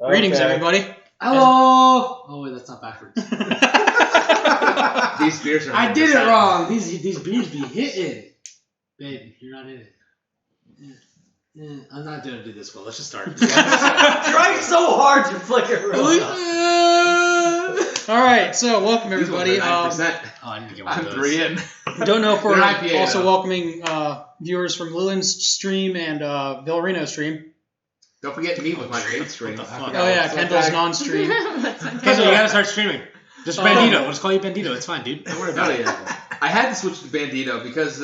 Greetings, everybody. Hello! Oh, wait, that's not backwards. These beers are. I did it wrong. These beers be hitting. Babe, you're not in it. I'm not gonna do this well. Let's just start. Trying so hard to flick it real All right, so welcome everybody. I I need to get one I'm of those. 3 in. Don't know if we're They're IPA, also though. welcoming viewers from Lillian's stream and Villarino's stream. Don't forget me with my great stream. What the fuck? Oh yeah, Kendall's non-stream. Kendall, you gotta start streaming. Just Bandito. We'll just call you Bandito. It's fine, dude. Don't worry about it. Yeah. I had to switch to Bandito because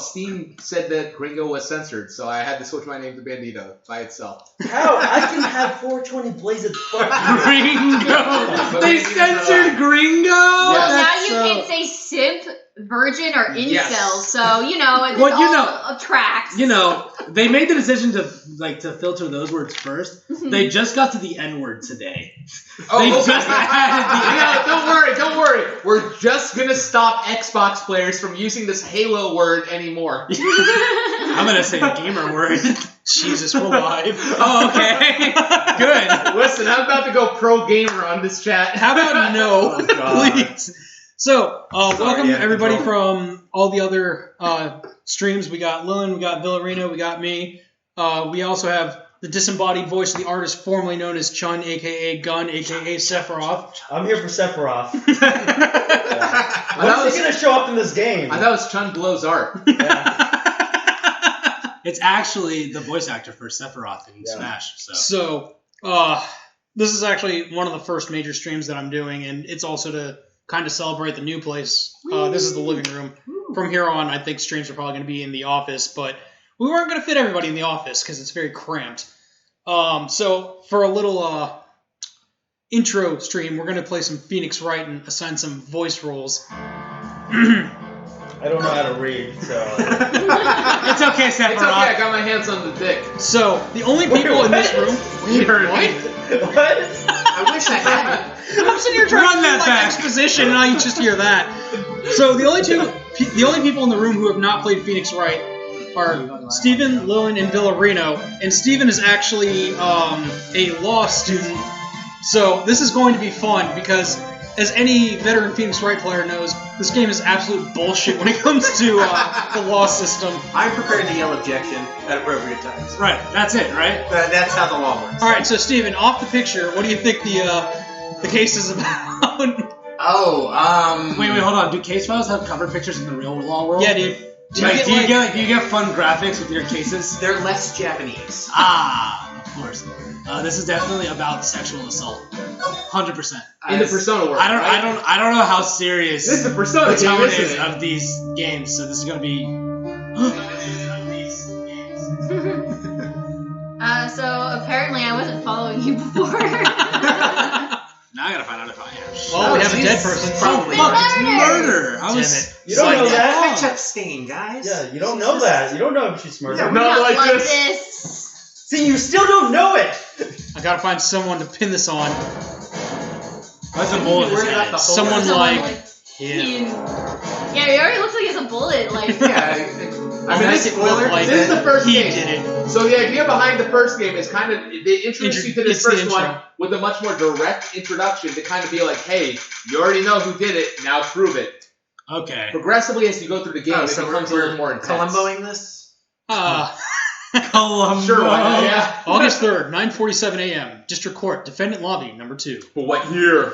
Steam said that Gringo was censored, so I had to switch my name to Bandito by itself. How? I can have 420 blazed fucking Gringo! They censored Gringo! Yeah. Now you can say simp, virgin, or incel, Yes. so, you know, it's Well, you all tracks. You know, they made the decision to filter those words first. They just got to the N word today. Oh, They okay. just added No, don't worry. We're just gonna stop Xbox players from using this Halo word anymore. I'm gonna say the gamer word. Jesus, we're live. Oh, okay. Good. Listen, I'm about to go pro gamer on this chat. How about no, Oh, God. please? So, welcome yeah, everybody control. from all the other streams. We got Lillian, we got Villarino, we got me. We also have the disembodied voice of the artist formerly known as Chun, a.k.a. Gun, a.k.a. Sephiroth. I'm here for Sephiroth. I When thought is he gonna show up in this game? it was Chun Blow's art. It's actually the voice actor for Sephiroth in Yeah. Smash. So, this is actually one of the first major streams that I'm doing, and it's also to kind of celebrate the new place. This is the living room. From here on, I think streams are probably going to be in the office, but we weren't going to fit everybody in the office because it's very cramped. So for a little intro stream, we're going to play some Phoenix Wright and assign some voice roles. I don't know how to read, so. It's okay, Sephiroth. It's okay, I got my hands on the dick. So the only people in this room. You heard What? me. What? I wish I had. I'm sitting here trying Run to that do like back. exposition, and I just hear that. So the only people in the room who have not played Phoenix Wright are Steven, Lillian, and Villarino. And Steven is actually a law student. So this is going to be fun because, as any veteran Phoenix Wright player knows, this game is absolute bullshit when it comes to the law system. I'm prepared to yell objection at appropriate times. Right, that's it, right? That's how the law works. All right, so Steven, off the picture, what do you think the case is about? Oh, Wait, hold on. Do case files have cover pictures in the real law world? Yeah, dude. Do you get fun graphics with your cases? they're less Japanese. Ah, of course. This is definitely about sexual assault. 100%. In the Persona world. I don't know how serious This is the Persona the tone game, is isn't it? of these games, so this is gonna be. So apparently I wasn't following you before. Now I gotta find out if I am. Well, we have a dead person. Probably. Fuck, it's Murder! murder! I Damn was. it. You don't know that? Ketchup stain, guys. Yeah, you don't know that. You don't know if she's murdered. Yeah, Not Not like this. this. See, you still don't know it! I gotta find someone to pin this on. That's a bullet in his Worried about head. the whole- Someone Someone like him. Yeah, he already looks like it's a bullet. Like, Yeah. I mean, Domestic spoiler. Like this is the first he game. did it. So the idea behind the first game is kind of they introduce you to this It's the first intro. one with a much more direct introduction to kind of be like, hey, you already know who did it, now prove it. Okay. Progressively as you go through the game, Oh, it so becomes a we're little more intense. Columboing this? Columbo. Sure, why not? Yeah. August 3rd, 9:47 a.m. District Court, Defendant Lobby, number 2. But what year?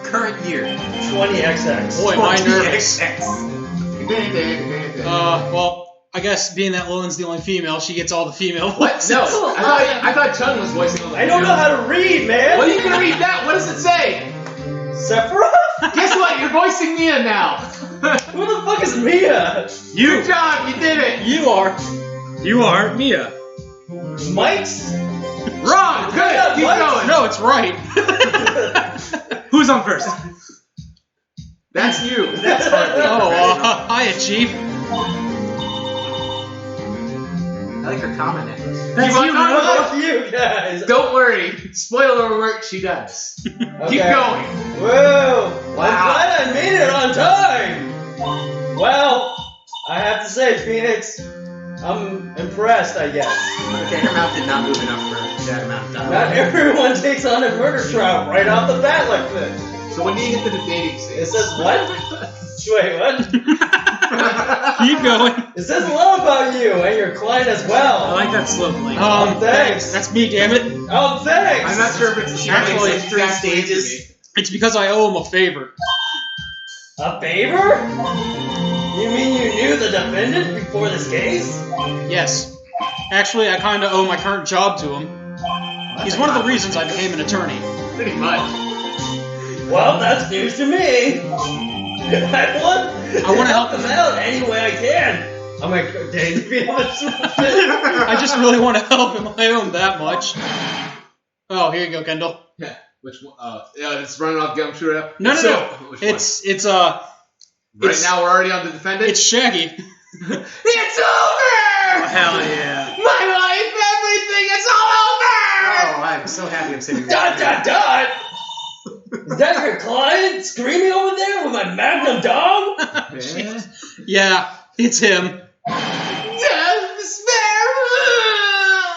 Current year. 20XX. Boy, am I nervous. 20XX. Well, I guess being that Lillian's the only female, she gets all the female What? voices. No, I thought Chun was voicing all the I don't know how to read, man! What are you gonna read that? What does it say? Sephiroth? Guess what? You're voicing Mia now. Who the fuck is Mia? Good job, you did it. You are Mia. Mike's? Wrong. Good. Keep What? going. No, it's right. Who's on first? That's you. That's hardly Hiya, Chief. I like her comment necklace. That's want you, not bro. Fuck you guys! Don't worry. Spoiler alert. She does. Keep going. Whoa! Wow. I'm glad I made it on time! Well, I have to say, Phoenix, I'm impressed, I guess. Okay, her mouth did not move enough for that amount of time. Not everyone takes on a murder trial right off the bat like this. So when do you get to the dating scene? It says what? Wait, what? Keep going. It says a lot about you and your client as I well. like that slow blink. Thanks. That's me, damn it. Oh, thanks. I'm not sure if it's Actually, actually 3 stages. It's because I owe him a favor. A favor? You mean you knew the defendant before this case? Yes. Actually, I kind of owe my current job to him. He's one of the reasons I became an attorney. Pretty much. Well, that's news to me. I wanna help him out any way I can. I'm like, dang, to be honest with you. I just really want to help him. I owe him that much. Oh, here you go, Kendall. Yeah. Which one? Yeah, it's running off Gumshoe Rap. No. Which one? It's Right now we're already on the defendant. It's Shaggy. It's over! Hell yeah. My life, everything, it's all over! Oh, I'm so happy I'm sitting Dot, there. dot, dot. Is that your client screaming over there with my Magnum dog? Yeah. Yeah, it's him. Death, despair!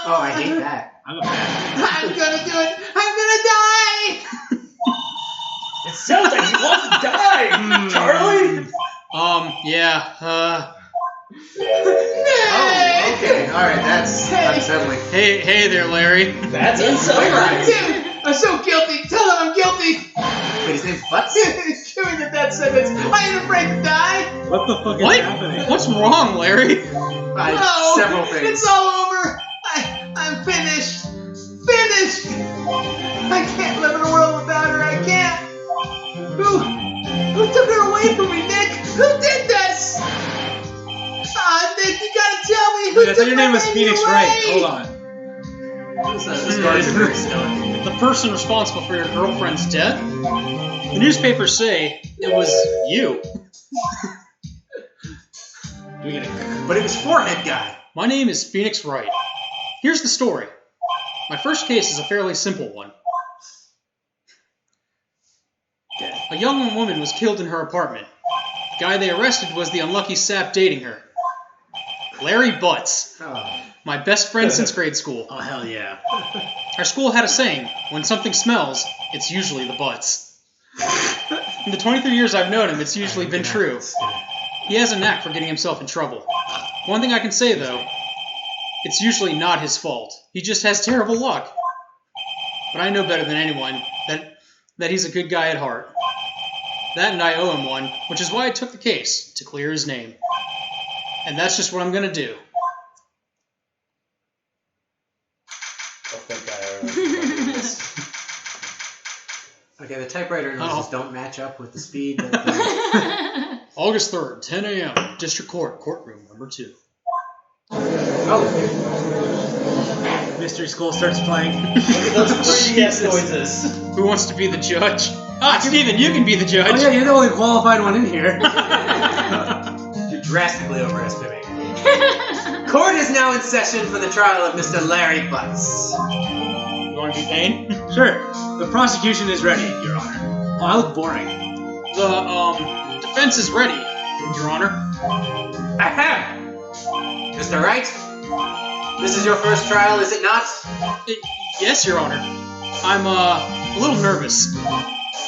Oh, I hate that. I'm a fan. I'm gonna do it! I'm gonna die! It sounds like he wants to die, Charlie. Yeah. Oh, okay. Alright, that's unsettling. Hey there, Larry. That's unsettling. Damn it! I'm so guilty! Tell him I'm guilty! Wait, his name's Butts? Doing the death sentence! I ain't afraid to die! What the fuck is What? happening? What's wrong, Larry? No! Several things. It's all over! I'm finished! Finished! I can't live in a world without her, I can't! Who took her away from me, Nick? Who did this? Nick, you gotta tell me who Wait, I took thought your name my was baby Phoenix away? Wright. Hold on. This guard's very stoic. The person responsible for your girlfriend's death? The newspapers say it was you. Do we get it? But it was Forehead Guy. My name is Phoenix Wright. Here's the story. My first case is a fairly simple one. A young woman was killed in her apartment. The guy they arrested was the unlucky sap dating her. Larry Butts, Oh. my best friend since grade school. Oh, hell yeah. Our school had a saying, when something smells, it's usually the butts. In the 23 years I've known him, it's usually been true. He has a knack for getting himself in trouble. One thing I can say, though, it's usually not his fault. He just has terrible luck. But I know better than anyone that he's a good guy at heart. That and I owe him one, which is why I took the case, to clear his name. And that's just what I'm gonna do. Oh, thank God I remember this. Okay, the typewriter noises don't match up with the speed that the... August 3rd, 10 a.m., District Court, courtroom number 2. Oh, Mystery School starts playing. Look at those pretty yes noises. Who wants to be the judge? Ah, Steven, you can be the judge. Oh yeah, you're the only qualified one in here. you're drastically overestimating. Court is now in session for the trial of Mr. Larry Butts. You want to be Payne? Sure. The prosecution is ready, Your Honor. Oh, I look boring. The, defense is ready, Your Honor. Ahem! Mr. Wright, this is your first trial, is it not? Yes, Your Honor. I'm, a little nervous.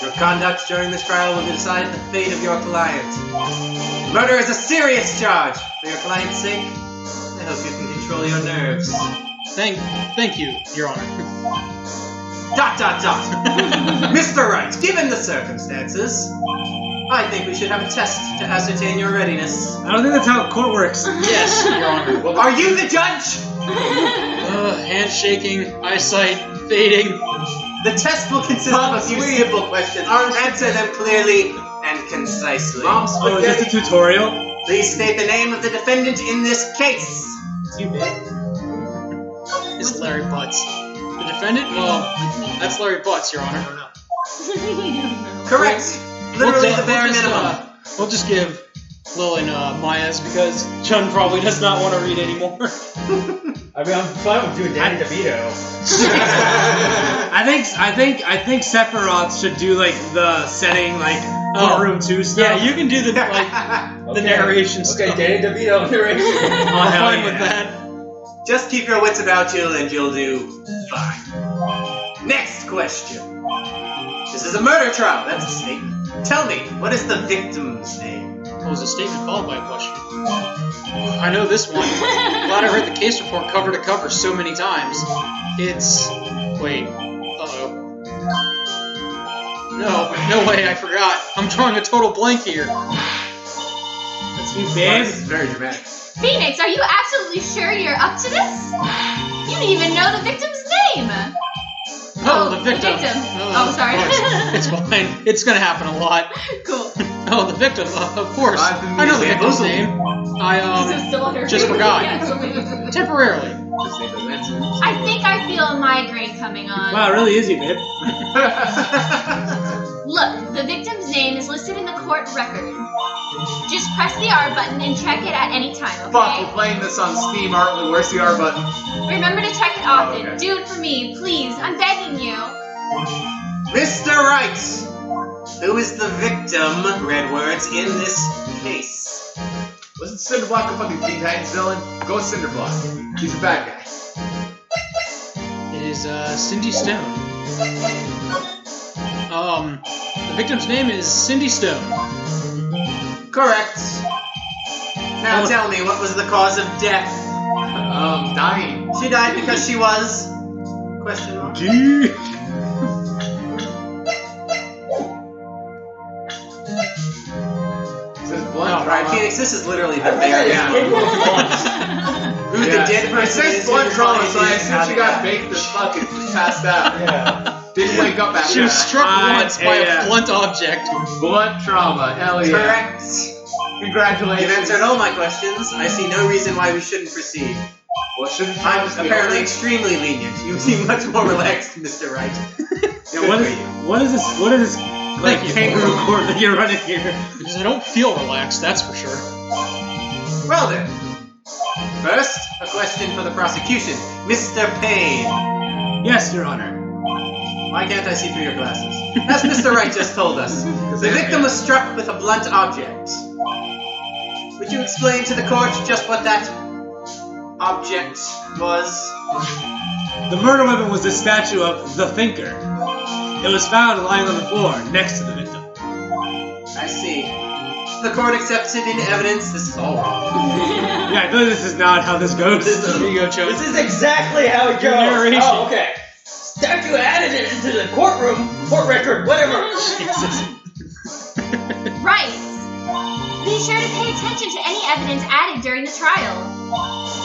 Your conduct during this trial will decide the fate of your client. Murder is a serious charge. For your client's sake, I hope you can control your nerves. Thank you, Your Honor. ... Mr. Wright, given the circumstances, I think we should have a test to ascertain your readiness. I don't think that's how court works. Yes, Your Honor. Well, are you the judge? Handshaking, eyesight, fading. The test will consist of a few simple questions. Answer them clearly and concisely. Oh, is this a tutorial? Please state the name of the defendant in this case. You bet. Is Larry Butts. The defendant? Well, that's Larry Butts, Your Honor. Correct. Literally the bare minimum. We'll just give Lillian Maya's because Chun probably does not want to read anymore. I mean, I'm fine with doing Danny DeVito. I think Sephiroth should do like the setting like courtroom 2 stuff. Yeah, you can do the the narration stuff. Okay, Danny DeVito narration. I'm hell fine yeah. with that. Just keep your wits about you and you'll do fine. Next question. This is a murder trial. That's a statement. Tell me, what is the victim's name? It was a statement followed by a question. I know this one. Glad I read the case report cover to cover so many times. It's... Wait. Uh-oh. No way, I forgot. I'm drawing a total blank here. That's you, babe. This is very dramatic. Phoenix, are you absolutely sure you're up to this? You didn't even know the victim's name. Oh, the victim. Oh, sorry. Of course. It's fine. It's gonna happen a lot. Cool. Oh, the victim. Of course. I've been I know the using victim's Boozled. name. So I still under just forgot. Yeah. Temporarily. Just say the answer. I think I feel a migraine coming on. Wow, it really is you, babe. Look, the victim's name is listed in the court record. Just press the R button and check it at any time, Fuck, we're okay? playing this on Steam, aren't we? Where's the R button? Remember to check it often. Okay. Do it for me, please. I'm begging you. Mr. Wright! Who is the victim, red words, in this case? Wasn't Cinderblock a fucking Teen Titans villain? Go with Cinderblock. He's a bad guy. It is Cindy Stone. The victim's name is Cindy Stone. Correct. Now tell me, what was the cause of death? Dying. She died because she was... Question mark. Gee. It says blood Alright, trauma. Phoenix, this is literally the bare Yeah. Who the dead It person says is, blood who the trauma, body so I is, assume how she they got died. baked as fuck and just passed out. Yeah. Didn't wake up after She was that. struck once by a blunt object. Blood trauma, hell yeah. Correct. Congratulations. You've answered all my questions. I see no reason why we shouldn't proceed. Well, shouldn't I'm trials be apparently ordered? extremely lenient. You seem much more relaxed, Mr. Wright. Yeah, what is this like Thank you. kangaroo court that you're running here? Because I don't feel relaxed, that's for sure. Well then. First, a question for the prosecution. Mr. Payne. Yes, Your Honor. Why can't I see through your glasses? As Mr. Wright just told us, the victim was struck with a blunt object. Would you explain to the court just what that object was? The murder weapon was the statue of the Thinker. It was found lying on the floor next to the victim. I see. The court accepts it in evidence. This is all wrong. Yeah, I feel like this is not how this goes. Here you go, Joe. This is exactly how it Your goes. narration. Oh, okay. Statue added it into the courtroom, court record, whatever. Right. Be sure to pay attention to any evidence added during the trial.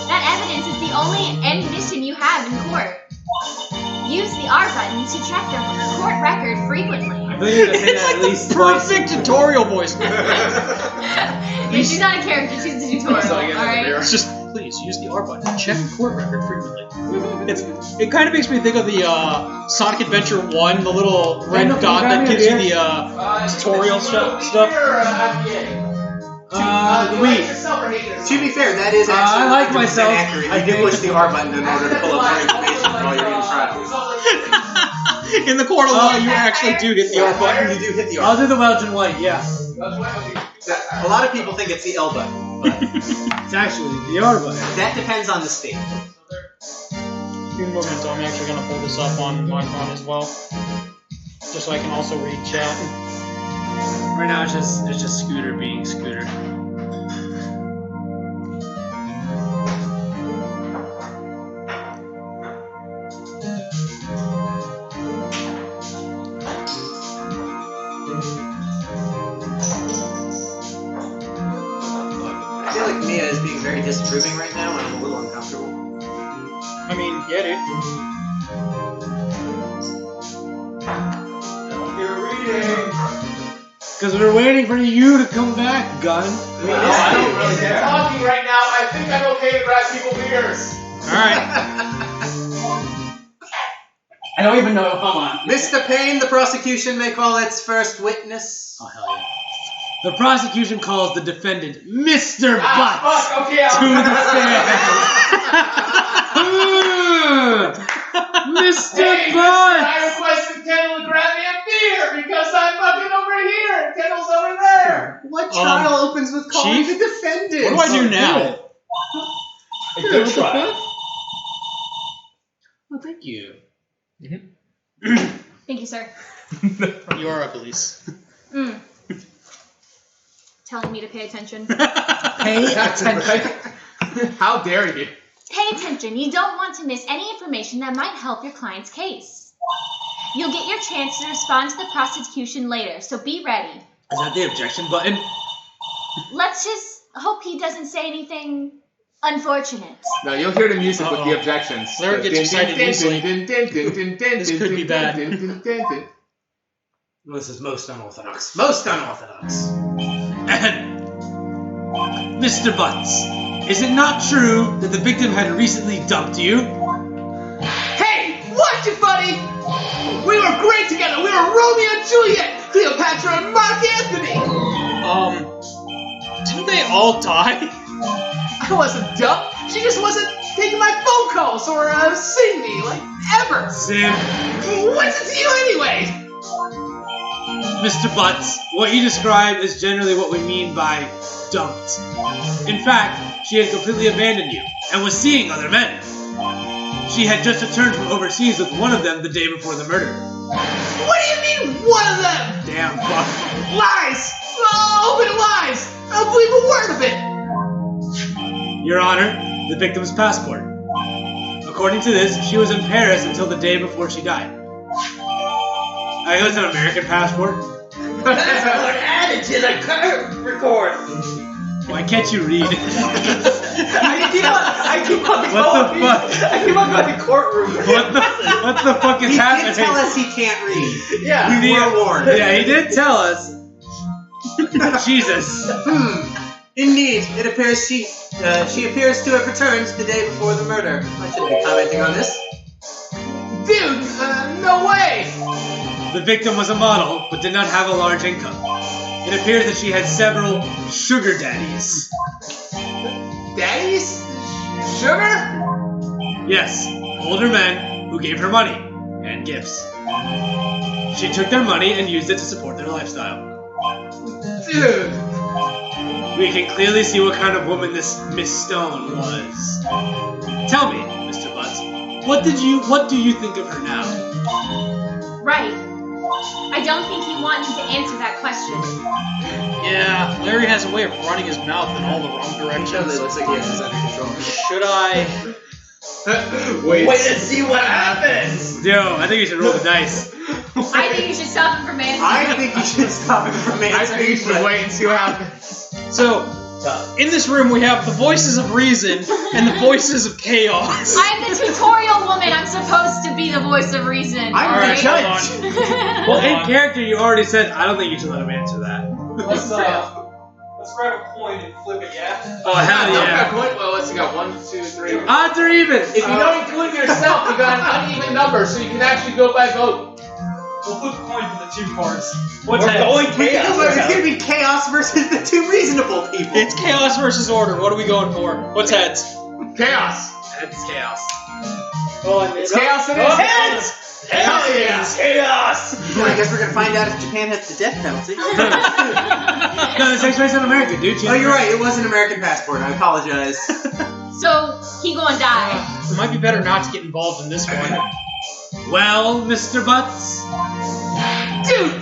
That evidence is the only ammunition you have in court. Use the R button to check the court record frequently. I feel like you have to say that at least twice. Perfect tutorial voice. Yeah, she's not a character, she's a tutorial, So I guess alright? It's just, please use the R button. Check court record frequently. It kind of makes me think of the Sonic Adventure 1, the little red no, dot that can you gives you grab me the tutorial stuff. Wait. To be fair, that is actually I like 100% myself. accurate. I You do think- push the R button in order to pull up more information while you're in trial. In the court of law, you actually do hit the R button. You do hit the R I'll do the Welsh and White, yeah. A lot of people think it's the L button, but It's actually the R button. that depends on the state. In a moment, I'm actually going to pull this up on my phone as well. Just so I can also read chat. Right now it's just Scooter being Scooter. I feel like Mia is being very disapproving right now, and I'm a little uncomfortable. I mean, yeah, dude. You're reading. Because we're waiting for you to come back, Gun. I don't really care. Talking right now. I think I'm okay to grab people beers. Alright. I don't even know. Hold on. Mr. Payne, the prosecution may call its first witness. Oh, hell yeah. The prosecution calls the defendant Mr. Butts Fuck, okay, to the stand. Mr. Hey, Butts! I requested Kendall to grab me a beer because I'm fucking over here. Kendall What trial opens with calling Chief? the defendant? What do I do now? A good trial. Oh, thank you. Thank you, sir. You are up, Elise. Telling me to pay attention. Pay attention. How dare you? Pay attention. You don't want to miss any information that might help your client's case. You'll get your chance to respond to the prosecution later, so be ready. Is that the objection button? Let's just hope he doesn't say anything unfortunate. No, you'll hear the music with the objections. Larry gets excited easily. This could be bad. This is most unorthodox. Most unorthodox. And Mr. Butts, is it not true that the victim had recently dumped you? Hey, what you buddy? We were great together. We were Romeo and Juliet, Cleopatra and Mark Anthony. Didn't they all die? I wasn't dumb. She just wasn't taking my phone calls or seeing me, like, ever. Sim, What's it to you anyway? Mr. Butts, what you described is generally what we mean by dumped. In fact, she had completely abandoned you and was seeing other men. She had just returned from overseas with one of them the day before the murder. What do you mean, one of them? Damn, Buck. Lies! Open lies! I don't believe a word of it! Your Honor, the victim's passport. According to this, she was in Paris until the day before she died. I think it's an American passport. That's what added to the curve record. Why can't you read? I keep on What the fuck? I keep on going to courtroom. What the fuck is He happening? did tell us he can't read. Yeah. We were warned. Yeah, he did tell us. Jesus. Indeed, it appears she appears to have returned the day before the murder. I shouldn't be commenting on this. Dude, no way! The victim was a model, but did not have a large income. It appears that she had several sugar daddies. Daddies? Sugar? Yes, older men who gave her money and gifts. She took their money and used it to support their lifestyle. Dude. We can clearly see what kind of woman this Miss Stone was. Tell me, Mr. Butts, what do you think of her now? Right. I don't think he wanted to answer that question. Yeah, Larry has a way of running his mouth in all the wrong directions. looks like he has this under control. Should I? Wait. Wait and see what happens. Yo, I think you should roll the dice. I think you should stop him from answering. I think you should stop him from answering. I think you should wait and see what happens. So, in this room we have the voices of reason and the voices of chaos. I'm the tutorial woman. I'm supposed to be the voice of reason. I'm right? the judge. Well, in character, you already said, I don't think you should let him answer that. Let's grab a coin and flip it, yeah? Oh, hell yeah. Well, let's see, got 1, 2, 3. Odds are even. If you don't include yourself, you got an uneven number, so you can actually go by vote. We'll flip a coin for the two cards. We're going chaos. It's gonna be chaos versus the two reasonable people. It's chaos versus order. What are we going for? What's heads? Chaos. That's chaos. Oh, It's chaos it is. Oh, heads! Hell yeah! Chaos! Well, I guess we're gonna find out if Japan has the death penalty. No, this takes place in America, dude. Oh, you're right. It was an American passport. I apologize. So he gonna die. It might be better not to get involved in this one. Well, Mr. Butts, Dude,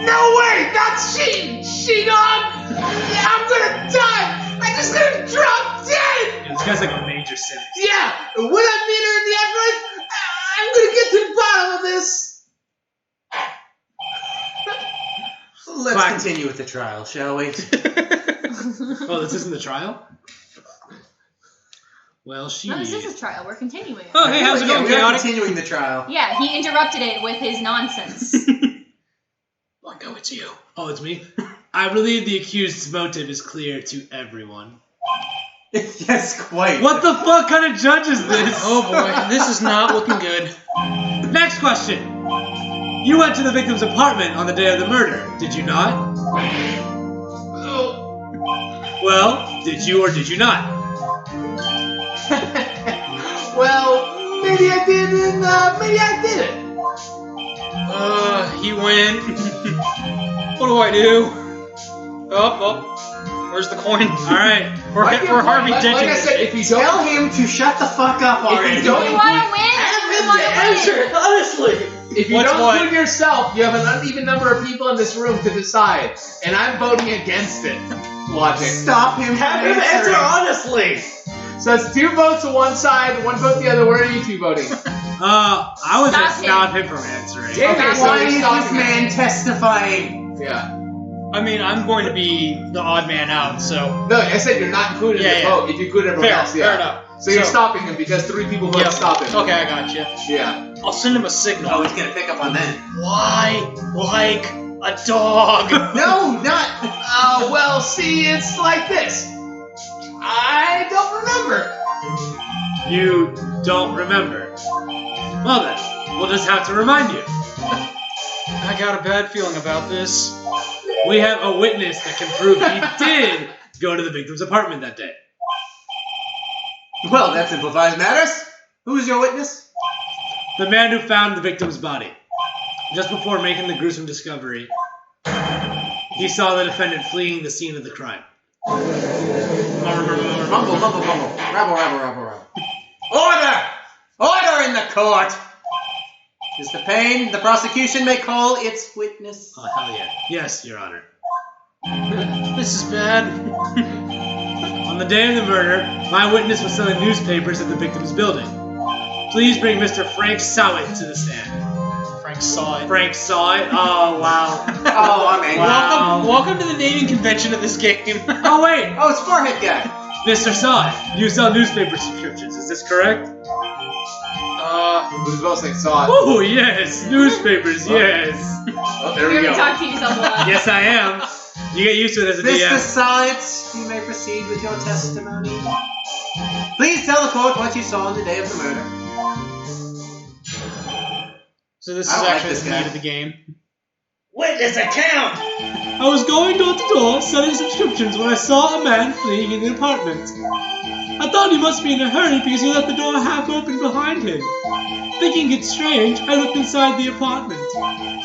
no way! Not she! She dog! I'm gonna die! I'm just gonna drop dead! this guy's like a major simp. Yeah! When I meet her in the afterlife, I'm gonna get to the bottom of this! Let's Fine. continue with the trial, shall we? Oh, this isn't the trial? Well, she... No, this is a trial. We're continuing. Oh, hey, how's it going, we are Chaotic? continuing the trial. Yeah, he interrupted it with his nonsense. Blanco, it's you. Oh, it's me? I believe the accused's motive is clear to everyone. Yes, quite. What the fuck kind of judge is this? Oh boy, this is not looking good. Next question. You went to the victim's apartment on the day of the murder, did you not? Oh. Well, did you or did you not? Well, maybe I did and maybe I didn't. He went. What do I do? Oh, where's the coin? All right. We're Harvey like Denting I this said, shit. if you don't, Tell him to shut the fuck up already. if you don't We want to win. Have We him want to to win. answer, honestly. If you What's don't what? include yourself, you have an uneven number of people in this room to decide, and I'm voting against it. Logic. Stop him Have from him answer answering. honestly. So it's 2 votes to one side, 1 vote the other. Where are you 2 voting? I was gonna Stop him. stop him from answering. Damn. Okay, Okay, so why you're is this stopping man testifying? Yeah. I mean, I'm going to be the odd man out, so No, I said you're not included in Yeah, the yeah. vote. If you include everyone fair, else, yeah. fair enough. So you're stopping him because 3 people voted to stop him. Okay, I got you. Yeah. I'll send him a signal. Oh, he's gonna pick up on that. Lie like a dog. No, not. Well, see, it's like this. I don't remember. You don't remember. Well then, we'll just have to remind you. I got a bad feeling about this. We have a witness that can prove he did go to the victim's apartment that day. Well, that simplifies matters. Who's your witness? The man who found the victim's body. Just before making the gruesome discovery, he saw the defendant fleeing the scene of the crime. Mumble, mumble, mumble. Rabble, rabble, rabble, rabble. Order! Order in the court! Mr. Payne, the prosecution may call its witness. Oh, hell yeah. Yes, Your Honor. This is bad. On the day of the murder, my witness was selling newspapers at the victim's building. Please bring Mr. Frank Sowett to the stand. Frank saw it. Frank saw it? Oh, wow. Oh, I'm angry. Wow. Welcome to the naming convention of this game. Oh, wait. Oh, it's Forehead Guy. Mr. Sowett, you sell newspaper subscriptions, is this correct? Who's both saying saw it? Oh, yes. Newspapers, yes. Oh, there we You're go. talking to yourself a lot. Yes, I am. You get used to it as a Mr. DM. Sowett, you may proceed with your testimony. Please tell the court what you saw on the day of the murder. So this I is don't like actually this the guy. meat of the game. Witness account. I was going door to door selling subscriptions when I saw a man fleeing in the apartment. I thought he must be in a hurry because he left the door half open behind him. Thinking it strange, I looked inside the apartment.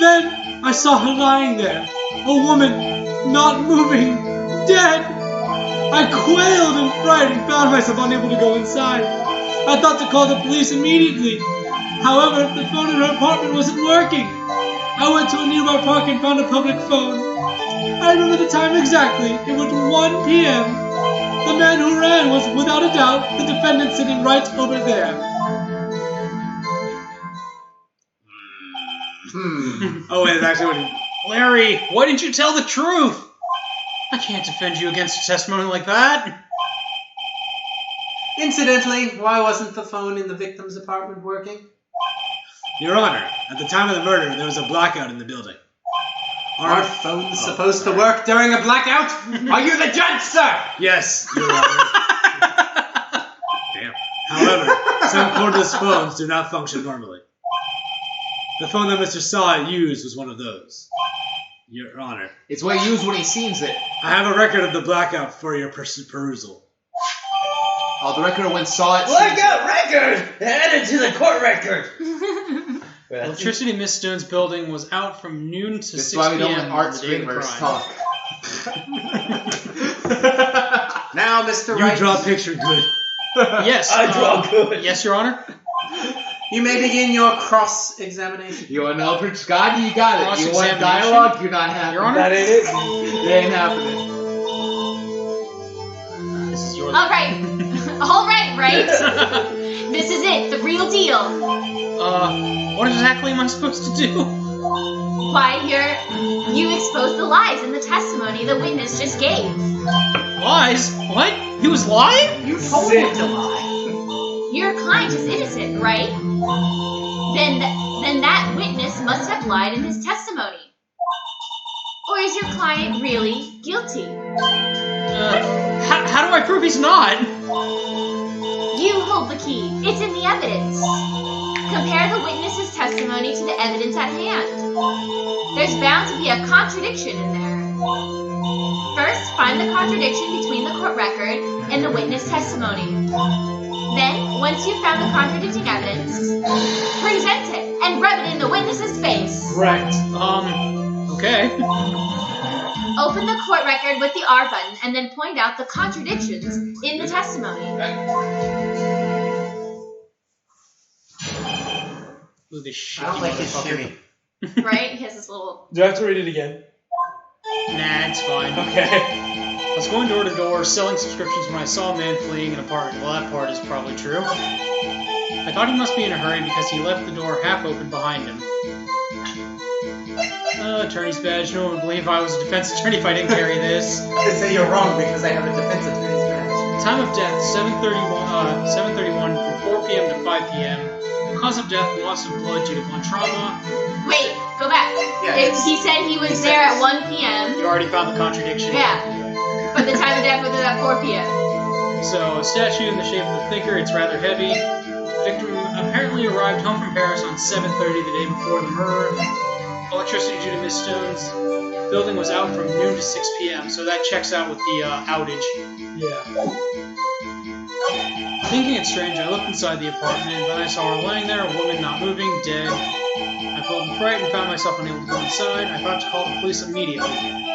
Then I saw her lying there, a woman, not moving, dead. I quailed in fright and found myself unable to go inside. I thought to call the police immediately. However, the phone in her apartment wasn't working. I went to a nearby park and found a public phone. I remember the time exactly. It was 1 p.m. The man who ran was, without a doubt, the defendant sitting right over there. Oh, wait, it's actually what he... Larry, why didn't you tell the truth? I can't defend you against a testimony like that. Incidentally, why wasn't the phone in the victim's apartment working? Your Honor, at the time of the murder, there was a blackout in the building. Are phones supposed to work during a blackout? Are you the judge, sir? Yes, Your Honor. Damn. However, some cordless phones do not function normally. The phone that Mr. Saw used was one of those. Your Honor. It's what he used when he sees it. I have a record of the blackout for your perusal. Oh, the record of when saw it. Blackout record added to the court record. Electricity in Miss Stone's building was out from noon to That's 6 why we don't p.m. let art on the day of the streamers crime. talk. Now, Mr. You Wright, draw picture good. Yes. I draw good. Yes, Your Honor. you may begin your cross-examination. You want to know, Prince God? You got it. You want Cross-examination? dialogue? You're not having Your Honor? That ain't it. it. ain't happening. This is yours. All right. All right, right? This is it, the real deal. What exactly am I supposed to do? Why, you exposed the lies in the testimony the witness just gave. Lies? What? He was lying? You told him to lie. Your client is innocent, right? Then that witness must have lied in his testimony. Or is your client really guilty? How do I prove he's not? You hold the key. It's in the evidence. Compare the witness's testimony to the evidence at hand. There's bound to be a contradiction in there. First, find the contradiction between the court record and the witness testimony. Then, once you've found the contradicting evidence, present it and rub it in the witness's face. Right. Okay. Open the court record with the R button and then point out the contradictions in the testimony. Ooh, this shitty I don't like his motherfucker. shimmy. Right? He has this little... Do I have to read it again? Nah, it's fine. Okay. I was going door to door selling subscriptions when I saw a man fleeing an apartment. Well, that part is probably true. I thought he must be in a hurry because he left the door half open behind him. Attorney's badge. No one would believe I was a defense attorney if I didn't carry this. I say you're wrong because I have a defense attorney's badge. Time of death, 7:31 from 4 p.m. to 5 p.m. Cause of death, loss of blood due to blunt trauma. Wait, go back. Yeah, He said he was there at 1 p.m. You already found the contradiction. Yeah. But the time of death was at 4 p.m. So, a statue in the shape of a thinker, it's rather heavy. The victim apparently arrived home from Paris on 7:30 the day before the murder. Electricity due to Miss Stone's building was out from noon to 6 p.m., so that checks out with the outage. Yeah. Thinking it strange, I looked inside the apartment, and then I saw her laying there, a woman not moving, dead. I felt frightened and found myself unable to go inside. I thought to call the police immediately.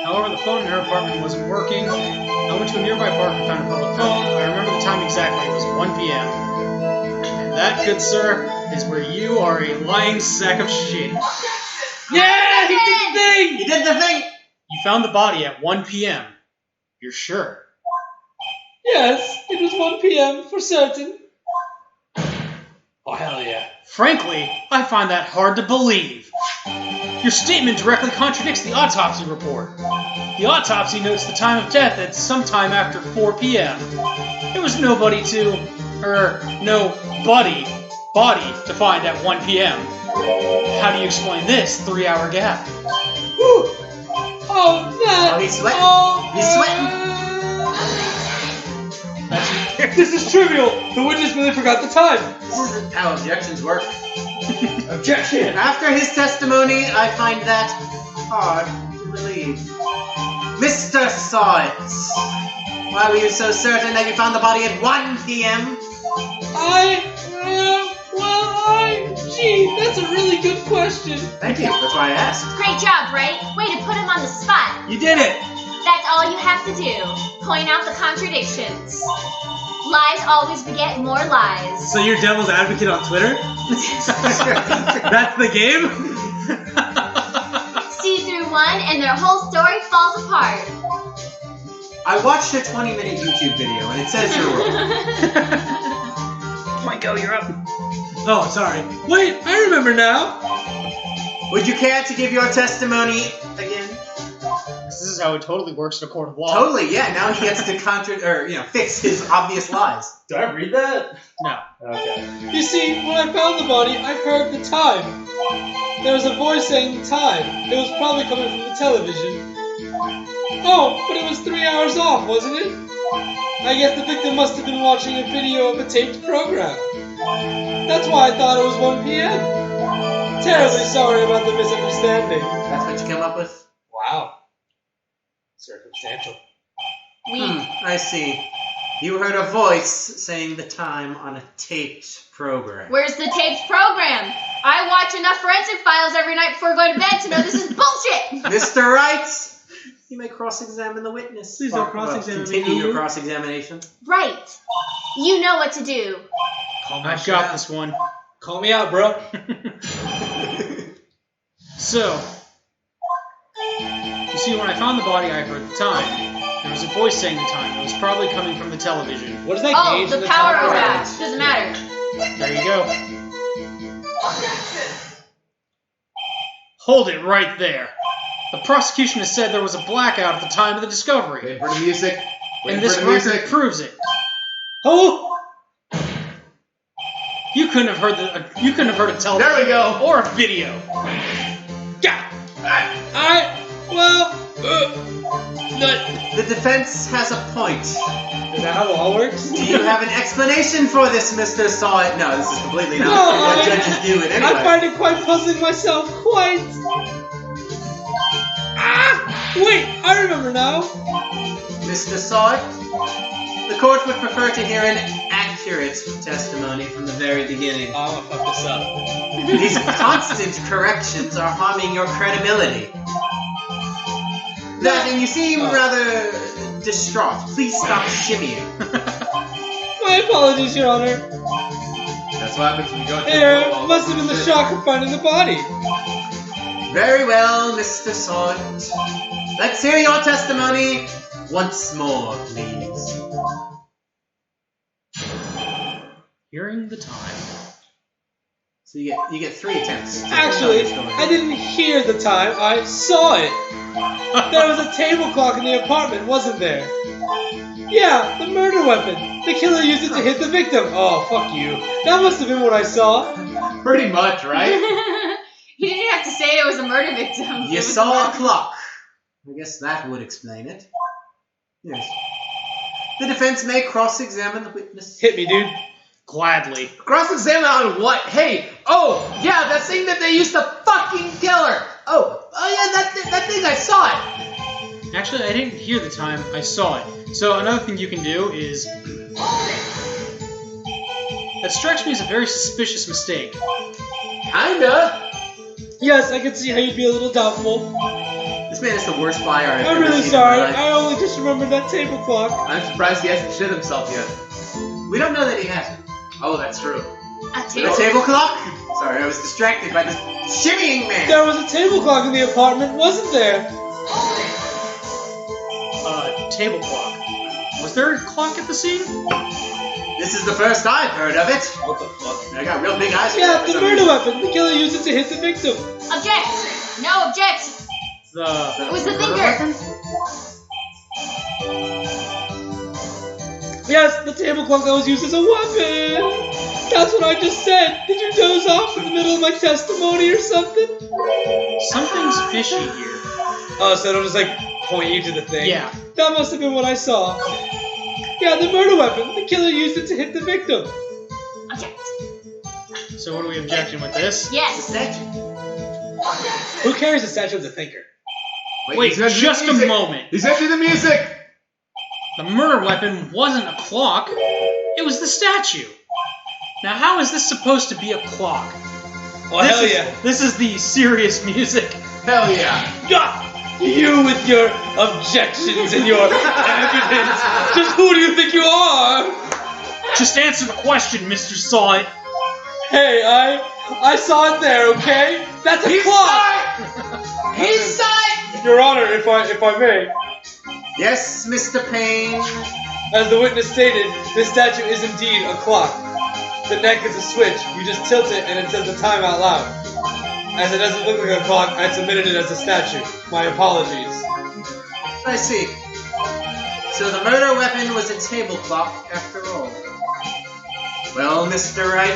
However, the phone in her apartment wasn't working. I went to a nearby park and found a public phone. I remember the time exactly. It was 1 p.m. And that, good sir, is where you are a lying sack of shit. Yeah, he did the thing! You did the thing! You found the body at 1 p.m. You're sure? Yes, it was 1 p.m. for certain. Oh, hell yeah. Frankly, I find that hard to believe. Your statement directly contradicts the autopsy report. The autopsy notes the time of death at sometime after 4 p.m. There was no body to find at 1 p.m. How do you explain this 3-hour gap? Whew. Oh, that. Oh, he's sweating. Oh, He's sweating. This is trivial. The witness really forgot the time. This isn't how objections work. Objection. After his testimony, I find that hard to believe. Mr. Science, why were you so certain that you found the body at 1 p.m.? Gee, that's a really good question. Thank you, that's why I asked. Great job, right? Way to put him on the spot. You did it! That's all you have to do. Point out the contradictions. Lies always beget more lies. So you're devil's advocate on Twitter? That's the game? See through one and their whole story falls apart. I watched a 20-minute YouTube video and it says you're wrong. Michael, you're up. Oh, sorry. Wait, I remember now. Would you care to give your testimony again? This is how it totally works in a court of law. Totally, yeah. Now he gets to fix his obvious lies. Do I read that? No. Okay. You see, when I found the body, I heard the time. There was a voice saying the time. It was probably coming from the television. Oh, but it was 3 hours off, wasn't it? I guess the victim must have been watching a video of a taped program. That's why I thought it was 1 p.m. Terribly sorry about the misunderstanding. That's what you came up with? Wow. Circumstantial. I see. You heard a voice saying the time on a taped program. Where's the taped program? I watch enough forensic files every night before going to bed to know this is bullshit! Mr. Wright, you may cross-examine the witness. Please don't cross-examine me. Continue your cross-examination. Right. You know what to do. I've got this one. Call me out, bro. So, you see, when I found the body, I heard the time. There was a voice saying the time. It was probably coming from the television. What is that Oh, gauge the in power top was right? out. Doesn't matter. There you go. Hold it right there. The prosecution has said there was a blackout at the time of the discovery. Wait for the music. And this record proves it. Oh! You couldn't have heard a television. There we go. Or a video. Yeah. The defense has a point. Is that how the law works? Do you have an explanation for this, Mr. Sawit? No, this is completely not No, what I- judges do it I anyway. find it quite puzzling myself, quite. Wait, I remember now. Mr. Sawit, the court would prefer to hear an accurate testimony from the very beginning. I'm gonna fuck this up. These constant corrections are harming your credibility. That, and you seem rather distraught. Please stop shimmying. My apologies, Your Honor. That's what happens when you go to Here, must have been the shock of finding the body. Very well, Mr. Sword. Let's hear your testimony once more, please. Hearing the time. So you get 3 attempts. Actually, I didn't hear the time, I saw it. There was a table clock in the apartment, wasn't there? Yeah, the murder weapon. The killer used it to hit the victim. Oh, fuck you. That must have been what I saw. Pretty much, right? You didn't have to say it was a murder victim. You saw a clock. I guess that would explain it. Yes. The defense may cross-examine the witness. Hit me, dude. Gladly. Cross-examine on what? Hey, oh, yeah, that thing that they used to fucking kill her. Oh yeah, that thing, I saw it. Actually, I didn't hear the time. I saw it. So another thing you can do is... That strikes me as a very suspicious mistake. Kinda. Yes, I can see how you'd be a little doubtful. This man is the worst liar I've I'm ever really seen sorry. in my life. I only just remembered that table clock. I'm surprised he hasn't shit himself yet. We don't know that he hasn't. Oh, that's true. A The table. table clock? Sorry, I was distracted by this shimmying man. There was a table clock in the apartment, wasn't there? Table clock. Was there a clock at the scene? This is the first I've heard of it. What the fuck? I got real big eyes. Yeah, the murder weapon. The killer used it to hit the victim. Object! No, object! It was the finger! Yes, the table clock that was used as a weapon. That's what I just said. Did you doze off in the middle of my testimony or something? Something's fishy here. Oh, so it'll just like point you to the thing? Yeah. That must have been what I saw. Yeah, the murder weapon. The killer used it to hit the victim. Object. So what are we objecting with this? Yes. Who carries the statue of the thinker? Wait, he's gonna do the just a music. moment. He's gonna do the music. The murder weapon wasn't a clock. It was the statue. Now, how is this supposed to be a clock? Oh, hell yeah. This is the serious music. Hell yeah. Yeah! You with your objections and your evidence. Just who do you think you are? Just answer the question, Mr. Saw It. Hey, I saw it there, okay? That's a He clock! saw it. He saw it. Your Honor, if I may. Yes, Mr. Payne. As the witness stated, this statue is indeed a clock. The neck is a switch. You just tilt it and it says the time out loud. As it doesn't look like a clock, I submitted it as a statue. My apologies. I see. So the murder weapon was a table clock after all. Well, Mr. Wright,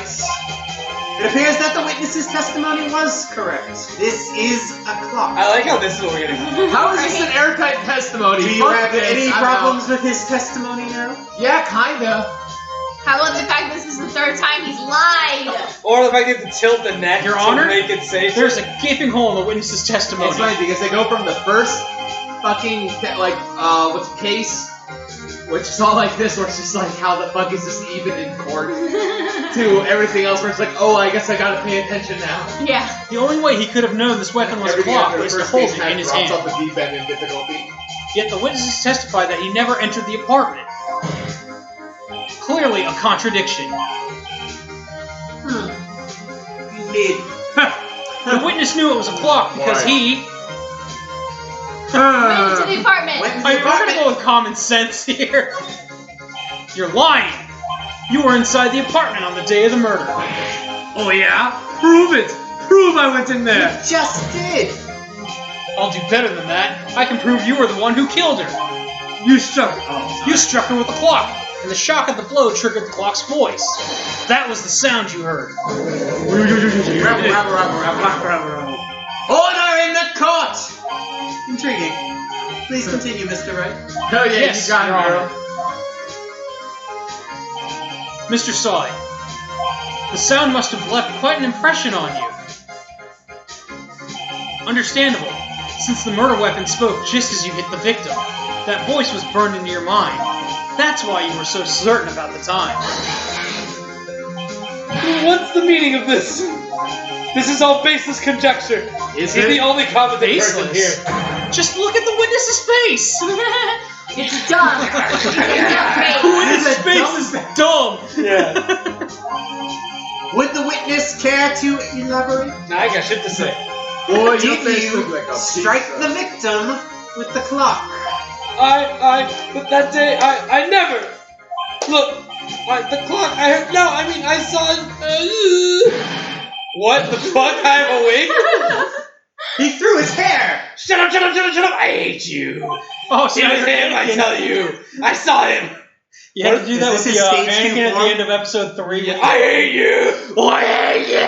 it appears that the witness's testimony was correct. This is a clock. I like how this is what we're getting. How is this an airtight testimony? Do you Fuck have this, any I'm problems out. with his testimony now? Yeah, kinda. How about the fact this is the third time he's lied? Or if I get to tilt the neck Your to Honor, make it safe. There's a gaping hole in the witness's testimony. It's funny because they go from the first fucking what's case, which is all like this, where it's just like, how the fuck is this even in court? To everything else, where it's like, oh, I guess I gotta pay attention now. Yeah. The only way he could have known this weapon was a Everything clock after the was to first hold case it in his drops hand. off the deep end in difficulty. Yet the witnesses testified that he never entered the apartment. Clearly a contradiction. Indeed. The witness knew it was a clock because Why? he... Went into the apartment. Went into Alright, the we're gonna apartment. go with common sense here. You're lying. You were inside the apartment on the day of the murder. Oh yeah? Prove it! Prove I went in there! You just did. I'll do better than that. I can prove you were the one who killed her. You struck it. Oh, You struck her with the clock, and the shock of the blow triggered the clock's voice. That was the sound you heard. Order in the court! Intriguing. Please continue, Mr. Wright. Hell yeah, Yes, you got Your it, girl. Honor. Mr. Sawyer, the sound must have left quite an impression on you. Understandable, since the murder weapon spoke just as you hit the victim. That voice was burned into your mind. That's why you were so certain about the time. What's the meaning of this? This is all baseless conjecture. Is He's it? the only competent person Baseless? here. Just look at the witness's face! It's dumb. The witness's face is dumb! Yeah. Would the witness care to elaborate? Now I got shit to say. Boy, Did you strike the victim with the clock? But that day, I never. Look, the clock, I saw it. What the fuck? I'm awake? He threw his hair! Shut up! I hate you. Oh, It was him, I tell you. I saw him. You had to do that Is with this the his stage Anakin at form? the end of episode 3. I hate you. I hate you.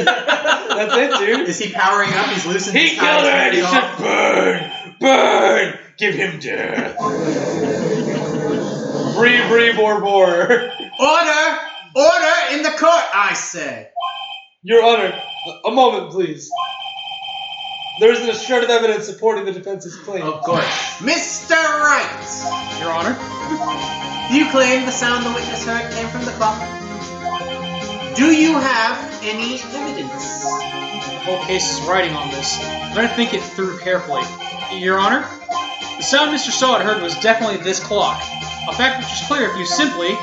That's it, dude. Is he powering up? He's loosening He his killed her and he ties. said, burn. Give him death. Bree, bore. Order in the court, I say. Your Honor, a moment, please. There is a shred of evidence supporting the defense's claim. Of course. Mr. Wright, Your Honor? do you claim the sound the witness heard came from the clock? Do you have any evidence? The whole case is riding on this. I'm going to think it through carefully. Your Honor? The sound Mr. Sawad heard was definitely this clock. A fact which is clear if you simply...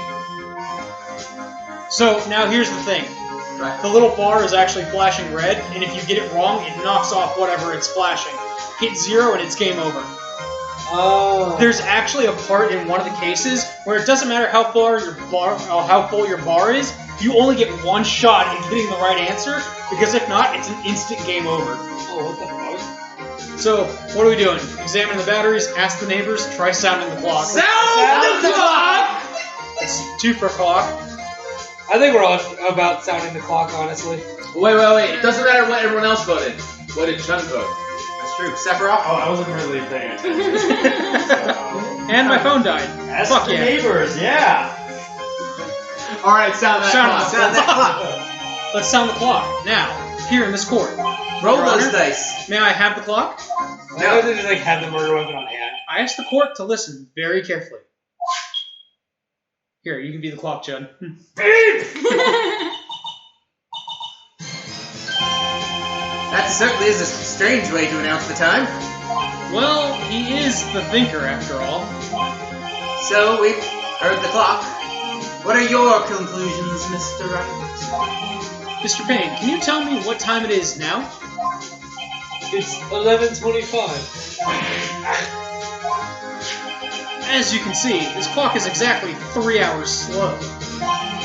So, now here's the thing. Right. The little bar is actually flashing red, and if you get it wrong, it knocks off whatever it's flashing. Hit 0 and it's game over. Oh. There's actually a part in one of the cases where it doesn't matter how full your bar is, you only get one shot at getting the right answer, because if not, it's an instant game over. Oh, what the fuck? So, what are we doing? Examine the batteries, ask the neighbors, try sounding the clock. Sound the clock! It's 2 for clock. I think we're all about sounding the clock, honestly. Wait. It doesn't matter what everyone else voted. What did Chun vote? That's true. Sephiroth? Oh, I wasn't really paying attention. And my phone died. Ask Fuck the yeah. neighbors, yeah. Alright, sound that clock. Sound that clock. Let's sound the clock. Now, here in this court. Roll Your those Honor, dice. May I have the clock? Why don't they just like have the murder weapon on hand? I asked the court to listen very carefully. Here, you can be the clock, Judd. That certainly is a strange way to announce the time. Well, he is the thinker, after all. So, we've heard the clock. What are your conclusions, Mr. Wright? Mr. Payne, can you tell me what time it is now? It's 11:25. As you can see, this clock is exactly 3 hours slow.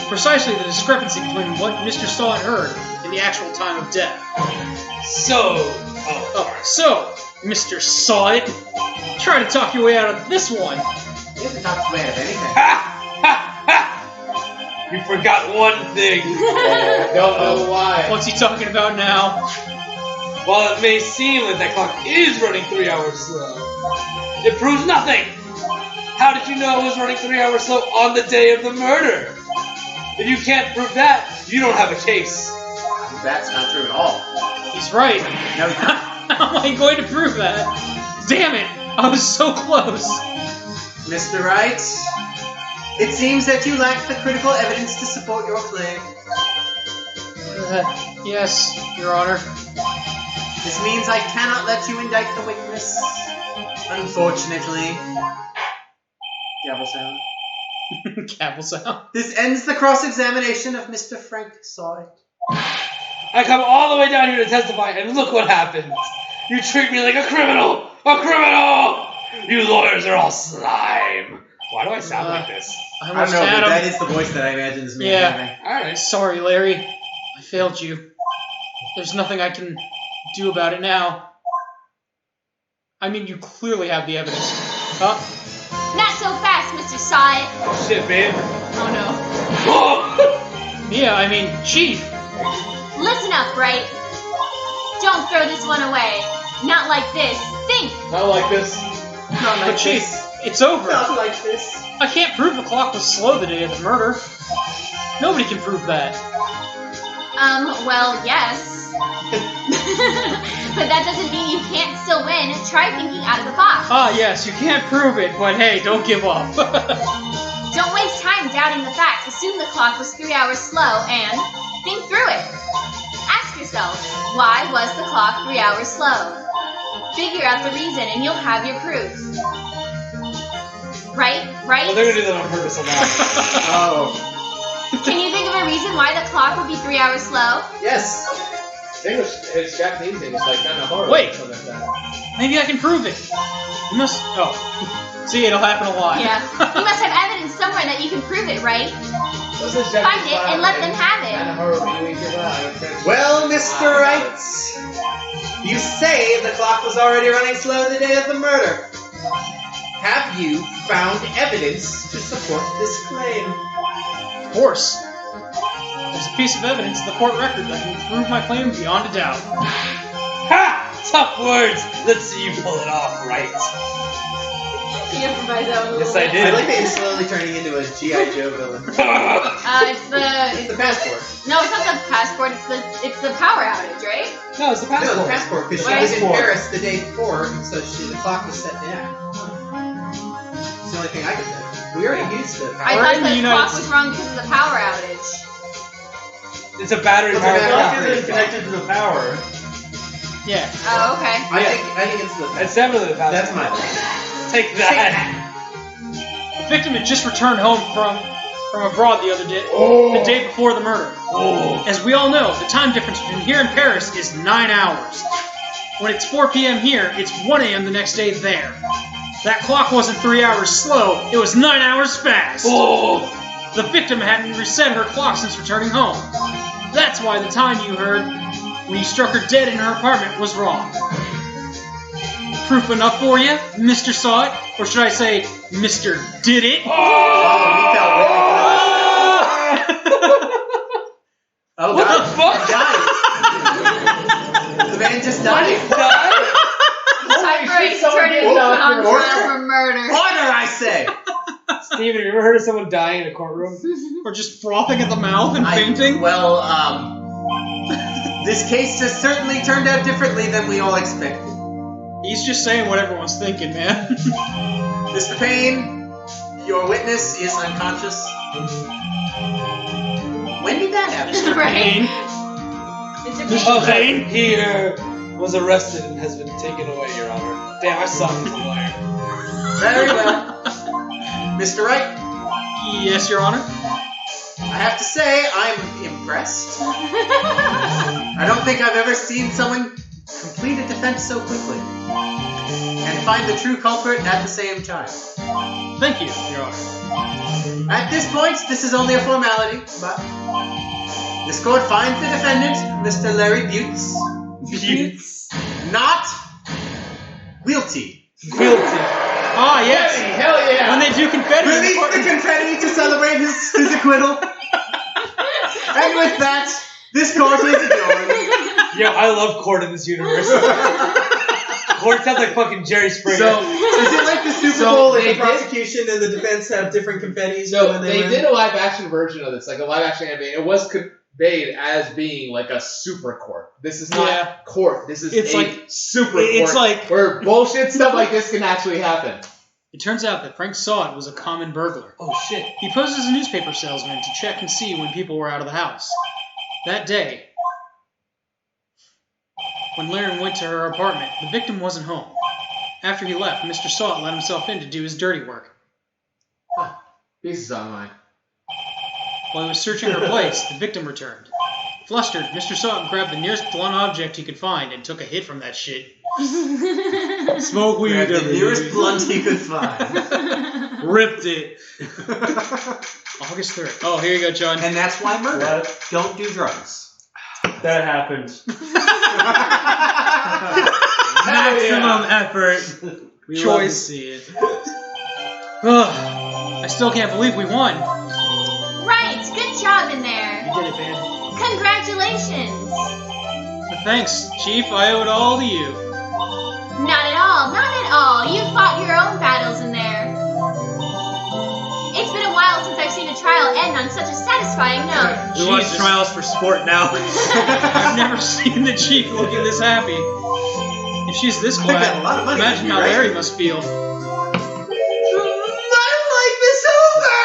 Precisely the discrepancy between what Mr. Sawad heard and the actual time of death. So, Mr. Sawad, try to talk your way out of this one. You haven't talked his way out of anything. You forgot one thing. Don't know why. What's he talking about now? While it may seem like that clock is running 3 hours slow, it proves nothing. How did you know it was running 3 hours slow on the day of the murder? If you can't prove that, you don't have a case. That's not true at all. He's right. No, How am I going to prove that? Damn it! I was so close. Mr. Wright, it seems that you lack the critical evidence to support your claim. Yes, Your Honor. This means I cannot let you indict the witness. Unfortunately. Gavel sound. Gavel sound. This ends the cross-examination of Mr. Frank Sawyer. I come all the way down here to testify, and look what happened. You treat me like a criminal! A criminal! You lawyers are all slime. Why do I sound like this? I I almost don't know, had but him. that is the voice that I imagine this man Yeah. having. Alright. Sorry, Larry. I failed you. There's nothing I can do about it now. I mean, you clearly have the evidence. Huh? Not so fast, Mr. Sawyer. Oh shit, babe. Oh no. Oh! Yeah, I mean, Chief. Listen up, Bright. Don't throw this one away. Not like this. Think. Not like this. Not But Chief, it's over. Not like this. I can't prove the clock was slow the day of the murder. Nobody can prove that. Well, yes. But that doesn't mean you can't still win. Try thinking out of the box. Ah, yes, you can't prove it, but hey, don't give up. Don't waste time doubting the facts. Assume the clock was 3 hours slow and think through it. Ask yourself, why was the clock 3 hours slow? figure out the reason, and you'll have your proof. Right? Well, they're gonna do that on purpose a lot. Oh. Can you think of a reason why the clock would be 3 hours slow? Yes. English, it's Japanese English, like kind of horror. Wait. Or something like that. Maybe I can prove it. You must. Oh. See, it'll happen a lot. Yeah. You must have evidence somewhere that you can prove it, right? Find it and let them have it. Well, Mr. Wright, you say the clock was already running slow the day of the murder. Have you found evidence to support this claim? Of course. There's a piece of evidence in the court record that can prove my claim beyond a doubt. Ha! Tough words. Let's see you pull it off, right? You improvise that one a Yes, little I bit. did. I like that you're slowly turning into a G.I. Joe villain. It's It's the passport. No, it's not the passport. It's the power outage, right? No, it's the No, the passport. passport, because she Why? was in Paris the day before, and so the clock was set down. It's the only thing I can think. We already used the I power. thought in the the United clock was wrong because of the power outage. It's a battery It's a powered battery clock. operated. Connected to the power. Yeah. Oh, okay. I think it's the It's definitely the passport. That's my bad. Take that. The victim had just returned home from abroad the day before the murder. Oh. As we all know, the time difference between here and Paris is 9 hours. When it's 4 p.m. here, it's 1 a.m. the next day there. That clock wasn't 3 hours slow, it was 9 hours fast. Oh. The victim hadn't reset her clock since returning home. That's why the time you heard when you struck her dead in her apartment was wrong. Proof enough for you? Mr. Saw It? Or should I say, Mr. Did It? Oh, he felt really close. Oh, What God. the fuck? He died. The man just died. Time for it to turn into Order. on trial for murder. Order, I say. Steven, have you ever heard of someone dying in a courtroom? Or just frothing at the mouth and fainting? Well, this case has certainly turned out differently than we all expected. He's just saying what everyone's thinking, man. Mr. Payne, your witness is unconscious. When did that happen? Right? Mr. Payne. Okay, he was arrested and has been taken away, Your Honor. Damn, I suck as a lawyer. Very well. Mr. Wright, Yes, Your Honor. I have to say, I'm impressed. I don't think I've ever seen someone complete a defense so quickly. And find the true culprit at the same time. Thank you, Your Honor. At this point, this is only a formality, but this court finds the defendant, Mr. Larry Butts, not guilty. Guilty. Ah, yes. Hell yeah! When they do confetti. in the Release court- the confetti to celebrate his acquittal. And with that, this court is adjourned. Yo, I love court in this universe. Court sounds like fucking Jerry Springer. So, Is it like the Super So Bowl and they the prosecution and the defense have different confettis? so when they win? did a live action version of this, like a live action anime. It was conveyed as being like a super court. This is not Yeah. court. This is It's a like- super court. it's like- where bullshit stuff like this can actually happen. It turns out that Frank Saw It was a common burglar. Oh shit. He posed as a newspaper salesman to check and see when people were out of the house. That day, when Larry went to her apartment, the victim wasn't home. After he left, Mr. Saw It let himself in to do his dirty work. Pieces online. While he was searching her place, the victim returned. Flustered, Mr. Saw It grabbed the nearest blunt object he could find and took a hit from that shit. Smoke weed Grabbed the every nearest day. blunt he could find. Ripped it. August 3rd. Oh, here you go, John. And that's why murder. What? Don't do drugs. That happened. Maximum effort. We love to see it. Ugh, I still can't believe we won. Right, good job in there. You did it, man. Congratulations. Thanks, Chief. I owe it all to you. Not at all, not at all. You fought your own battles in there. It's been a while since I've seen a trial end on such a satisfying note. We watch Jesus. trials for sport now. I've never seen the Chief looking this happy. If she's this got glad, a lot of money, imagine how right? Larry must feel. My life is over!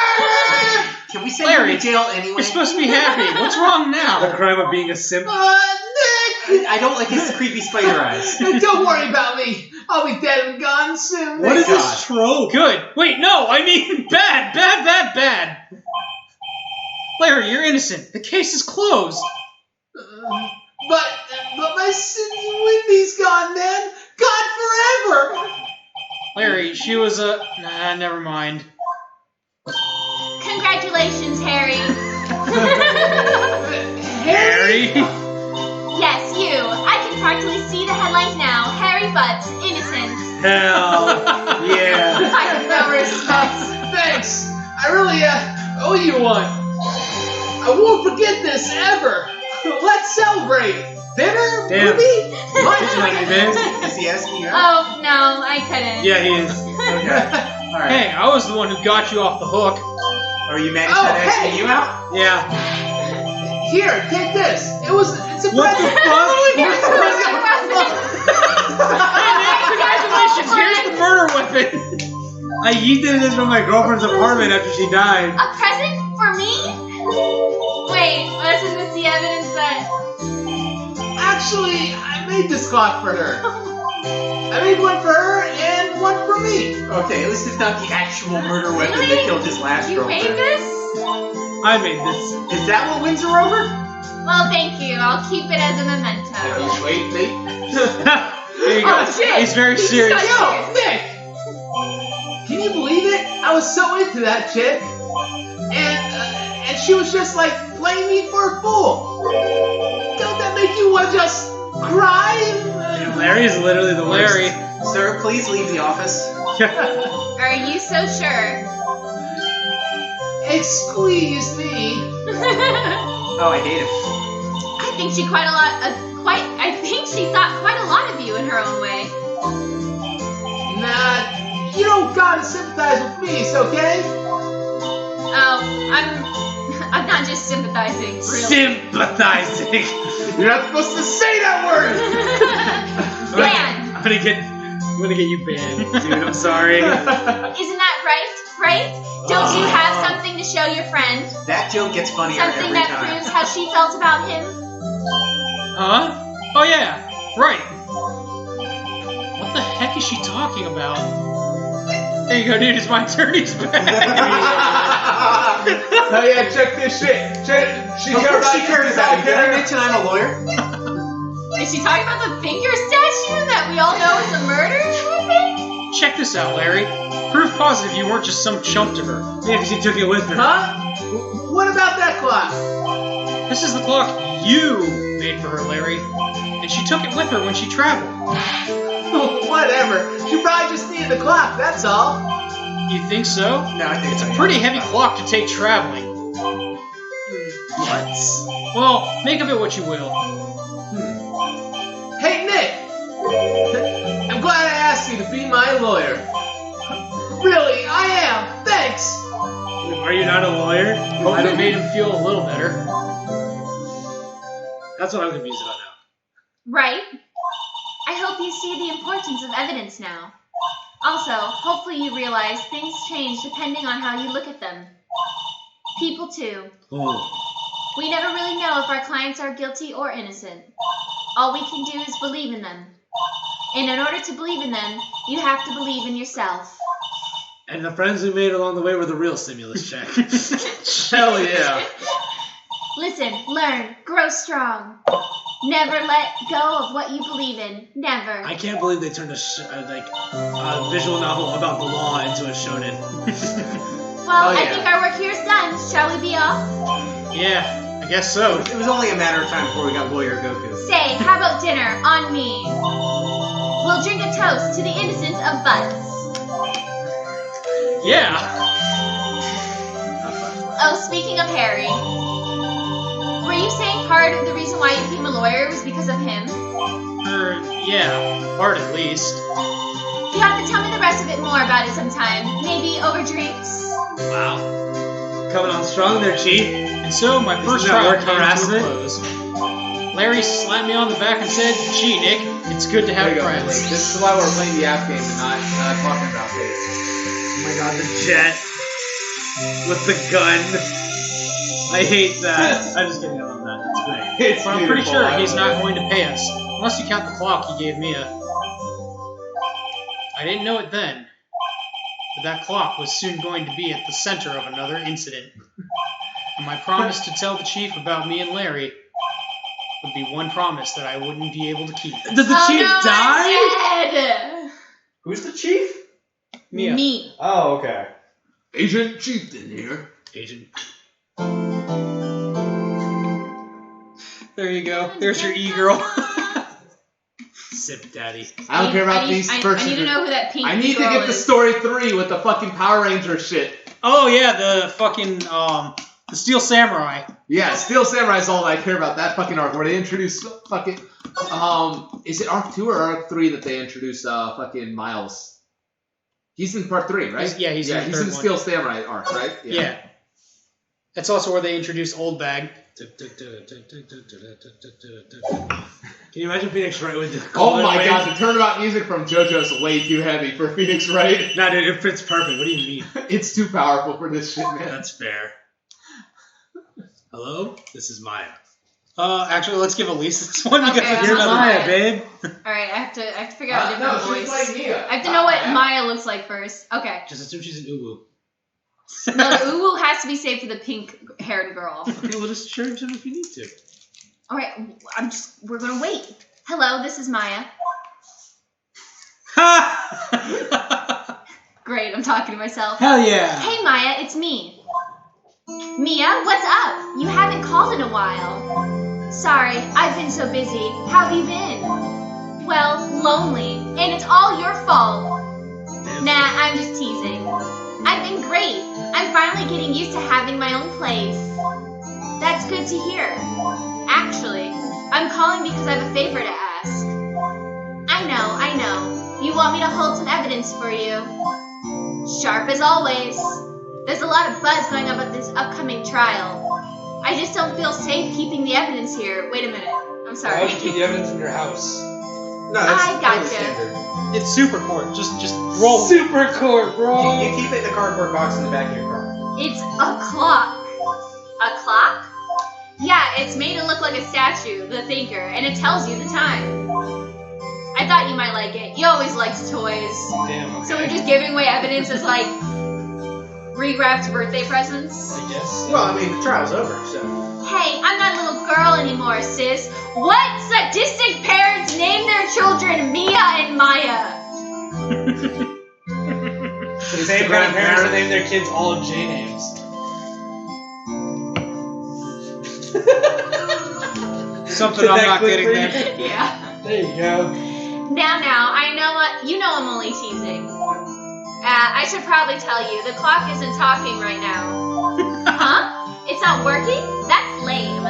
Can we send Larry, him to jail anyway? You're supposed to be happy. What's wrong The now? crime of being a simp. Nick! I don't like his creepy spider eyes. Don't worry about me. I'll be dead and gone soon. What is God. this trope? Good. Wait, no, I mean bad, bad, bad, bad. Larry, you're innocent. The case is closed. But my Wendy's gone, man. Gone forever. Larry, she was a... Nah, never mind. Congratulations, Harry. Harry? Yes, you. I can practically see the headlines now. Harry Butts, innocent. Hell yeah. I have no respect. Thanks. I really owe you one. I won't forget this ever. Let's celebrate. Dinner? Damn. Movie? Pitching on you, man. Is he asking you out? Oh, no, I couldn't. Yeah, he is. Alright. Hey, I was the one who got you off the hook. Are you mad he's not asking hey. you out? Yeah. Here, take this. It's a What the present. fuck? Here's the present. Congratulations, here's the murder weapon. I yeeted it into my girlfriend's apartment after she died. A present for me? Wait, wasn't this the evidence that... Actually, I made this clock for her. I made one for her and one for me. Okay, at least it's not the actual murder weapon that Really? killed his last You made girlfriend. this? I made this. Is that what wins her over? Well, thank you. I'll keep it as a memento. Wait, Nick. There you go. Oh, shit. He's very He's serious. so- Yo, Nick! Can you believe it? I was so into that chick. And she was just like playing me for a fool. Don't that make you want to just cry? Larry is literally the worst. Larry. Sir, please leave the office. Are you so sure? Excuse me. Oh, I hate him. I think she thought quite a lot of you in her own way. Nah, you don't gotta sympathize with me, it's okay? Oh, I'm not just sympathizing, really. Sympathizing. You're not supposed to say that word! Dan, I'm gonna get you banned, dude. I'm sorry. isn't that right? Right? Don't you have something to show your friend? That joke gets funnier Something every that time. proves how she felt about him? Huh? Oh, yeah. Right. What the heck is she talking about? There you go, dude. It's my attorney's back. Oh yeah, check this shit. She Of course she cares about it. Did I dinner. mention I'm a lawyer? Is she talking about the finger statue that we all know is a murder weapon? Check this out, Larry. Proof positive you weren't just some chump to her. Yeah, because she took it with her. Huh? What about that clock? This is the clock you made for her, Larry. And she took it with her when she traveled. Whatever. She probably just needed the clock, that's all. You think so? No, I think It's a pretty heavy clock to take traveling. What? Well, make of it what you will. Hey, Nick! I'm glad I asked you to be my lawyer. Really, I am. Thanks! Are you not a lawyer? Hope it made him feel a little better. That's what I'm confused about now. Right? I hope you see the importance of evidence now. Also, hopefully you realize things change depending on how you look at them. People too. Oh. We never really know if our clients are guilty or innocent. All we can do is believe in them. And in order to believe in them, you have to believe in yourself. And the friends we made along the way were the real stimulus check. Hell yeah. Listen, learn, grow strong. Never let go of what you believe in. Never. I can't believe they turned a visual novel about the law into a shonen. Well, Oh, I yeah. think our work here is done. Shall we be off? Yeah, I guess so. It was only a matter of time before we got lawyer Goku. Say, how about dinner on me? We'll drink a toast to the innocence of butts. Yeah. Oh, speaking of Harry, were you saying part of the reason why you became a lawyer was because of him? Yeah, part at least. You have to tell me the rest of it more about it sometime. Maybe over drinks. Wow. Coming on strong there, Chief. And so my first Isn't that trial work came to a harassment? close. Larry slapped me on the back and said, "Gee, Nick, it's good to have There you go. friends." This is why we're playing the app game and not talking about this. Oh my god, the jet. With the gun. I hate that. I'm just kidding. I love that. It's great. It's But I'm pretty beautiful, sure I he's love not it. going to pay us. Unless you count the clock he gave Mia. I didn't know it then. But that clock was soon going to be at the center of another incident. And my promise to tell the chief about me and Larry would be one promise that I wouldn't be able to keep. Does the chief die? I'm dead. Who's the chief? Mia. Me. Oh, okay. Agent Chieftain here. Agent. There you go. There's your e-girl. Sip daddy. I don't care about these I first. need to know who that pink I need to girl get the is. story 3 with the fucking Power Ranger shit. Oh yeah, the fucking the Steel Samurai. Yeah, Steel Samurai is all I care about. That fucking arc where they introduce fucking is it arc 2 or arc 3 that they introduce fucking Miles? He's in part 3, right? He's in the he's third in the one. Steel Samurai arc, right? Yeah. That's also where they introduce Old Bag. Can you imagine Phoenix Wright with the Oh golden my wave? god, the turnabout music from JoJo's way too heavy for Phoenix Wright. Nah, dude, it fits perfect. What do you mean? It's too powerful for this shit, man. That's fair. Hello? This is Maya. Actually, let's give Elise this one. You Okay, got to I'm hear not another. Maya. Maya, babe. Alright, I have to figure out a different voice. Mia. I have to know what Maya looks like first. Okay. Just assume she's an uwu. No, the uwu has to be saved for the pink-haired girl. Okay, we'll just share him if you need to. Alright, we're gonna wait. Hello, this is Maya. Great, I'm talking to myself. Hell yeah! Hey Maya, it's me. Mia, what's up? You haven't called in a while. Sorry, I've been so busy. How have you been? Well, lonely. And it's all your fault. Nah, I'm just teasing. I've been great. I'm finally getting used to having my own place. That's good to hear. Actually, I'm calling because I have a favor to ask. I know. You want me to hold some evidence for you. Sharp as always. There's a lot of buzz going on about this upcoming trial. I just don't feel safe keeping the evidence here. Wait a minute. I'm Why sorry. would you keep the evidence in your house? No, I that's gotcha. totally standard. It's super court. Just roll. Super court, bro! You keep it in the cardboard box in the back of your car. It's a clock. A clock? Yeah, it's made to look like a statue, the thinker, and it tells you the time. I thought you might like it. You always liked toys. Damn, okay. So we're just giving away evidence as like re-wrapped birthday presents. I guess. Well, I mean, the trial's over, so. Hey, I'm not a little girl anymore, sis. What sadistic parents name their children Mia and Maya? The same kind of parents that name their kids all J names. Something I'm not getting there. Yeah. There you go. Now, I know you know I'm only teasing. I should probably tell you, the clock isn't talking right now. Huh? It's not working? That's lame.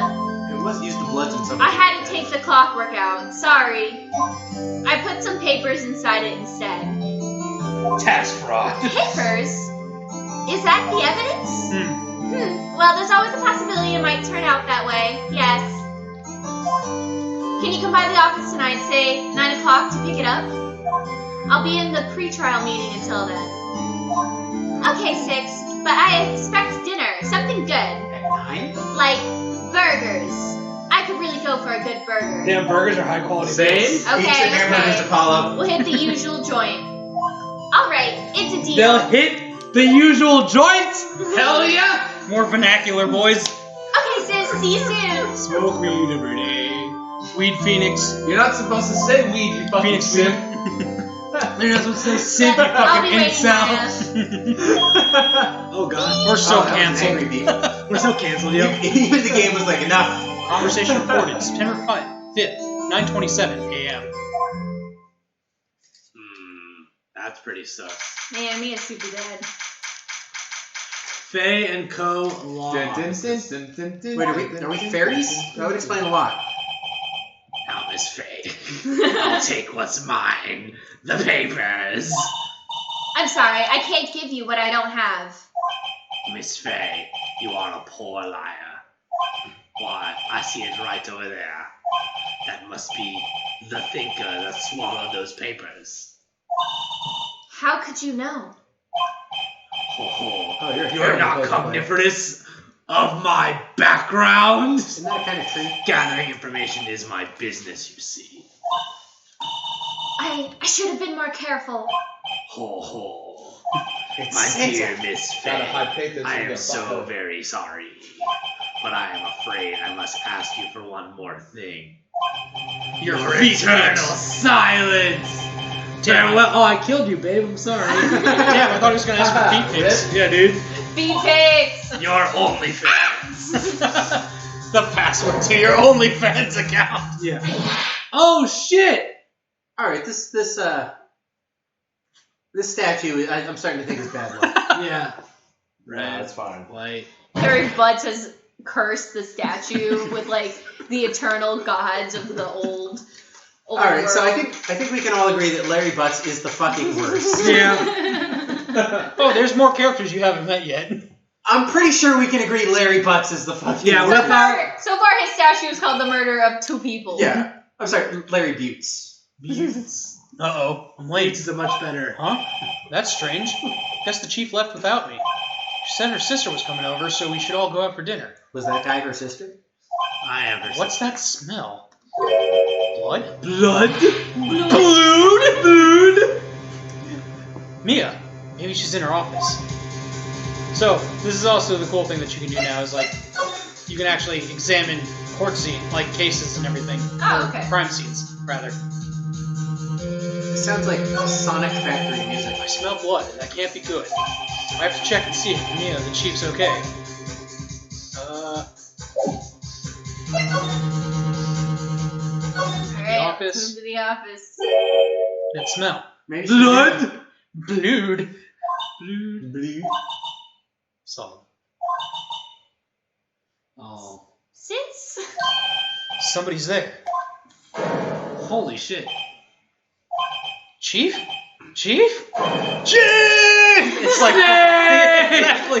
It was used to bludgeon somebody. I had to take the clockwork out. Sorry. I put some papers inside it instead. Tax fraud. Papers? Is that the evidence? Well, there's always a possibility it might turn out that way. Yes. Can you come by the office tonight, say 9 o'clock, to pick it up? I'll be in the pre-trial meeting until then. Okay, 6, but I expect dinner. Something good. At 9? Like burgers. I could really go for a good burger. Damn, burgers are high quality. Same. meats. Okay, Eat your hamburgers, okay. Apollo. We'll hit the usual joint. Alright, it's a deal. They'll hit the usual joints! Hell yeah! More vernacular, boys. Okay, sis, see you soon. Smoke weed every day. Weed Phoenix. You're not supposed to say weed, you fucking Phoenix simp. They're not supposed to say simp, you I'll fucking be waiting, incel. Maya. Oh god. We're so Oh, that was an canceled. angry beat. We're so canceled, yo. Even the game was like, enough. Conversation recorded September 5th, 9:27 a.m. That's pretty sus. Man, me is super dead. Faye and Co. Law. Dun, dun, dun, dun, dun, dun, Wait, are we fairies? That would explain a lot. Now, Miss Faye, I'll take what's mine. The papers. I'm sorry, I can't give you what I don't have. Miss Faye, you are a poor liar. Why, I see it right over there. That must be the thinker that swallowed those papers. How could you know? Ho ho. Oh, you're a You're not terrible player. cogniferous. of my background. Isn't that a kind of tree? Gathering information is my business, you see. I should have been more careful. Ho ho. It's My Santa. dear Miss Gotta Faye, hide papers I and am get so buckled. very sorry. But I am afraid I must ask you for one more thing. Your eternal silence! Farewell. Oh, I killed you, babe. I'm sorry. Damn, I thought he was gonna ask for feet pics. Yeah, dude. Feet pics! Your OnlyFans. The password to your OnlyFans account. Yeah. Oh shit! All right, this statue, I'm starting to think is bad luck. Yeah. No, that's fine. Like. Harry Butts has cursed the statue with like the eternal gods of the old All right, world. so I think we can all agree that Larry Butts is the fucking worst. Yeah. Oh, there's more characters you haven't met yet. I'm pretty sure we can agree Larry Butts is the fucking Yeah, worst. So far, his statue is called the murder of 2 people. Yeah, I'm sorry, Larry Butts. Uh-oh, I'm late. This is a much better. Huh? That's strange. Guess the chief left without me. She said her sister was coming over, so we should all go out for dinner. Was that guy her sister? I am her. What's that smell? Blood? Blood? Blood? Mia. Maybe she's in her office. So, this is also the cool thing that you can do now is, like, you can actually examine court scene, like cases and everything. Oh, Or okay. crime scenes, rather. It sounds like Sonic Factory music. I smell blood, and that can't be good. I have to check and see if Mia, the chief's okay. Alright, office. move to the office. That smell. Maybe Blood? Blood. Blue. Solid. Oh. Since Somebody's there. Holy shit. Chief? Chief? Chief! It's like exactly.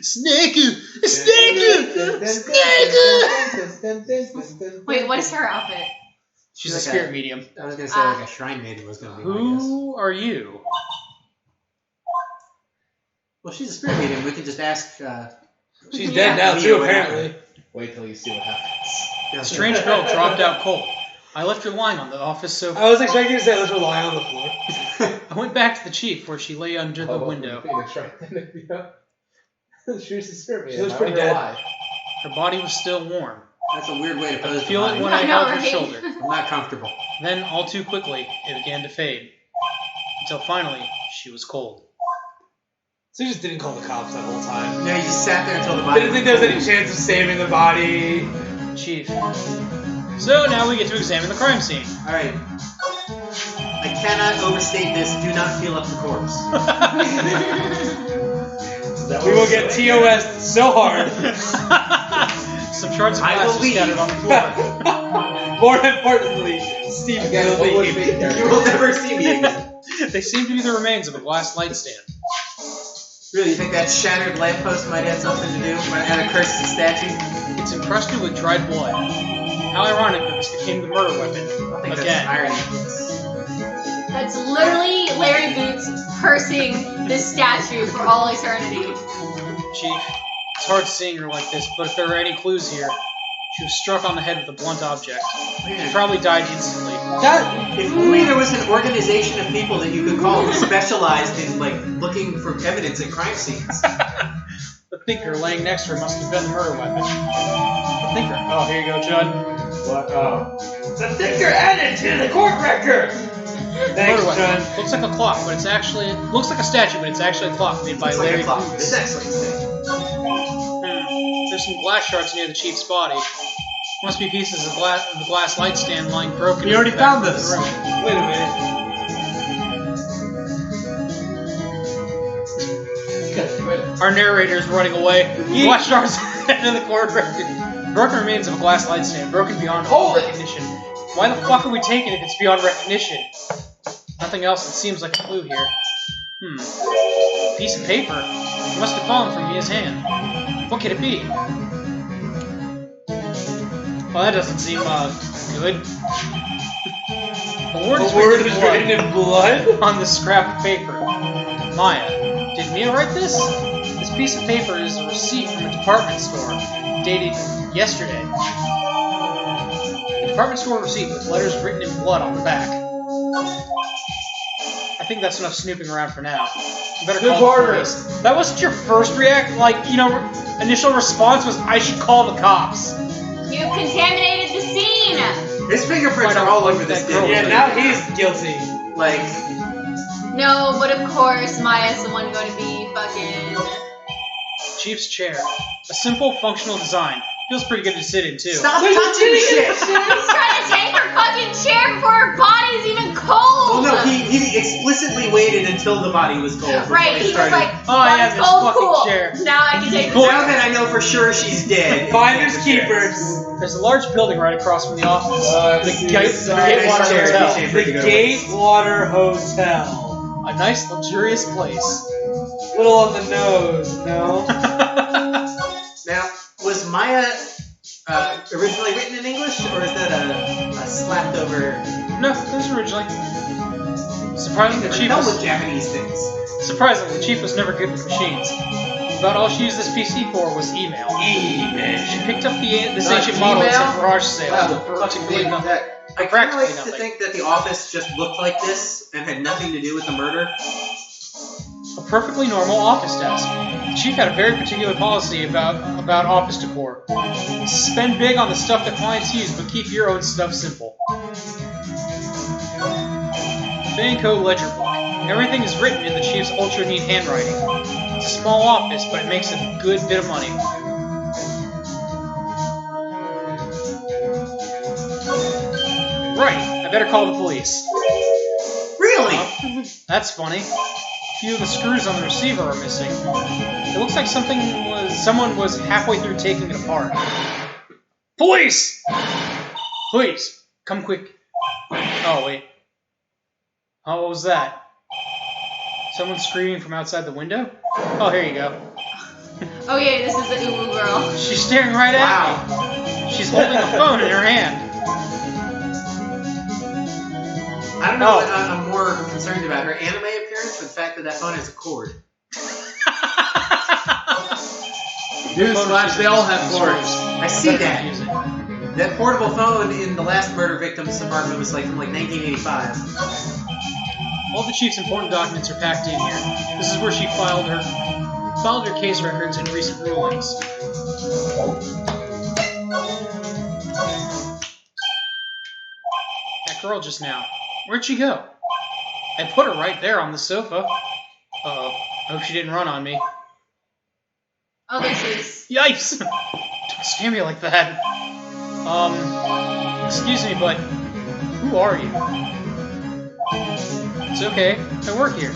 Snakey! wait, what is her outfit? She's Like a spirit a- medium. I was gonna say like a shrine maiden was gonna be my guess. Who are you? Well, she's a spirit medium. We could just ask. She's Yeah. dead now Mia, too, what apparently. Wait till you see what happens. A strange girl dropped out cold. I left her lying on the office sofa. I was expecting you to say let's rely on the floor. I went back to the chief where she lay under the window. She was a spirit. She looks pretty dead. Her body was still warm. That's a weird way to I pose could feel the it body. when I I know, held her right? shoulder. I'm not comfortable. Then, all too quickly, it began to fade. Until finally, she was cold. So you just didn't call the cops that whole time. No, you just sat there until the body. Didn't think there was any chance of saving the body. Chief. So now we get to examine the crime scene. All right. I cannot overstate this. Do not feel up the corpse. We will get TOS so hard. Some shards of I glass will are leave. scattered on the floor. More importantly, Steve Again, will what would leave. be there? You will never see me again. They seem to be the remains of a glass light stand. Really, you think that shattered lamppost might have something to do? Might have a cursed statue? It's encrusted with dried blood. How ironic that this became the murder weapon. I think that's Again. irony. That's literally Larry Boots cursing this statue for all eternity. Chief, it's hard seeing her like this, but if there are any clues here, she was struck on the head with a blunt object. She probably died instantly. If only there was an organization of people that you could call who specialized in like looking for evidence at crime scenes. The thinker laying next to her must have been the murder weapon. The thinker. Oh, here you go, Judd. What? Oh. The thinker added to the court record! Thanks, Murder weapon. John. Looks like a clock, but it's actually looks like a statue, but it's actually a clock made by It's like Larry a clock. Boots. It's actually a statue. There's some glass shards near the chief's body. Must be pieces of the glass light stand lying broken. We already in the back found of this. the room. Wait a minute. Our narrator is running away. Glass shards in the court record. Broken remains of a glass light stand, broken beyond all recognition. Why the fuck are we taking if it's beyond recognition? Nothing else that seems like a clue here. Piece of paper. It must have fallen from Mia's hand. What could it be? Well, that doesn't seem, good. A word is word is blood written in blood? on this scrap of paper. Maya, did Mia write this? This piece of paper is a receipt from a department store, dated yesterday. A department store receipt with letters written in blood on the back. I think that's enough snooping around for now. You better call the police. That wasn't your first initial response was, I should call the cops. You've contaminated the scene! His fingerprints are all over this dude. Yeah, now he's guilty. Like, No, but of course Maya's the one going to be fucking... Chief's chair. A simple, functional design. Feels pretty good to sit in, too. stop touching shit! He's trying to take her fucking chair before her body's even cold! Well, no, he explicitly waited until the body was cold. before Right, he was started. like, Oh, yeah, body's this cold, fucking cool. chair. Now I can take Now the that I know for sure she's dead. Finders keepers. There's a large building right across from the office. The Very nice chair. Hotel. The Gatewater Hotel. A nice, luxurious place. Little on the nose, no? Now, was Maya originally written in English, or is that a slapped over? No, this was originally. Surprisingly, the chief Done was with Japanese things. never good with machines. About all she used this PC for was email. She picked up this ancient model at some garage sale for practically nothing. I kind of like to think that the office just looked like this and had nothing to do with the murder. A perfectly normal office desk. The chief had a very particular policy about office decor. Spend big on the stuff that clients use, but keep your own stuff simple. Banco ledger book. Everything is written in the chief's ultra-neat handwriting. It's a small office, but it makes a good bit of money. Right, I better call the police. Really? That's funny. A few of the screws on the receiver are missing. It looks like someone was halfway through taking it apart. Police! Please, come quick. Oh, wait. Oh, what was that? Someone screaming from outside the window? Oh, here you go. Oh yeah, this is the Uwu girl. She's staring right at me. She's holding a phone in her hand. I don't know what I'm more concerned about, her anime appearance or the fact that phone has a cord. Newsflash, they all have cords. I see Better not that. use it. That portable phone in the last murder victim's apartment was from 1985. All the chief's important documents are packed in here. This is where she filed her case records and recent rulings. That girl just now. Where'd she go? I put her right there on the sofa. Uh-oh. I hope she didn't run on me. Oh, there she is. Yikes! Don't scare me like that. Excuse me, but who are you? It's okay. I work here.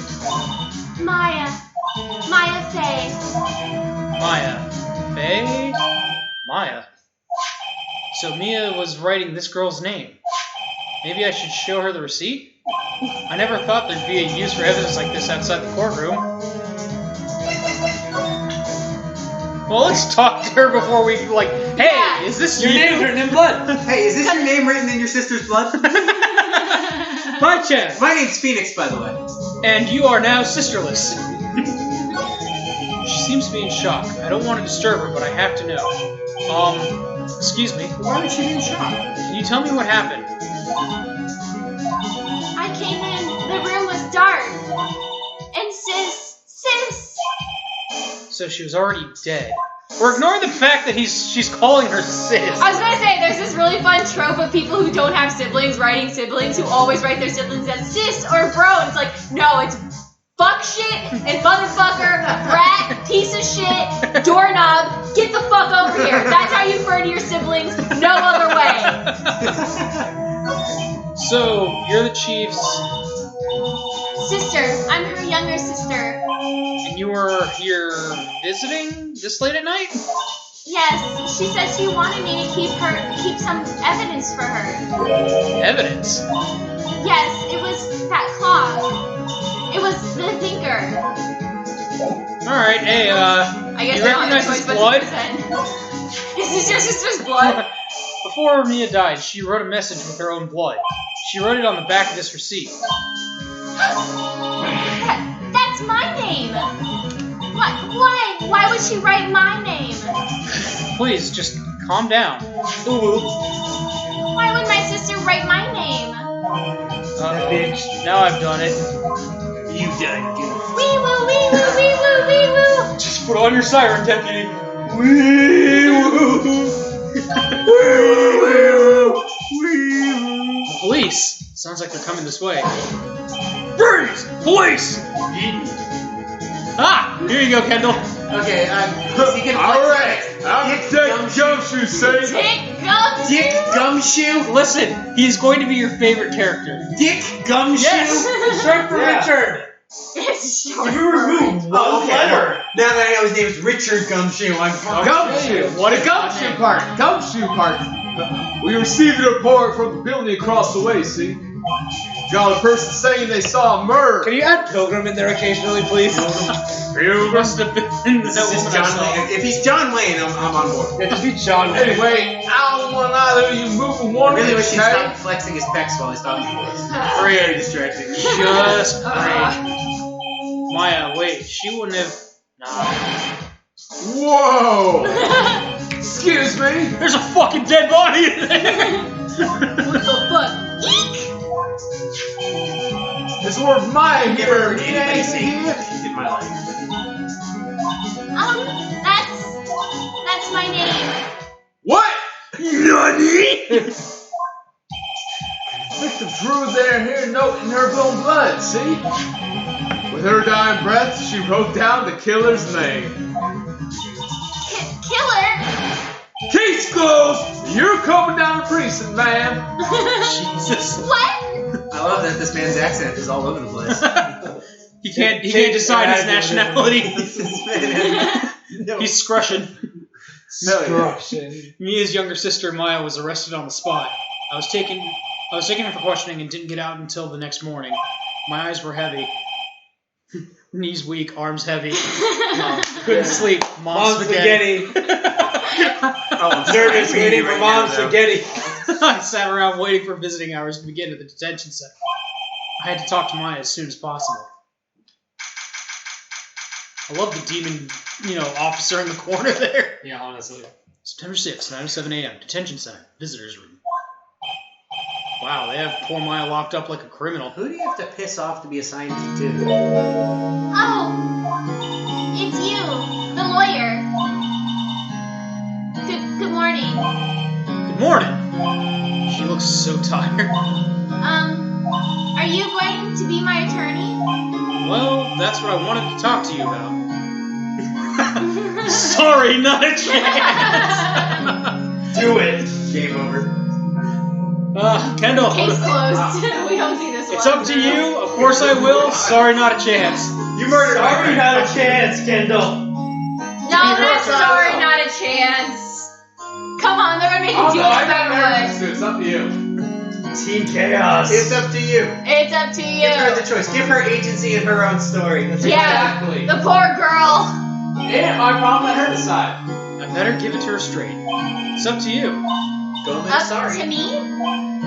Maya. Maya Faye. Maya. Faye? Maya. So Mia was writing this girl's name. Maybe I should show her the receipt? I never thought there'd be a use for evidence like this outside the courtroom. Well, let's talk to her before we, hey, Yeah. is this Your you? name's written in blood. Hey, is this your name written in your sister's blood? By chance. My name's Phoenix, by the way. And you are now sisterless. She seems to be in shock. I don't want to disturb her, but I have to know. Excuse me. Why would she be in shock? Can you tell me what happened? I came in, the room was dark. And sis. So she was already dead. We're ignoring the fact that she's calling her sis. I was gonna say, there's this really fun trope of people who don't have siblings writing siblings who always write their siblings as sis or bro. And it's like, no, it's fuck shit and motherfucker, brat, piece of shit, doorknob, get the fuck over here. That's how you refer to your siblings, no other way. So, you're the chief's... Sister, I'm her younger sister. And you were here visiting this late at night? Yes, she said she wanted me to keep some evidence for her. Evidence? Yes, it was that clock. It was the thinker. Alright, hey, I guess you I don't have recognize a choice this but blood? to pretend. Is this your sister's blood? Before Mia died, she wrote a message with her own blood. She wrote it on the back of this receipt. That's my name. Why Why would she write my name? Please, just calm down. Why would my sister write my name? Bitch. Now I've done it. You done good. Wee woo, wee woo, wee woo, wee woo. Just put on your siren, deputy. Police. Sounds like they're coming this way. Freeze! Police! Ah! Here you go, Kendall. Okay, is he gonna Alright, flex I'm Dick Dick Gumshoe? Gumshoe, say. Dick Gumshoe. Dick Gumshoe? Listen, he's going to be your favorite character. Dick Gumshoe? Yes! Short for Richard. It's short. If you remove one Oh, okay. letter. Now that I know his name is Richard Gumshoe, I'm fine. Gumshoe! What The a Gumshoe name. part! Gumshoe part! We received a report from the building across the way, see? Got a person saying they saw a murder. Can you add Pilgrim in there occasionally, please? You must have been This that is woman I John saw. Wayne. If he's John Wayne, I'm on board. Yeah, just be John. Anyway, I don't want either of you moving I one really inch, wish he'd okay? stop flexing his pecs while he's talking to us. Very distracting. Just great. Maya, wait, she wouldn't have. Nah. Whoa! Excuse me? There's a fucking dead body in there! What the fuck? Eek! It's worth my I've never heard here. anybody Yeah, say yeah. in my life. That's my name. What? Nani? Victim drew their hair note in her own blood, see? With her dying breath, she wrote down the killer's name. Killer? Case closed! You're coming down the precinct, ma'am. Jesus. What? I love that this man's accent is all over the place. He can't decide his nationality. This man no. He's scrushing. Destruction. Me, his younger sister Maya, was arrested on the spot. I was taken in for questioning and didn't get out until the next morning. My eyes were heavy. Knees weak, arms heavy. Couldn't sleep. Mom's spaghetti. Nervous waiting for mom's spaghetti. I sat around waiting for visiting hours to begin at the detention center. I had to talk to Maya as soon as possible. I love the demon, officer in the corner there. Yeah, honestly. September 6th, 9:07 a.m. Detention center, visitors room. Wow, they have poor Maya locked up like a criminal. Who do you have to piss off to be assigned to? Oh, it's you, the lawyer. Good morning. Good morning. She looks so tired. Are you going to be my attorney? Well, that's what I wanted to talk to you about. Sorry, not a chance. Do it. Game over. Kendall. Case closed. We don't do this one. It's up to you. Of course I will. Sorry, not a chance. You murdered my Sorry, friend. not a chance, Kendall. No, not sorry, not a chance. Come on, they're gonna make you do Also, I it got better married, would. so it's up to you. Team Chaos. It's up to you. It's up to Give her you. the choice. Give her agency in her own story. Yeah, Exactly. the poor girl. Yeah, my problem, let her decide. I better give it to her straight. It's up to you. Go make Up sorry. to me?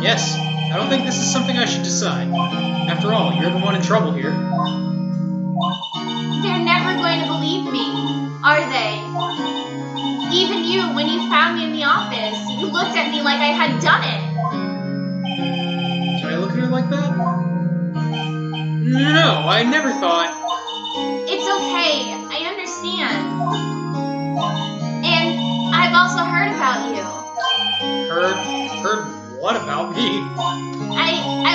Yes, I don't think this is something I should decide. After all, you're the one in trouble here. They're never going to believe me, are they? Even you, when you found me in the office, you looked at me like I had done it. Did I look at her like that? No, I never thought. It's okay, I understand. And I've also heard about you. Heard what about me? I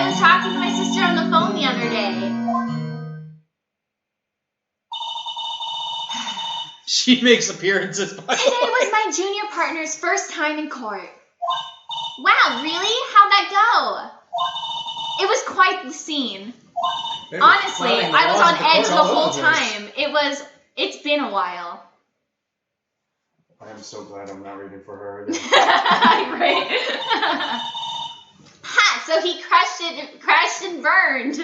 was talking to my sister on the phone the other day. She makes appearances, by the Today way. was my junior partner's first time in court. Wow, really? How'd that go? It was quite the scene. Honestly, I was on edge the whole time. It's been a while. I am so glad I'm not reading for her. Right? Ha! So he crashed and burned.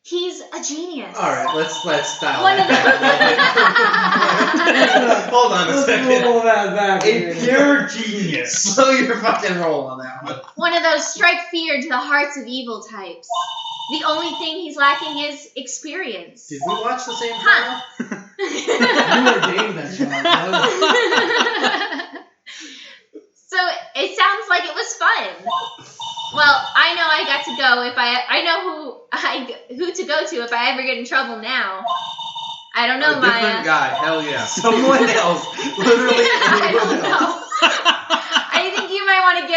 He's a genius. All right, let's style One of that. Hold on a second. Roll that back. A pure genius. Slow your fucking roll on that one. One of those strike fear to the hearts of evil types. The only thing he's lacking is experience. Did we watch the same Huh. trial? You ordained that child. So it sounds like it was fun. Well, I know I got to go if I know who to go to if I ever get in trouble now. I don't know, A Maya. different guy. Hell yeah. Someone else. Literally I anyone don't else. know. I think you might want to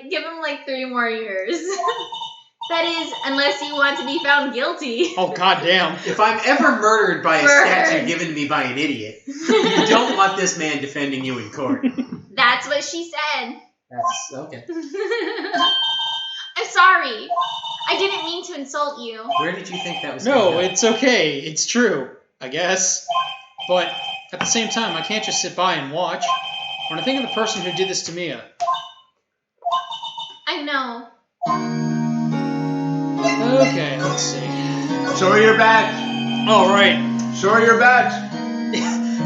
give him like 3 more years. That is, unless you want to be found guilty. Oh, goddamn. If I'm ever murdered by a Murdered. statue given to me by an idiot, you don't want this man defending you in court. That's what she said. That's okay. I'm sorry. I didn't mean to insult you. Where did you think that was No, gonna go? it's okay. It's true, I guess. But at the same time, I can't just sit by and watch. When I think of the person who did this to Mia. I know. Okay, let's see. Show her your badge. All right. Show her your badge.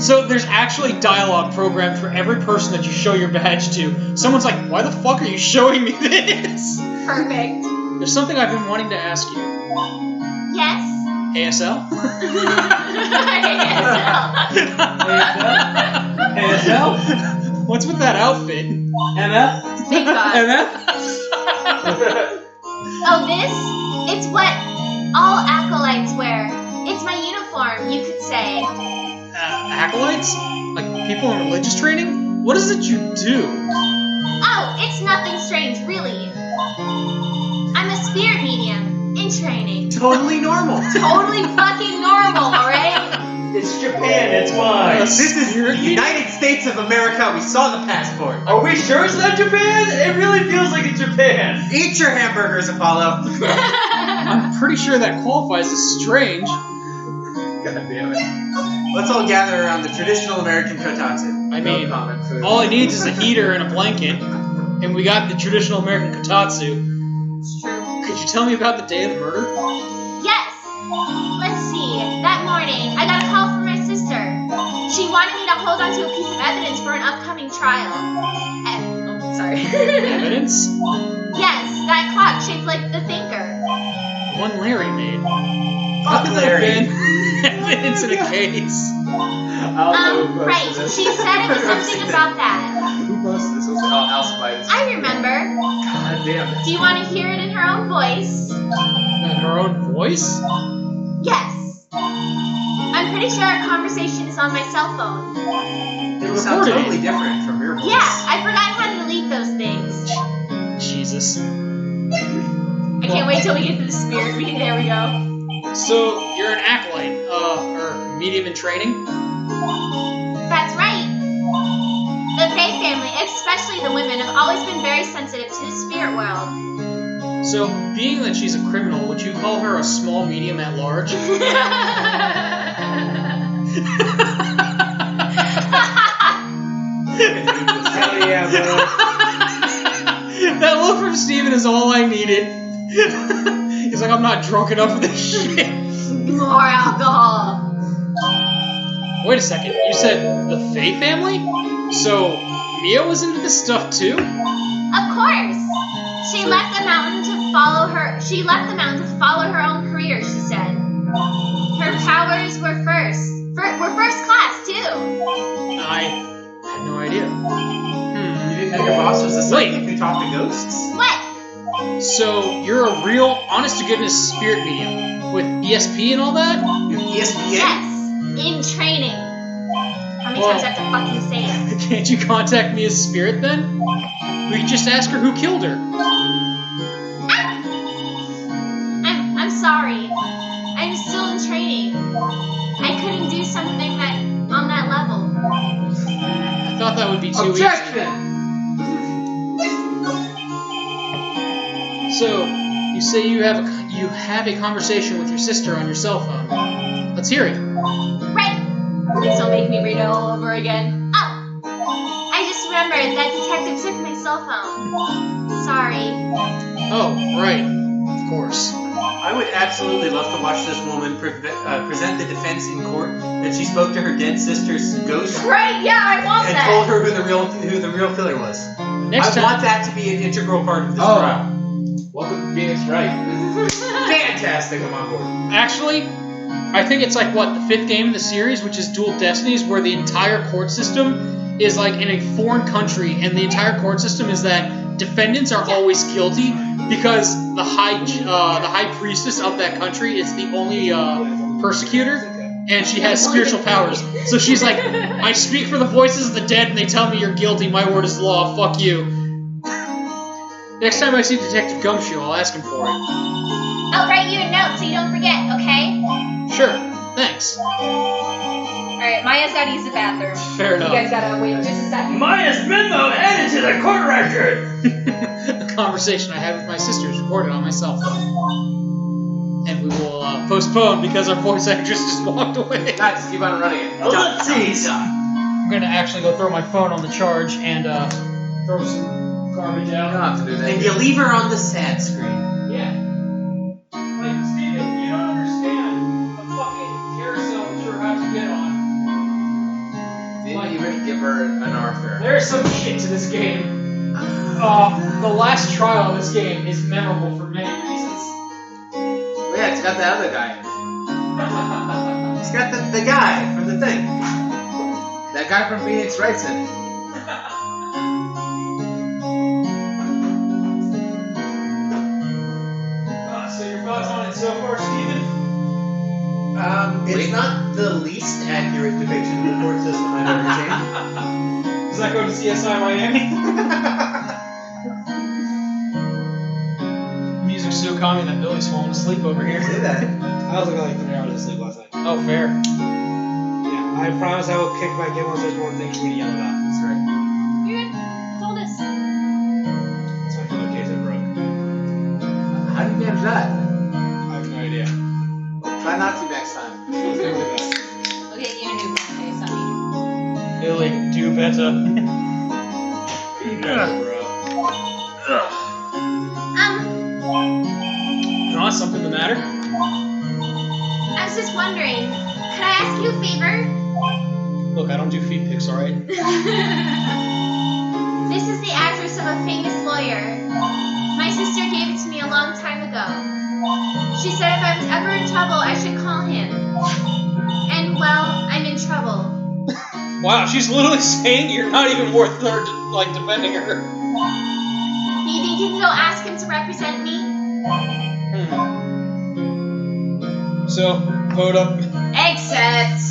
So there's actually dialogue programmed for every person that you show your badge to. Someone's like, why the fuck are you showing me this? Perfect. There's something I've been wanting to ask you. Yes? ASL? ASL? What's with that outfit? MF? Thank God. MF? Oh, this? It's what all acolytes wear. It's my uniform, you could say. Acolytes? Like people in religious training? What is it you do? Oh, it's nothing strange, really. I'm a spirit medium in training. Totally normal. Totally fucking normal, alright? It's Japan, it's why. This is the United States of America. We saw the passport. Are we sure it's not Japan? It really feels like it's Japan. Eat your hamburgers, Apollo. I'm pretty sure that qualifies as strange. God damn it. Let's all gather around the traditional American kotatsu. I mean, No comment for all it needs is a heater and a blanket, and we got the traditional American kotatsu. It's true. Could you tell me about the day of the murder? Yes. Let's see. That morning, I got a call from my sister. She wanted me to hold on to a piece of evidence for an upcoming trial. Sorry. Evidence? Yes, that clock shaped like the thinker. One Larry made. Fuck Larry. Evidence in a case. Right. She said it was something about that. Who busted this? Was Alcibiades. I remember. God damn it. Do you want to hear it in her own voice? In her own voice? Yes. I'm pretty sure our conversation is on my cell phone. It'll sound totally different from your voice. Yeah, I forgot how to delete those things. Jesus. I can't wait till we get to the spirit meeting. There we go. So, you're an acolyte, or medium in training? That's right. The Fae family, especially the women, have always been very sensitive to the spirit world. So, being that she's a criminal, would you call her a small medium at large? Hell yeah, bro. That look from Steven is all I needed. He's like, I'm not drunk enough for this shit. More alcohol. Wait a second, you said the Fae family? So, Mia was into this stuff too? Of course. She left the mountain to follow her. She left the mountain to follow her own career, she said. Her powers were first class too. I had no idea. You didn't know your boss was a psychic who talked to ghosts? What? So, you're a real, honest-to-goodness spirit medium with ESP and all that? You have ESPN? Yes. In training. How many times do I have to fucking say it? Can't you contact me as spirit then? We could just ask her who killed her. I'm sorry. I'm still in training. I couldn't do something that on that level. I thought that would be too Objection! easy. So, you say you have a conversation with your sister on your cell phone. Let's hear it. Right. Please don't make me read it all over again. Oh. I just remembered that detective took my cell phone. Sorry. Oh, right. Of course. I would absolutely love to watch this woman present the defense in court that she spoke to her dead sister's ghost Right, yeah, I want and that. told her who the real killer was. Next I time. want that to be an integral part of this Oh. trial. Welcome Phoenix Wright. Fantastic, I'm on board. Actually, I think it's like, what, the 5th game in the series, which is Dual Destinies, where the entire court system is like in a foreign country, and the entire court system is that defendants are always guilty because the high priestess of that country is the only persecutor, and she has spiritual powers. So she's like, I speak for the voices of the dead, and they tell me you're guilty. My word is law. Fuck you. Next time I see Detective Gumshoe, I'll ask him for it. I'll write you a note so you don't forget, okay? Sure. Thanks. Alright, Maya's gotta use the bathroom. Fair You enough. guys gotta wait just a second. Minus memo added to the court record. A conversation I had with my sister is recorded on my cell phone. And we will postpone because our voice actress just walked away. Guys, keep on running it. Ellipses. I'm gonna actually go throw my phone on the charge and throw some garbage You don't out. have to do that. And you leave her on the sad screen. Yeah. Like, Steven, you don't understand the fucking carousel that you're about to get on. Didn't even give her an Arthur. There's some shit to this game. The last trial of this game is memorable for many reasons. Oh, yeah, it's got that other guy in it. It's got the guy from the thing. That guy from Phoenix Wright's in it. So your thoughts on it so far, Steven? It's Wait. not the least accurate depiction of the court system I've ever seen. Does that go to CSI Miami? Music's so calming that Billy's falling asleep over here. Say that. I also got like 3 hours of sleep last night. Oh, fair. Yeah, I promise I will kick back in once there's more things for me to yell about. That's right. You're good. Told us. That's my phone case I broke. How do you manage that? I have no idea. Try not to next time. We'll get you a new phone case, honey. Billy, do better. Be better, bro. Not something the matter? I was just wondering, could I ask you a favor? Look, I don't do feet pics, alright? This is the address of a famous lawyer. My sister gave it to me a long time ago. She said if I was ever in trouble, I should call him. And, well, I'm in trouble. Wow, she's literally saying you're not even worth her, like, defending her. Do you think you can go ask him to represent me? So, vote up. Accept.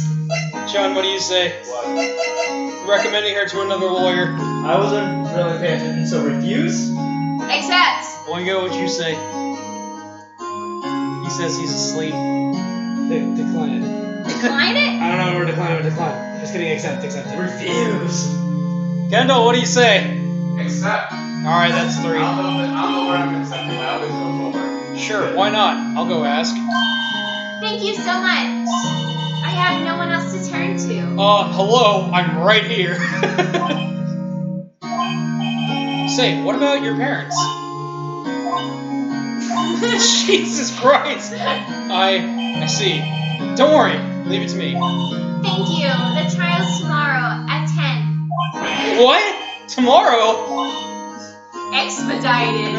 John, what do you say? What? Recommending her to another lawyer. I wasn't really paying attention, so refuse? Accept. Boingo, what you say? He says he's asleep. Decline it. Decline it? I don't know what decline, but decline. Just kidding, accept it. Refuse. Kendall, what do you say? Except. Alright, that's 3. I don't know where I'm accepting. I always go forward. Sure, why not? I'll go ask. Thank you so much. I have no one else to turn to. Hello, I'm right here. Say, what about your parents? Jesus Christ! I see. Don't worry, leave it to me. Thank you. The trial's tomorrow at 10. What? Tomorrow? Expedited.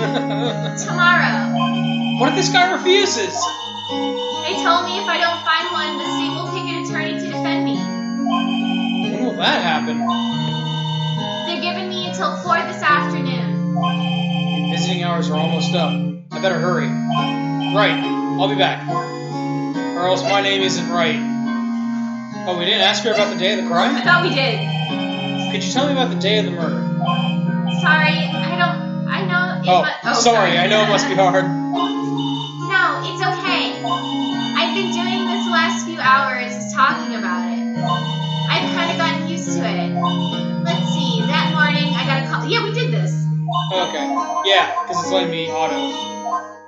Tomorrow. What if this guy refuses? They told me if I don't find one, the state will pick an attorney to defend me. When will that happen? They're giving me until 4 this afternoon. Your visiting hours are almost up. I better hurry. Right, I'll be back. Or else my name isn't right. Oh, we didn't ask her about the day of the I crime? thought we did. Could you tell me about the day of the murder? Sorry, I know it Sorry, I know it must be hard. No, it's okay. I've been doing this last few hours talking about it. I've kind of gotten used to it. Let's see, that morning I got a call. Yeah, we did this. Okay. Yeah, because it's letting me auto.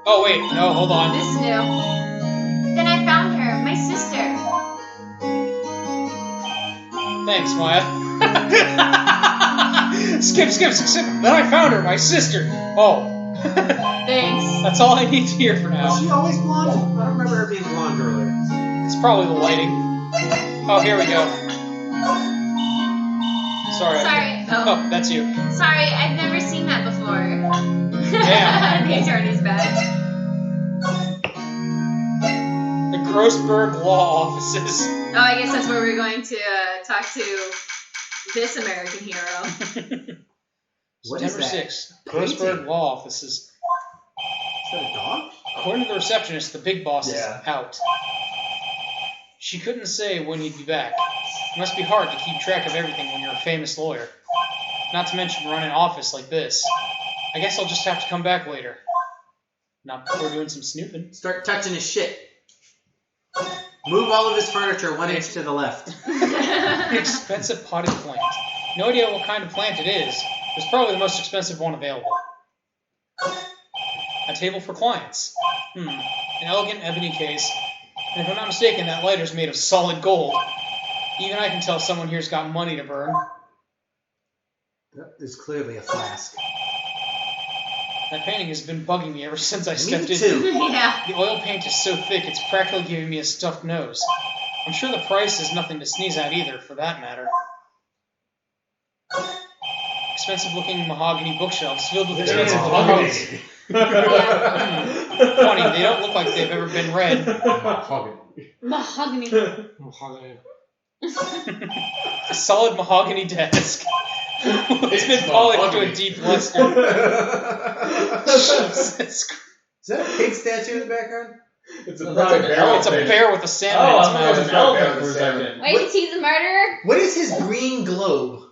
Oh, wait. No, hold on. This is new. Then I found her, my sister. Thanks, Maya. Skip. Then I found her, my sister. Oh. Thanks. That's all I need to hear for now. Was she always blonde? I don't remember her being blonde earlier. It's probably the lighting. Oh, here we go. Sorry. Oh, that's you. sorry, I've never seen that before. Damn. The attorney's back. Grossberg Law Offices. Oh, I guess that's where we're going to talk to this American hero. What is September that? 6th. Grossberg Law Offices. Is that a dog? According to the receptionist, the big boss Yeah. is out. She couldn't say when he'd be back. It must be hard to keep track of everything when you're a famous lawyer. Not to mention run an office like this. I guess I'll just have to come back later. Not before doing some snooping. Start touching his shit. Move all of his furniture 1 inch to the left. An expensive potted plant. No idea what kind of plant it is. It's probably the most expensive one available. A table for clients. An elegant ebony case. And if I'm not mistaken, that lighter's made of solid gold. Even I can tell someone here's got money to burn. That is clearly a flask. That painting has been bugging me ever since I stepped Me in. too. Yeah. The oil paint is so thick it's practically giving me a stuffed nose. I'm sure the price is nothing to sneeze at either, for that matter. Expensive-looking mahogany bookshelves filled with expensive books. Funny, they don't look like they've ever been read. Mahogany. A solid mahogany desk. It's been polished to a deep luster. Jesus Christ. Is that a pig statue in the background? It's No, a that's a private barrel. It's a bear with a salmon Oh, in I its thought it mouth. was an elephant for a second. Wait, is he the murderer? What is his green globe?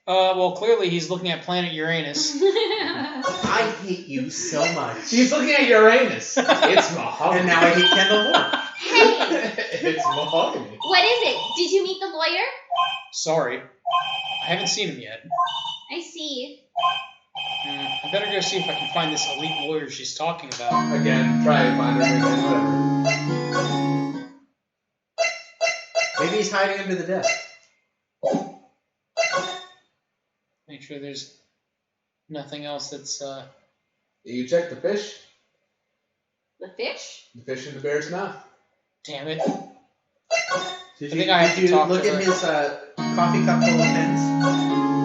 Well, clearly he's looking at planet Uranus. I hate you so much. He's looking at Uranus. It's mahogany. And now I hate Kendall more. Hey, It's mahogany. what is it? Did you meet the lawyer? Sorry. I haven't seen him yet. I see. I better go see if I can find this elite lawyer she's talking about. Again, try and find her again, whatever. Maybe he's hiding under the desk. Make sure there's nothing else that's, You check the fish. The fish? The fish in the bear's mouth. damn it. Did I think I have to talk to look her. at his coffee cup full of pens?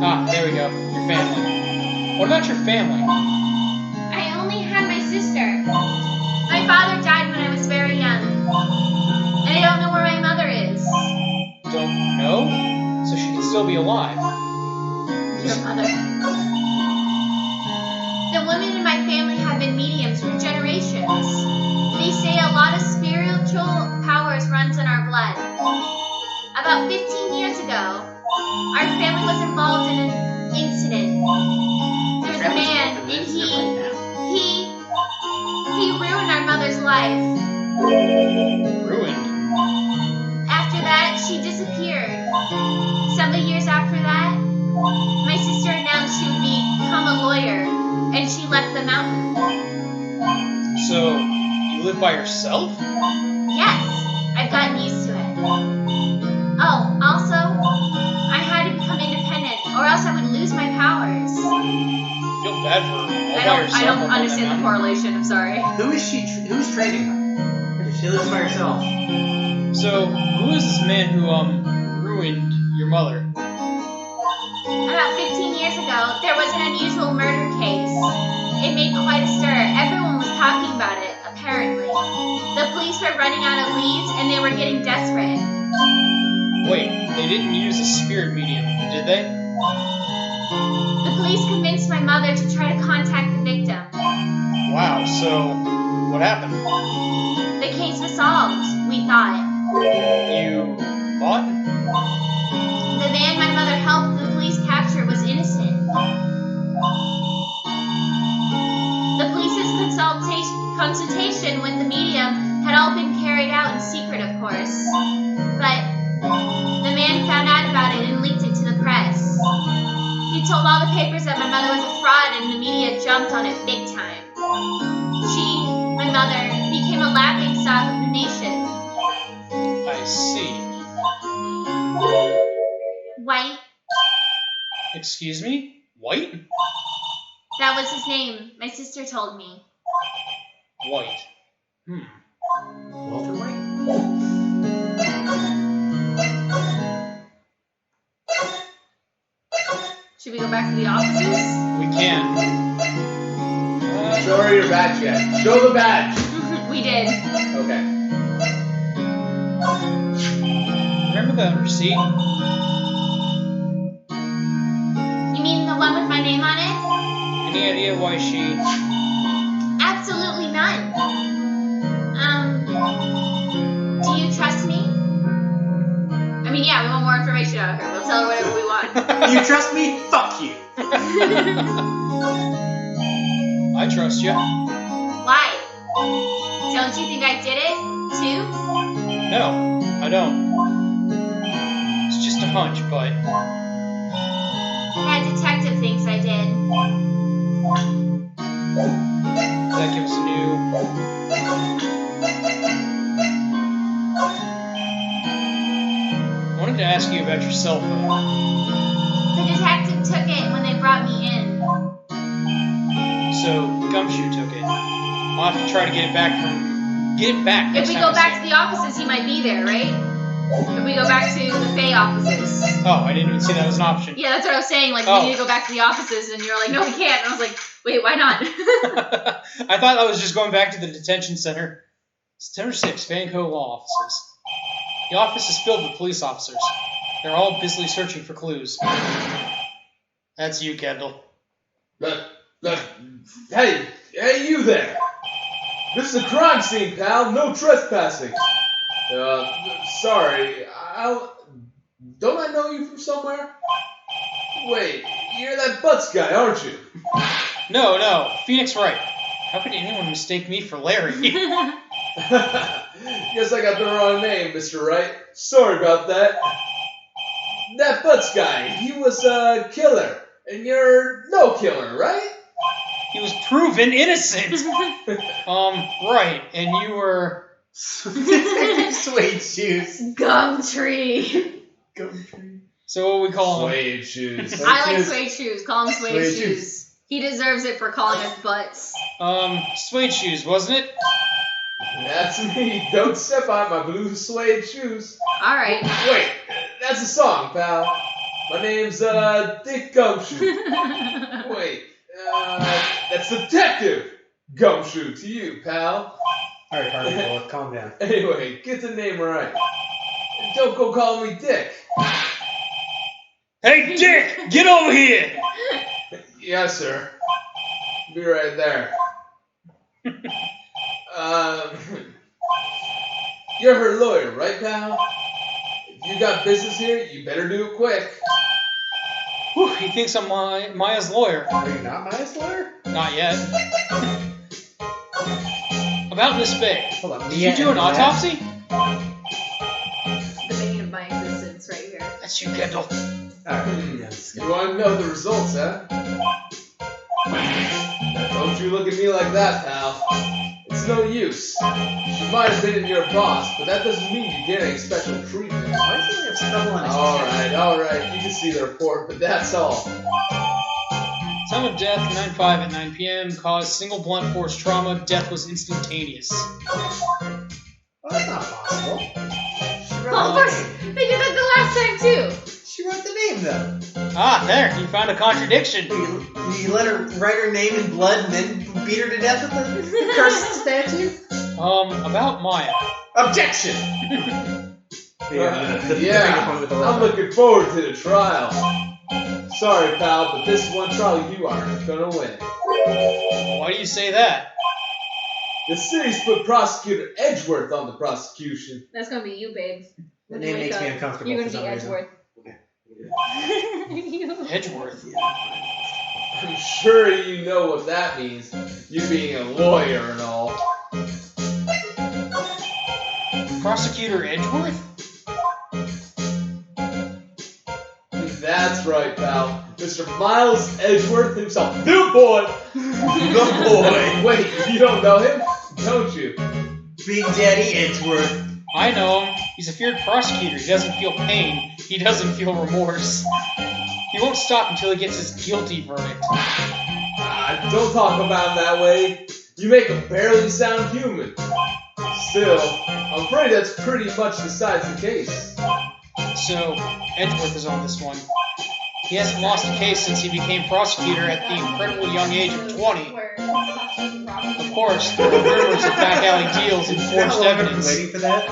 Ah, there we go. Your family. What about your family? I only had my sister. My father died when I was very young. And I don't know where my mother is. Don't know? So she can still be alive. Your mother. The women in my family have been mediums for generations. They say a lot of spiritual powers runs in our blood. About 15 years ago, our family was involved in an incident. There was a man, and he ruined our mother's life. Ruined. After that, she disappeared. Some years after that, my sister announced she would become a lawyer, and she left the mountain. So, you live by yourself? Yes, I've gotten used to it. Oh, also, I had to become independent, or else I would lose my powers. Feel bad for all by yourself. I don't up on that understand the mountain. correlation. I'm sorry. Who's training her? She lives by herself. So, who is this man who, ruined your mother? About 15 years ago, there was an unusual murder case. It made quite a stir. Everyone was talking about it, apparently. The police were running out of leads, and they were getting desperate. Wait, they didn't use a spirit medium, did they? The police convinced my mother to try to contact the victim. Wow, so, what happened? The case was solved, we thought. You thought? The man my mother helped the police capture was innocent. The police's consultation with the medium had all been carried out in secret, of course. But the man found out about it and leaked it to the press. He told all the papers that my mother was a fraud, and the media jumped on it big time. She, my mother, became a laughingstock of the nation. I see. White, Excuse me? White? that was his name, my sister told me. White. Walter White? Should we go back to the offices? We can. Show her your badge yet. Show the badge. We did. Okay. Remember the receipt? You mean the one with my name on it? Any idea why she... Absolutely none. Do you trust me? I mean, yeah, we want more information out of her. We'll tell her whatever we want. You trust me? Fuck you. I trust you. Why? Don't you think I did it, too? No, I don't. It's just a hunch, but... That detective thinks I did. That gives us a new... I wanted to ask you about your cell phone. The detective took it when they brought me in. So, Gumshoe took it. I'll have to try to get it back. If we go back to the offices, he might be there, right? If we go back to the Faye offices. Oh, I didn't even see that as an option. Yeah, that's what I was saying. Like, Oh. we need to go back to the offices, and you're like, no, we can't. And I was like, wait, why not? I thought I was just going back to the detention center. September 6th, Van Cove Law Offices. The office is filled with police officers. They're all busily searching for clues. That's you, Kendall. Hey, you there! This is a crime scene, pal. No trespassing. Sorry. Don't I know you from somewhere? Wait, you're that Butts guy, aren't you? No, Phoenix Wright. How could anyone mistake me for Larry? Guess I got the wrong name, Mr. Wright. Sorry about that. That Butts guy, he was a killer. And you're no killer, right? He was proven innocent. Right, and you were... Suede shoes. Gumtree. So what we call him? Suede shoes. I like suede shoes. Call him suede shoes. He deserves it for calling us butts. Suede shoes, wasn't it? That's me. Don't step on my blue suede shoes. All right. Wait, that's a song, pal. My name's, Dick Gumshoe. Wait, that's Detective Gumshoe to you, pal. Alright, Harvey, boy, calm down. Anyway, get the name right. Don't go calling me Dick. Hey, Dick! Get over here! Yes, sir. Be right there. You're her lawyer, right, pal? If you got business here, you better do it quick. Whew, he thinks I'm Maya's lawyer. Are you not Maya's lawyer? Not yet. About Miss Faye. Hold on. Did you do an autopsy? The beginning of my existence right here. That's you, Kendall. Alright, yes. You want to know the results, huh? Don't you look at me like that, pal. It's no use. She might have been your boss, but that doesn't mean you get any special treatment. Why does he have stubble on his Alright. You can see the report, but that's all. Time of death, 9/5 at 9 p.m. Cause single blunt force trauma. Death was instantaneous. Well, that's not possible. She wrote Well, of the course, name. they did that the last time too. She wrote the name, though. Ah, there. You found a contradiction. You let her write her name in blood and then beat her to death with the cursed statue? About Maya. Objection! I'm looking forward to the trial. Sorry, pal, but this one trial you aren't gonna win. Why do you say that? The city's put Prosecutor Edgeworth on the prosecution. That's gonna be you, babe. The name makes me uncomfortable. You're for gonna be some reason. Edgeworth. Edgeworth. I'm sure you know what that means, you being a lawyer and all. Prosecutor Edgeworth? That's right, pal. Mr. Miles Edgeworth himself. New boy! The boy! Wait, you don't know him? Don't you? Big Daddy Edgeworth. I know him. He's a feared prosecutor. He doesn't feel pain. He doesn't feel remorse. He won't stop until he gets his guilty verdict. Don't talk about him that way. You make a barely sound human. Still, I'm afraid that's pretty much decides the case. So, Edgeworth is on this one. He hasn't lost a case since he became prosecutor at the incredible young age of 20. Of course, there were rumors of back alley deals and forged evidence. Waiting for that?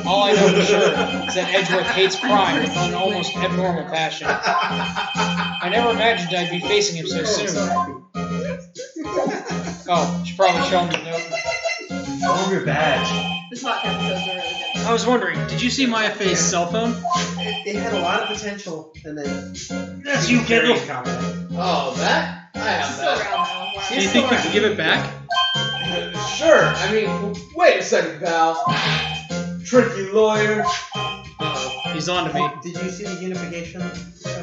All I know for sure is that Edgeworth hates crime with an almost abnormal passion. I never imagined I'd be facing him so soon. Oh, should probably show him the note. Show him your badge. This hot episodes are really good. I was wondering, did you see Maya Fey's cell phone? It had a lot of potential, and then... That's you, Kendall. Oh, that? I have Still that. around though. Wow. Do you think we can give it back? Sure. I mean, wait a second, pal. Tricky lawyer. Uh-oh, he's on to me. Did you see the unification?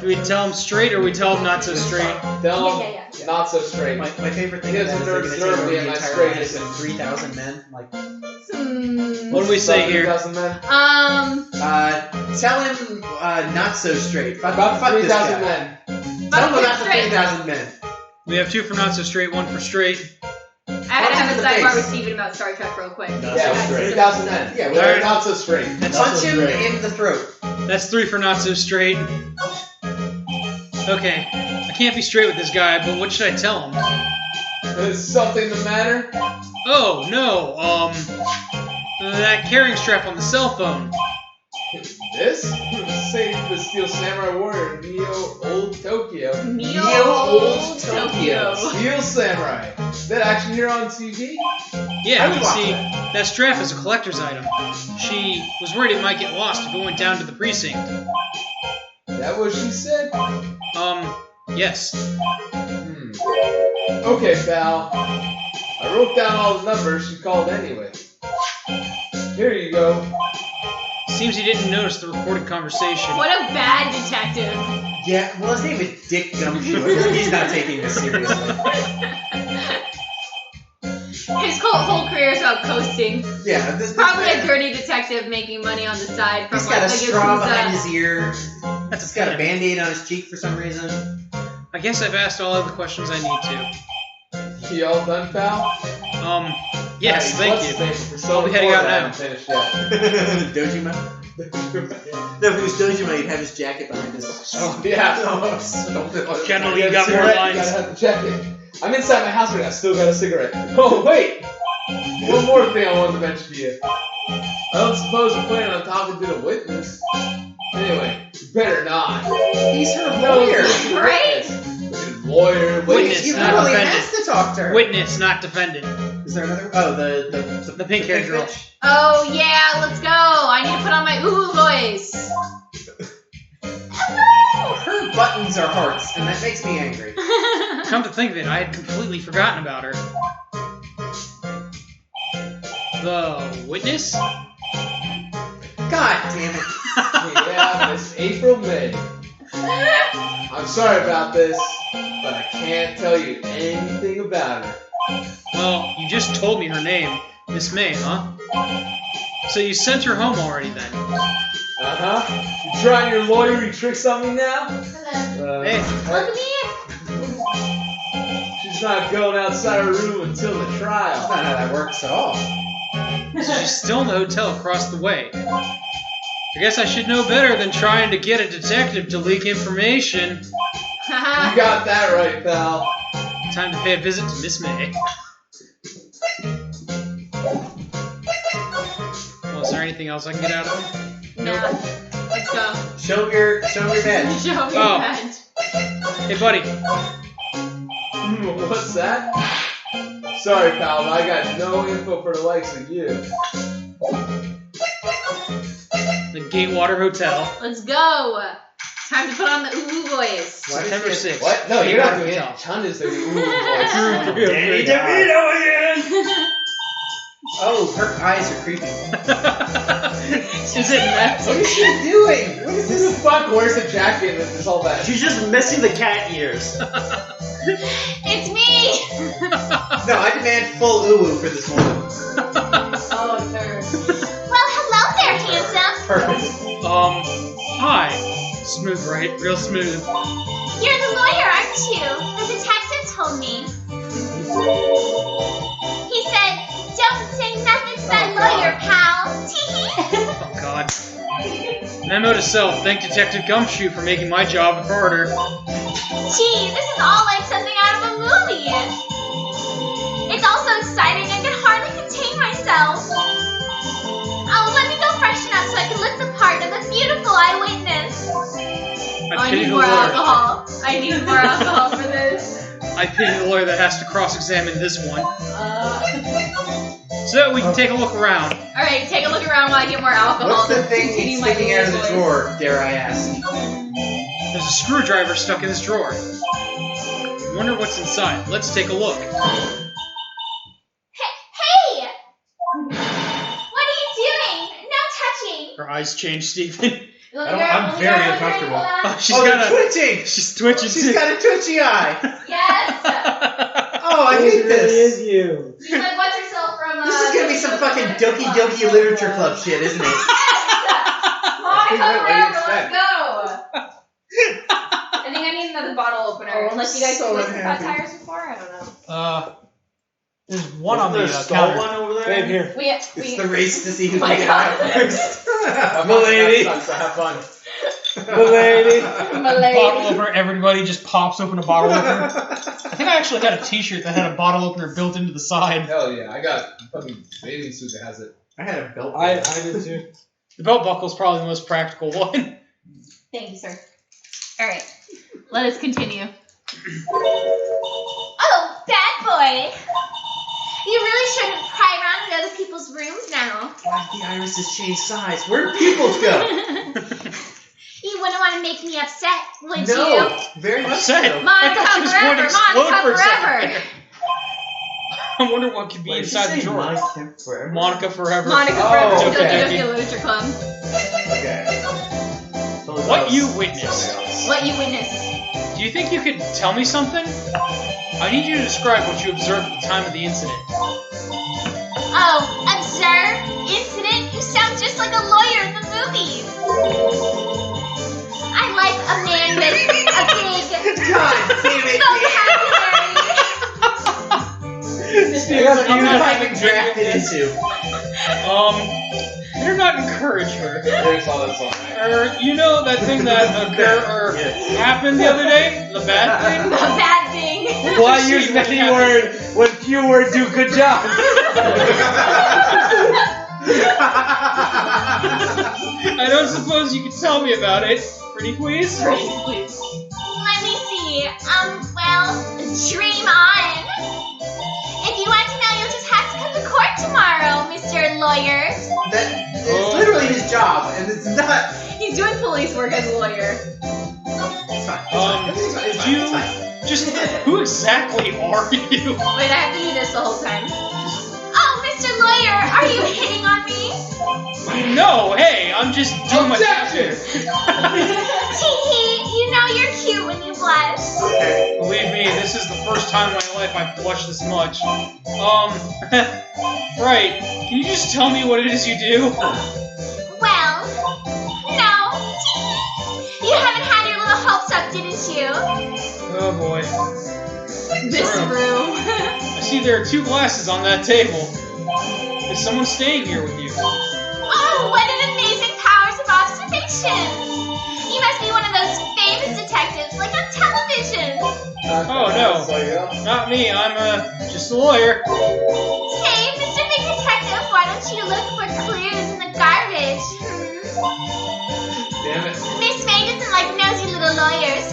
Do we tell him straight or we tell him not so straight? Tell him Yeah. not so straight. My favorite thing He is that doesn't is they're going to take deserve over the the entire anti-straightness. land and 3,000 men. I'm like, What do we say here? 3,000 men? tell him not so straight. Fuck About this 3,000 guy. men. Tell him Fuck about the straight. 3,000 men. We have 2 for not so straight, 1 for straight. I had to have a Punch him in the sidebar face. with Steven about Star Trek real quick. Yeah, 3,000 men. Yeah, They're Alright. not so straight. Not so Punch him straight. in the throat. That's 3 for not so straight. Okay, I can't be straight with this guy, but what should I tell him? Is something the matter? Oh, no, that carrying strap on the cell phone. This? Save the Steel Samurai Warrior, Neo Old Tokyo. Neo Old Tokyo. Steel Samurai. That action here on TV? Yeah, I would you watch see, that. that strap is a collector's item. She was worried it might get lost if it went down to the precinct. That what she said? Yes. Okay, pal. I wrote down all the numbers she called anyway. Here you go. Seems he didn't notice the recorded conversation. What a bad detective. Yeah, well, his name is Dick Gumshoe. I feel like he's not taking this seriously. His whole career is about coasting. Yeah, this Probably a man, dirty detective making money on the side from he's got a like straw behind Yakuza. his ear. That's He's got a band-aid on his cheek for some reason. I guess I've asked all of the questions I need to. You all done, pal? Yes, Nice. thank What's you. his name? Persona We'll be heading 4 out I now. haven't finished yet. Dojima? No, if it was Dojima, he'd have his jacket behind his... Oh, yeah. Kendall, You you got more cigarette, lines. You gotta have the jacket. I'm inside my house right now. I still got a cigarette. Oh, wait. One more thing I wanted to mention to you. I don't suppose you're planning on talking to the witness. Anyway, you better not. He's her No, lawyer. Right? Lawyer, Witness, He not literally defendant. has to talk to her. Witness, not defendant. Is there another? Oh, the pink-haired girl. bitch? Oh yeah, let's go. I need to put on my ooh voice. Her buttons are hearts, and that makes me angry. Come to think of it, I had completely forgotten about her. The witness? God damn it. Yeah, Miss April May. I'm sorry about this, but I can't tell you anything about her. Well, you just told me her name. Miss May, huh? So you sent her home already then? Uh-huh. You trying your lawyery tricks on me now? Hello. Hey. Look at me. She's not going outside her room until the That's trial. not how that works at all. She's still in the hotel across the way. I guess I should know better than trying to get a detective to leak information. You got that right, pal. Time to pay a visit to Miss May. Well, is there anything else I can get out of him? No. Let's go. Show him your badge. Show me Oh. that. Hey, buddy. What's that? Sorry, pal, but I got no info for the likes of you. The Gatewater Hotel. Let's go. Time to put on the ooh voice. Why does September he have- 6th. What? No, you're not doing Gatewater it. Chun is the ooh voice. Danny DeVito again! Oh, her eyes are creepy. Is it meth? What is she doing? What is Who this? the fuck wears a jacket and is all that? She's just missing the cat ears. It's me. No, I demand full uwu for this woman. Oh, sir. Well, hello there, handsome. Perfect. Hi. Smooth, right? Real smooth. You're the lawyer, aren't you? The detective told me. He said, "Don't say nothing to that lawyer, pal." Tee hee. Oh, God. Memo to self, thank Detective Gumshoe for making my job harder. Gee, this is all like something out of a movie. It's all so exciting I can hardly contain myself. Oh, let me go freshen up so I can look the part of a beautiful eyewitness. I need more alcohol. I need more alcohol for this. I pity the lawyer that has to cross-examine this one. So we can take a look around. Alright, take a look around while I get more alcohol. What's the to thing continue my sticking out of the voice. drawer, dare I ask? There's a screwdriver stuck in this drawer. I wonder what's inside. Let's take a look. Hey! What are you doing? No touching. Her eyes change, Stephen. I'm very uncomfortable. Oh, They're twitching! She's twitching She's too. got a twitchy eye! Yes! Oh, I hate this! you. She's like, what's herself from, This is gonna be some fucking Doki Doki Literature Club shit, isn't it? Monica, What do you forever, let's expect? go! I think I need another bottle opener. Oh, I'm Unless you guys so have flat unhappy. tires before, I don't know. There's one on the There's still counter. one over there. Babe, here. It's the race to see who My can get God. out first. Milady. That sucks, have fun. Milady. Bottle opener. Everybody just pops open a bottle opener. I think I actually got a T-shirt that had a bottle opener built into the side. Hell yeah, I got a fucking bathing suit that has it. I had a belt. I did too. The belt buckle's probably the most practical one. Thank you, sir. Alright, let us continue. Oh, bad boy! You really shouldn't pry around in other people's rooms now. Why did the irises change size? Where did pupils go? You wouldn't want to make me upset, would No, you? very much Upset? so. Monica I thought she was going to forever, explode Monica for a second forever. there. I wonder what could be Wait, did you inside the say drawer. my temp forever? Monica forever. Monica Oh, forever, okay. Doki Doki Literature Club. Okay. What you witnessed? What you witnessed. Do you think you could tell me something? I need you to describe what you observed at the time of the incident. Oh, observe? Incident? You sound just like a lawyer in the movies. I like a man with a big God damn it, vocabulary. I'm not even drafted into. Better not encourage her. There's all that song. You know that thing that happened the other day? The bad thing? The bad thing. Why use many words when few words do good job? I don't suppose you could tell me about it. Pretty please? Please. Let me see. Well, dream on. If you want to know, you'll just have to come to court tomorrow, Mr. Lawyer. It's literally his job, and it's not. He's doing police work as a lawyer. It's fine. Did It's you fine. just who exactly are you? Wait, I have to do this the whole time. Oh, Mr. Lawyer, are you hitting on me? No, hey, I'm just doing my Objection! Tee, you know you're cute when you blush. Okay. Believe me, this is the first time in my life I've blushed this much. Right. Can you just tell me what it is you do? Well, no. Tee. You haven't had your little hopes up, didn't you? Oh boy. This room. I see there are 2 glasses on that table. Is someone staying here with you? Oh, what an amazing powers of observation! You must be one of those famous detectives, like on television. Oh no, not me. I'm just a lawyer. Say, Mr. Big Detective, why don't you look for clues in the garbage? Damn it. Miss May doesn't like nosy little lawyers.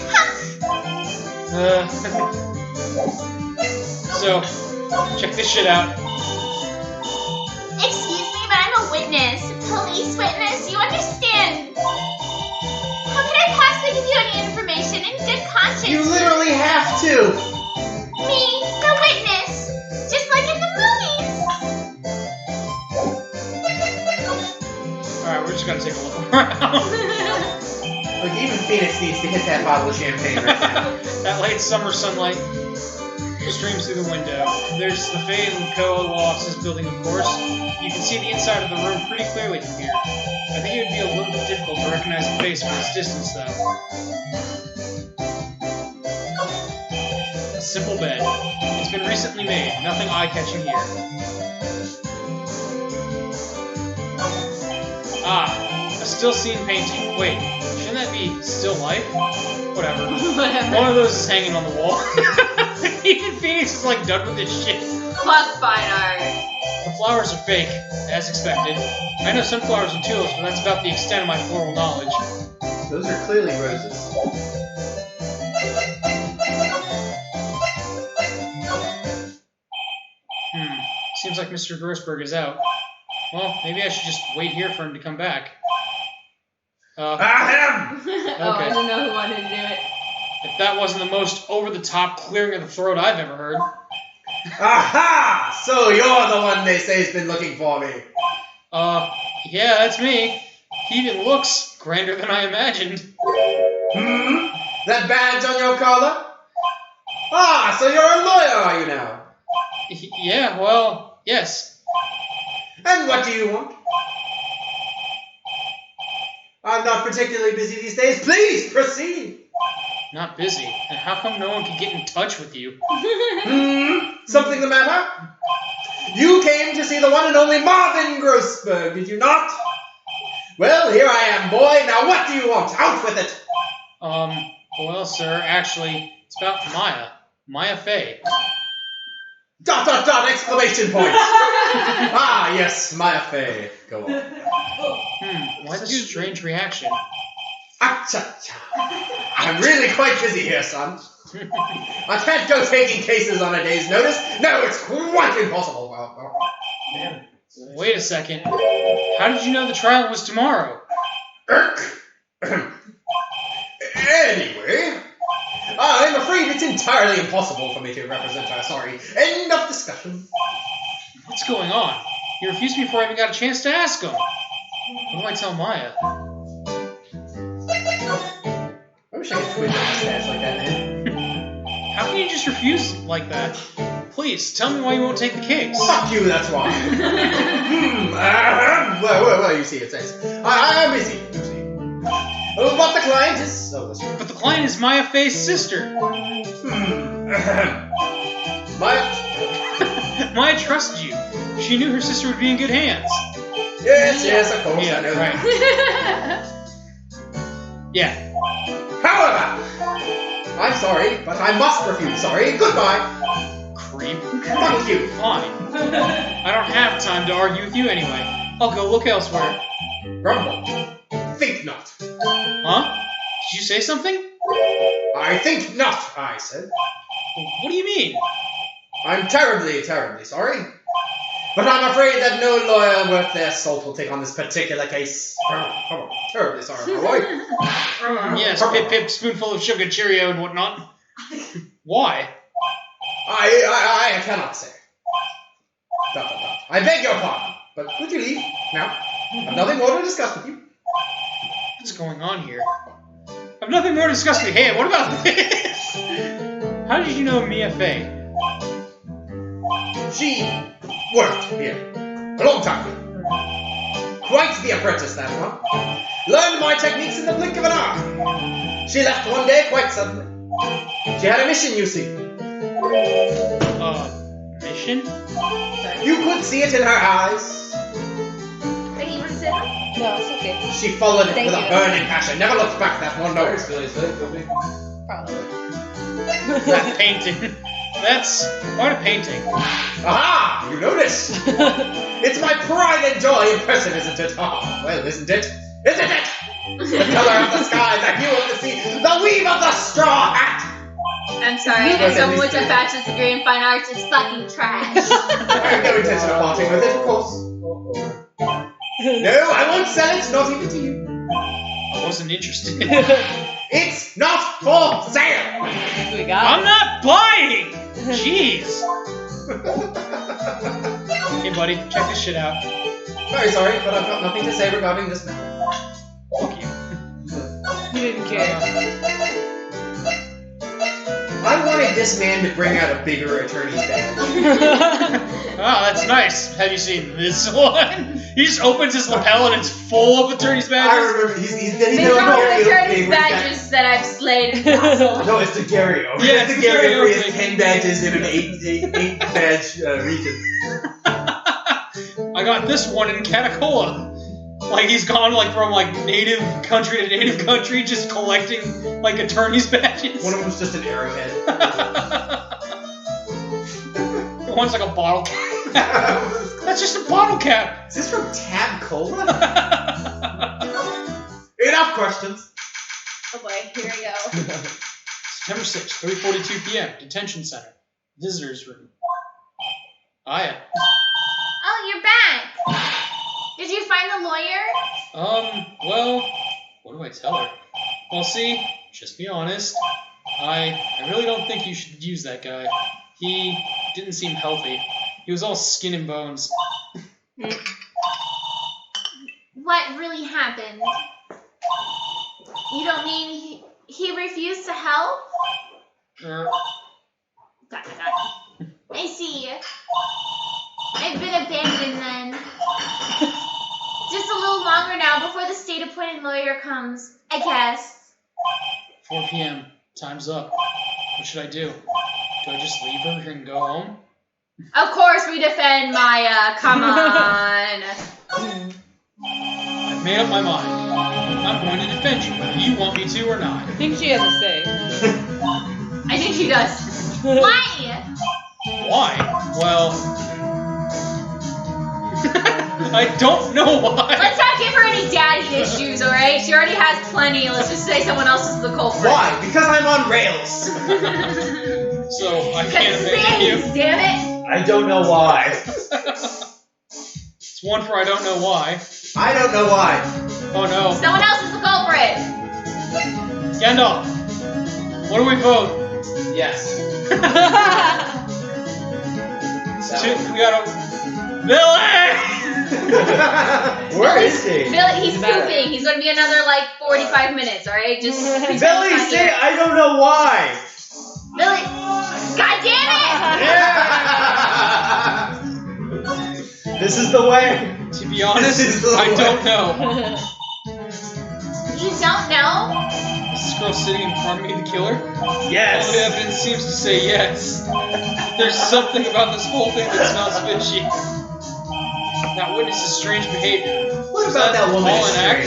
So, check this shit out. Excuse me, but I'm a witness. Police witness, you understand? How can I possibly give you any information in good conscience? You literally have to. Me, the witness, just like in the movies. Alright, we're just gonna take a look around. Like, even Phoenix needs to hit that bottle of champagne right now. That late summer sunlight streams through the window. There's the Fay & Co. Law Offices building, of course. You can see the inside of the room pretty clearly from here. I think it would be a little bit difficult to recognize the face from this distance, though. A simple bed. It's been recently made. Nothing eye-catching here. Ah, a Still scene painting. Wait, shouldn't that be still life? Whatever. Whatever. One of those is hanging on the wall. Even Phoenix is like done with this shit. Plus fine art. The flowers are fake, as expected. I know sunflowers and tulips, but that's about the extent of my floral knowledge. Those are clearly roses. Seems like Mr. Grossberg is out. Well, maybe I should just wait here for him to come back. Ahem! Oh, I don't know who wanted to do it. If that wasn't the most over-the-top clearing of the throat I've ever heard. Aha! So you're the one they say's been looking for me. Yeah, that's me. He even looks grander than I imagined. That badge on your collar? Ah, so you're a lawyer, are you now? Yeah, well, yes. And what do you want? I'm not particularly busy these days. Please, proceed. Not busy. And how come no one can get in touch with you? Something the matter? You came to see the one and only Marvin Grossberg, did you not? Well, here I am, boy. Now what do you want? Out with it. Well, sir, actually, it's about Maya. Maya Fey. ... Exclamation point. Ah, yes, Maya Fey. Go on. Why the strange reaction? Acha-cha. I'm really quite busy here, son. I can't go taking cases on a day's notice. No, it's quite impossible. Wait a second. How did you know the trial was tomorrow? Anyway, I'm afraid it's entirely impossible for me to represent her. Sorry. End of discussion. What's going on? He refused me before I even got a chance to ask him. What do I tell Maya? I wish I could twitch my mustache like that, man. How can you just refuse like that? Please, tell me why you won't take the case. Fuck you, that's why. Well, you see, it says. I'm busy, you see. But the client is... Oh, that's right. But the client is Maya Fey's sister. Maya... Maya trusted you. She knew her sister would be in good hands. Yes, of course, Yeah, I know right. that. Yeah. However, I'm sorry, but I must refuse. Sorry, goodbye. Creep. Fuck you. Fine. I don't have time to argue with you anyway. I'll go look elsewhere. Grumble. Think not. Huh? Did you say something? I think not, I said. What do you mean? I'm terribly, terribly sorry. But I'm afraid that no lawyer worth their salt will take on this particular case. Oh, terribly sorry, my boy. Yes, pip pip, spoonful of sugar, Cheerio, and whatnot. Why? I cannot say. ... I beg your pardon, but would you leave now? I've nothing more to discuss with you. What's going on here? I've nothing more to discuss with you. Hey, what about this? How did you know Mia Fey? She worked here a long time ago. Quite the apprentice, that one. Learned my techniques in the blink of an eye. She left one day quite suddenly. She had a mission, you see. Mission? You could see it in her eyes. Think you want to sit down? No, it's okay. She followed it Thank with you. a burning passion. Never looked back, that one, no. Probably. That painting. That's quite a painting. Aha! You notice? It's my pride and joy in person, isn't it? Oh, well, isn't it? Isn't it? The color of the sky, the hue of the sea, the weave of the straw hat! I'm sorry, as someone with a bachelor's degree in fine arts, it's fucking trash. I have no intention of parting with it, of course. No, I won't sell it, not even to you. I wasn't interested. It's not for sale! We got I'm not buying! Jeez. Hey, buddy, check this shit out. Very sorry, but I've got nothing to say regarding this matter. Fuck you. You didn't care. I wanted this man to bring out a bigger attorney's badge. Oh, that's nice. Have you seen this one? He just opens his lapel and it's full of attorney's I badges. remember he's These are all the attorney's badges that I've slayed in Castle. No, it's the Gary. Yeah, it's the it's Gary the where he has Gary 10 badges in an 8 badge region. I got this one in Catacola. Like he's gone like from like native country to native country, just collecting like attorney's badges. One of them's just an arrowhead. One's like a bottle cap. That's just a bottle cap. Is this from Tab Cola? Enough questions. Oh boy, here we go. September 6th, 3:42 p.m. Detention Center. Visitors room. Aya. Oh, you're back. Did you find the lawyer? Well, what do I tell her? Well, see, just be honest. I really don't think you should use that guy. He didn't seem healthy. He was all skin and bones. What really happened? You don't mean he refused to help? Got. I see. I've been abandoned then. Just a little longer now before the state-appointed lawyer comes, I guess. 4 p.m. Time's up. What should I do? Do I just leave her and go home? Of course we defend Maya. Come on. I've made up my mind. I'm going to defend you, whether you want me to or not. I think she has a say. I think she does. Why? Why? Well, I don't know why. Let's not give her any daddy issues, alright? She already has plenty. Let's just say someone else is the culprit. Why? Because I'm on rails. So I can't abandon you. Damn it. I don't know why. It's one for I don't know why. I don't know why. Oh no. Someone else is the culprit. Gandalf, what do we vote? Yes. We gotta... Billy! Where is he? Billy, he's pooping. He's gonna be another like 45 minutes, alright? Just Billy, say I don't know why. Billy, God damn it! This is the way. To be honest, I don't know. it! You don't know? Is this girl sitting in front of me the killer? Yes. All the evidence seems to say yes. There's something about this whole thing that smells fishy. That witness's strange behavior. What about that woman? All an act?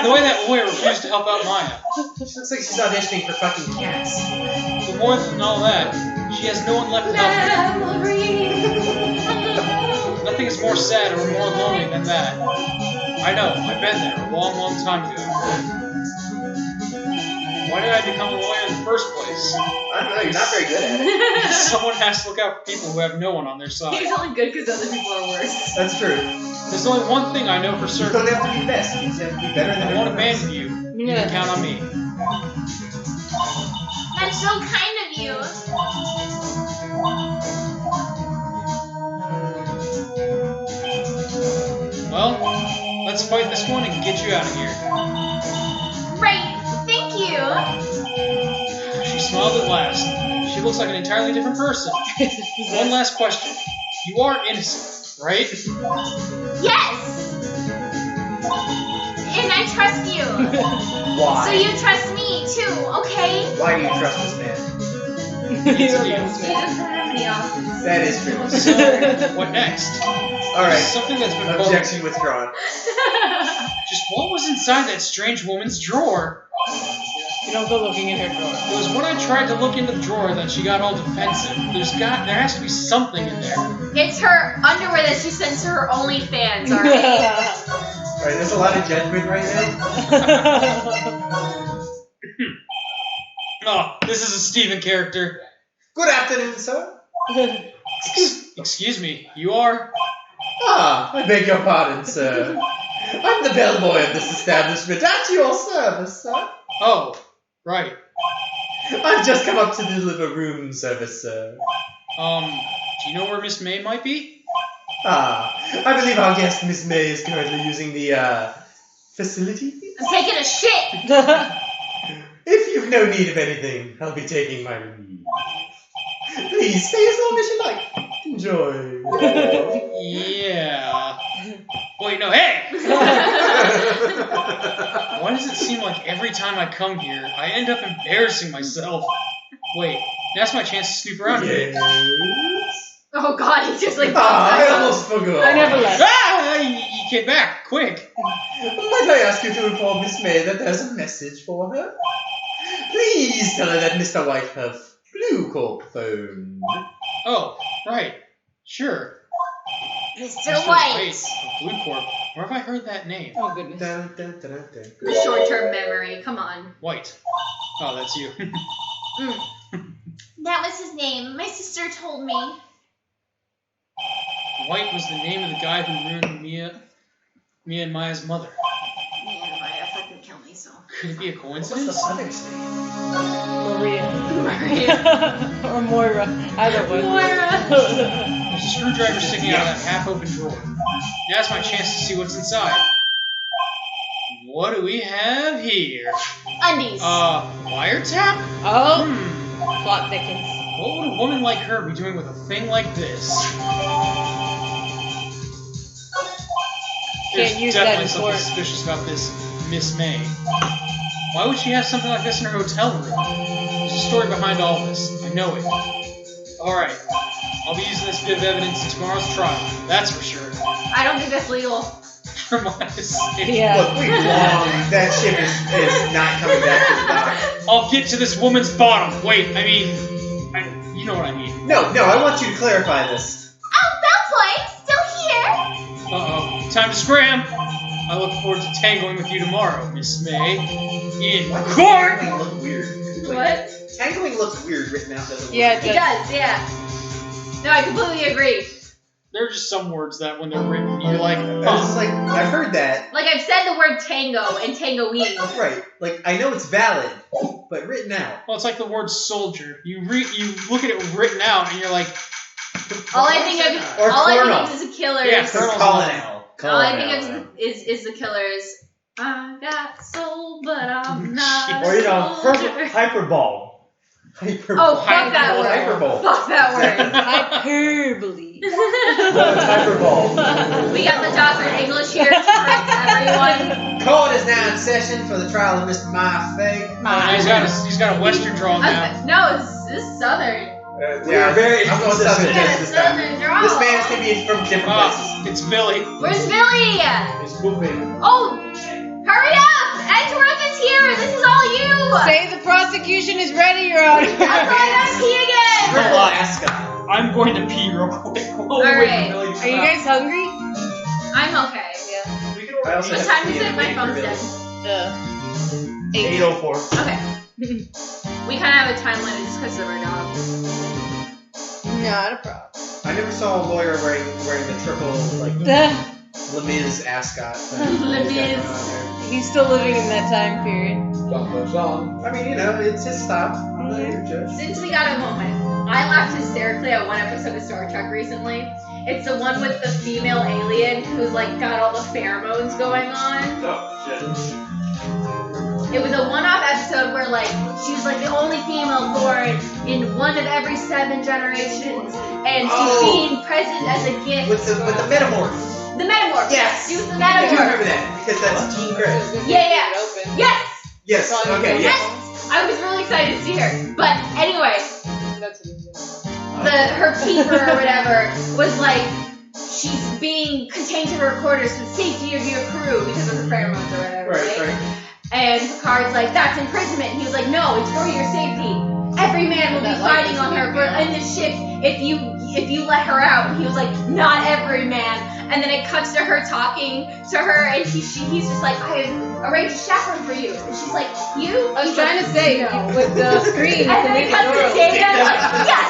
The way that lawyer refused to help out Maya. She looks like she's auditioning for fucking cats. But more than all that, she has no one left to help her. Nothing is more sad or more lonely than that. I know, I've been there a long, long time ago. Why did I become a lawyer in the first place? I don't know, you're not very good at it. Someone has to look out for people who have no one on their side. He's only good because other people are worse. That's true. There's only one thing I know for You certain. don't have to be best. You just have to be better than I won't everyone else. abandon you. You can count on me. That's so kind of you. Well, let's fight this one and get you out of here. Right, thank you. She smiled at last. She looks like an entirely different person. One last question. You are innocent, right? Yes. And I trust you. Why? So you trust me too, okay? Why do you trust this man? It's He you. doesn't have any options. That is true. So, what next? Alright. Something that's been bothering Objection withdrawn. Just what was inside that strange woman's drawer? You don't go looking in her drawer. It was when I tried to look into the drawer that she got all defensive. There has to be something in there. It's her underwear that she sends to her OnlyFans, alright? Alright, there's a lot of judgment right now. Oh, this is a Steven character. Good afternoon, sir. Excuse me, you are? Ah, I beg your pardon, sir. I'm the bellboy of this establishment. At your service, sir. Oh, right. I've just come up to deliver room service, sir. Do you know where Miss May might be? Ah, I believe our guest, Miss May, is currently using the, facility? I'm taking a shit! If you've no need of anything, I'll be taking my leave. Please, stay as long as you like. Enjoy. Yeah. Wait, no, hey! Why does it seem like every time I come here, I end up embarrassing myself? Wait, now's my chance to snoop around a bit. Yes. Oh god, he's just like... Ah, I almost forgot. I never left. Ah! Get back, quick! Might I ask you to inform Miss May that there's a message for her? Please tell her that Mr. White have Blue Corp phone. Oh, right. Sure. Mr. White. Blue Corp. Where have I heard that name? Oh goodness. The short-term memory. Come on. White. Oh, that's you. That was his name. My sister told me. White was the name of the guy who ruined Mia and Maya's mother. Man, Maya fucking kill me, so. Could it be a coincidence? What's the mother's name? Maria. Or Moira. Either way. There's a screwdriver sticking out of that half-open drawer. Now's my chance to see what's inside. What do we have here? Undies. Wiretap? Oh. Plot thickens. What would a woman like her be doing with a thing like this? There's Can't use that definitely in something court. suspicious about this Miss May. Why would she have something like this in her hotel room? There's a story behind all this. I know it. Alright. I'll be using this bit of evidence in tomorrow's trial. That's for sure. I don't think that's legal. For my sake. Yeah. Look, we've long. That ship is not coming back to the dock. I'll get to this woman's bottom. Wait, you know what I mean. No, I want you to clarify this. Oh, Bell's still here. Uh-oh. Time to scram. I look forward to tangling with you tomorrow, Miss May. In court! Tangling look weird. What? Tangling looks weird written out, doesn't it? Yeah, It does, yeah. No, I completely agree. There are just some words that when they're written, you're like, It's like, I've heard that. Like, I've said the word tango and tangoing. Right. Like, I know it's valid, but written out. Well, it's like the word soldier. You look at it written out, and you're like, All I think of, Or all I colonel. think of is the killers. Yeah, Or Colonel's colonel. All I think of is the killers. I got soul, but I'm not. Or, you know, a soldier. hyperball. Hyperbole. Oh, fuck that word. Hyperbole. Fuck that word. Hyperbole. Hyperball. We got the Dr. English here to correct everyone. Court is now in session for the trial of Mr. Maya Fay. he's got a western draw now. No, this is Southern. We are very I'm going southern We got a this time. Southern draw. This man's gonna be from different places. It's Billy. Where's Billy? It's moving. Oh, hurry up! Edgeworth is here. This is all you. Say the prosecution is ready, Your Honor. I'm going to pee again. Triple Alaska. I'm going to pee real quick. All right. Are you guys hungry? I'm okay. Yeah. I also What have time to is pee it? in My the phone's Bakerville. dead. 8:04. Okay. We kind of have a time limit just because of our dog. Not a problem. I never saw a lawyer wearing the triple like Les ascot thing. Les Mis. He's still living in that time period. I mean, you know, it's his style. I'm not here to judge. Since we got a moment, I laughed hysterically at one episode of Star Trek recently. It's the one with the female alien who's like got all the pheromones going on. Oh, shit. It was a one-off episode where like she was like the only female born in one of every 7 generations, and she's being present as a gift. With the metamorph. The metamorph. Yes. She was the I do metamorph. remember that because that's Jean Grey. Yeah. Yes. Yes. Okay. Yes. Yes. I was really excited to see her. But anyway, her keeper or whatever was like, she's being contained to her quarters for the safety of your crew because of her pheromones or whatever. Right. And Picard's like, that's imprisonment. And he was like, no, it's for your safety. Every man will be fighting on her in the ship if you let her out. And he was like, not every man. And then it cuts to her talking to her, and he's just like, I arranged a chaperone for you. And she's like, you? I was trying to say, no. with the screen, And then it cuts to Data, and I'm like, yes!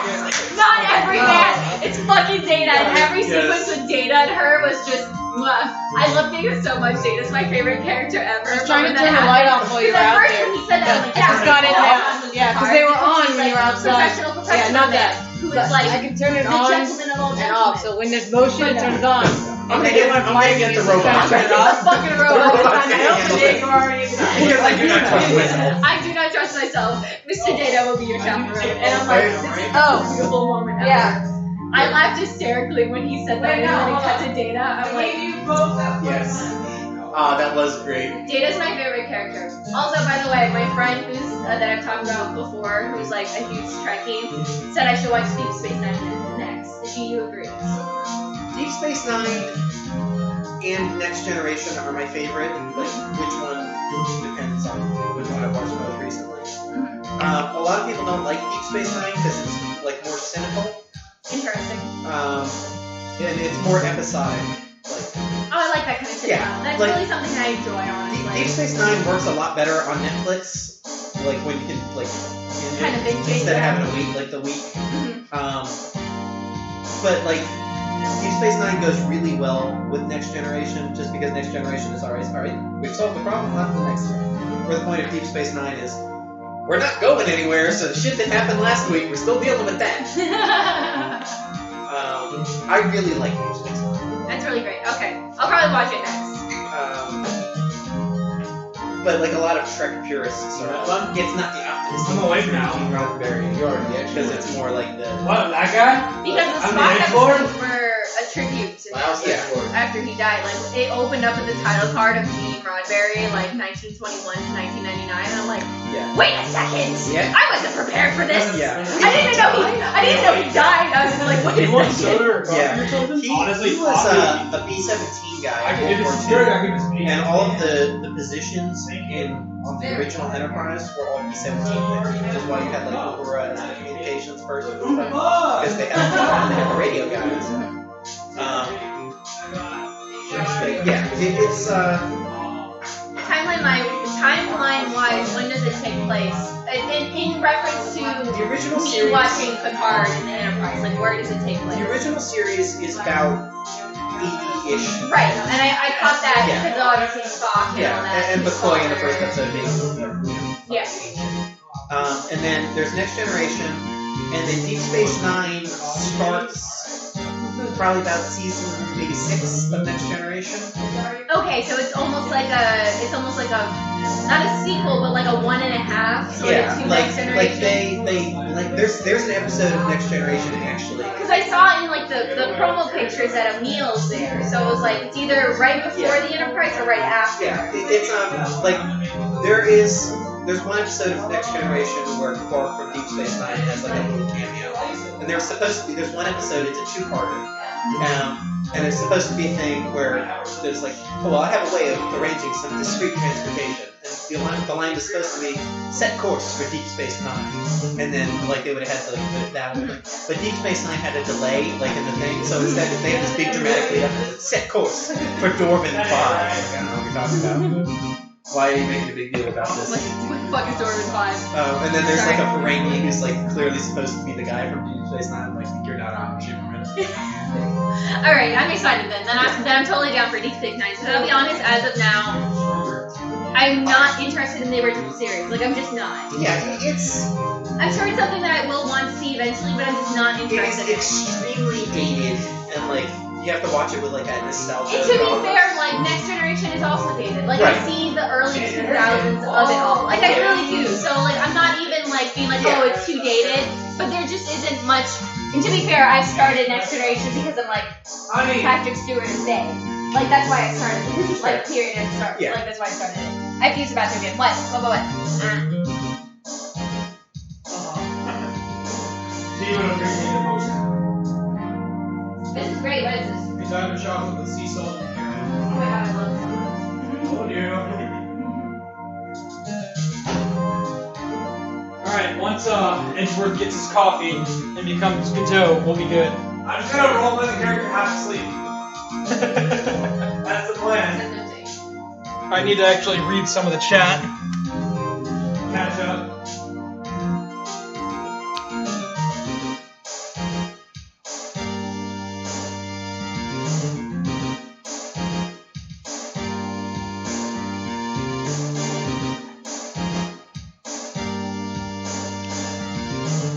Not every man! It's fucking Data, and every sequence with Data and her was just, mwah. I love Data so much. Data's my favorite character ever. I was trying to turn the light off while you were out there. He said that, I'm like, I just got it now. on Yeah, because they were on when you were outside. Professional Yeah, not man, that. who But is like, I can turn it the on gentleman of all and gentlemen. off. So when there's motion, it turns on. I'm gonna get the robot. Turn it off. Fucking robot. Because I do not trust myself. I do not trust myself. Mr. Data will be your chaperone. And I'm like, this is the Oh. most beautiful woman ever. Yeah. I laughed hysterically when he said that, and then it cut to Data. I'm like, Yes. That was great. Data's my favorite character. Also, by the way, my friend who's that I've talked about before, who's like a huge Trekkie, said I should watch Deep Space Nine next. Do you agree? Deep Space Nine and Next Generation are my favorite. Like, which one depends on which one I've watched most recently. A lot of people don't like Deep Space Nine because it's like more cynical. Interesting. And it's more episodic. Like, Oh, I like that kind of shit. Yeah, That's like- really something that I enjoy, honestly. Deep Space Nine works a lot better on Netflix. Like when you can like binge Kind of it binge it, instead of yeah. having a week like the week. Mhm. But like Deep Space Nine goes really well with Next Generation, just because Next Generation is alright. We've solved the problem. On to the next one. Where the point of Deep Space Nine is, we're not going anywhere. So the shit that happened last week, we're still dealing with that. I really like Deep Space Nine. That's really great. Okay. I'll probably watch it next. But like a lot of Trek purists are, it's not the optimistic. I'm awake now. Roddenberry, you already because it's more like the. What, that guy? Because the I'm Spock the Edge Lord? episodes were a tribute to Wow, him Yeah. after he died. Like, it opened up with the title card of Gene Roddenberry, like, 1921 to 1999, and I'm like, Yeah. wait a second! Yeah. I wasn't prepared for this! Yeah. I didn't know he died! I was like, wait You a want second! soda or coffee Yeah. or something? He was a B-17 guy I in can World just War II, I can just and all of the positions on the original Enterprise were all B-17 things, which is why you had like Uhura as the communications person and stuff, because they had the radio guys. But yeah, it's Timeline-wise, when does it take place? In reference to the original me series. watching Picard in the Enterprise, like, where does it take place? The original series is about 80-ish. Right, and I caught that Yeah. because obviously Spock and all Yeah, that. and McCoy in the first episode being. Yeah. And then there's Next Generation, and then Deep Space Nine starts probably about season maybe 6 of Next Generation. Okay, so it's almost like a not a sequel, but like a 1.5 sort Yeah, of to like Next Generation. there's an episode of Next Generation actually. Because I saw in like the promo pictures that Emil's there, so it was like it's either right before the Enterprise or right after. Yeah, it's like there's one episode of Next Generation where Quark from Deep Space Nine has like a little cameo, and there's one episode, it's a 2-parter. And there's supposed to be a thing where there's like, oh, well, I have a way of arranging some discrete transportation. And the line was supposed to be, set course for Deep Space Nine. And then, like, they would have had to, like, put it that way. But Deep Space Nine had a delay, like, in the thing. So instead, they had this big dramatic lead up, set course for Dorman 5. Like, I don't know what you're talking about. Why are you making a big deal about this? What the fuck is Dorman 5? And then there's like a Ferengi who's like clearly supposed to be the guy from Deep Space Nine. Like, you're not on shit for a minute. Alright, I'm excited then. Then I'm totally down for Deep Space Nine. Because I'll be honest, as of now, I'm not interested in the original series. Like, I'm just not. Yeah, it's I'm sure it's something that I will want to see eventually, but I'm just not interested in it. extremely dated, and like you have to watch it with like that nostalgia. And to be fair, like, Next Generation is also dated. Like, Right. I see the early 2000s of it all. Like, I really do. So, like, I'm not even, like, being like, oh, it's too dated. But there just isn't much. And to be fair, I started Next Generation because I'm like, Patrick Stewart is dead. Like, that's why I started it. Like, period, and start. Yeah. Like, that's why I started it. I have to use the bathroom again. What? Do you appreciate the most? This is great. What is this? Diamond chocolate with sea salt. Oh my god, I love this. Oh, yeah. Alright, once Edgeworth gets his coffee and becomes Gateau, we'll be good. I'm just gonna roll my character half asleep. That's the plan. I need to actually read some of the chat. Catch up.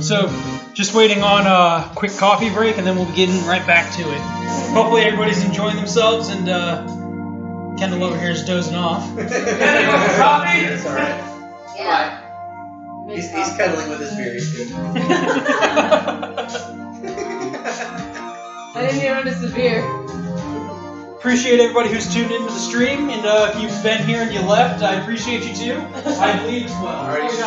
So, just waiting on a quick coffee break, and then we'll be getting right back to it. Hopefully everybody's enjoying themselves, and Kendall over here is dozing off. Coffee? That's alright. Yeah. He's cuddling with his beer. I didn't even notice the beer. Appreciate everybody who's tuned into the stream, and if you've been here and you left, I appreciate you too. I believe as well. Are you sure? I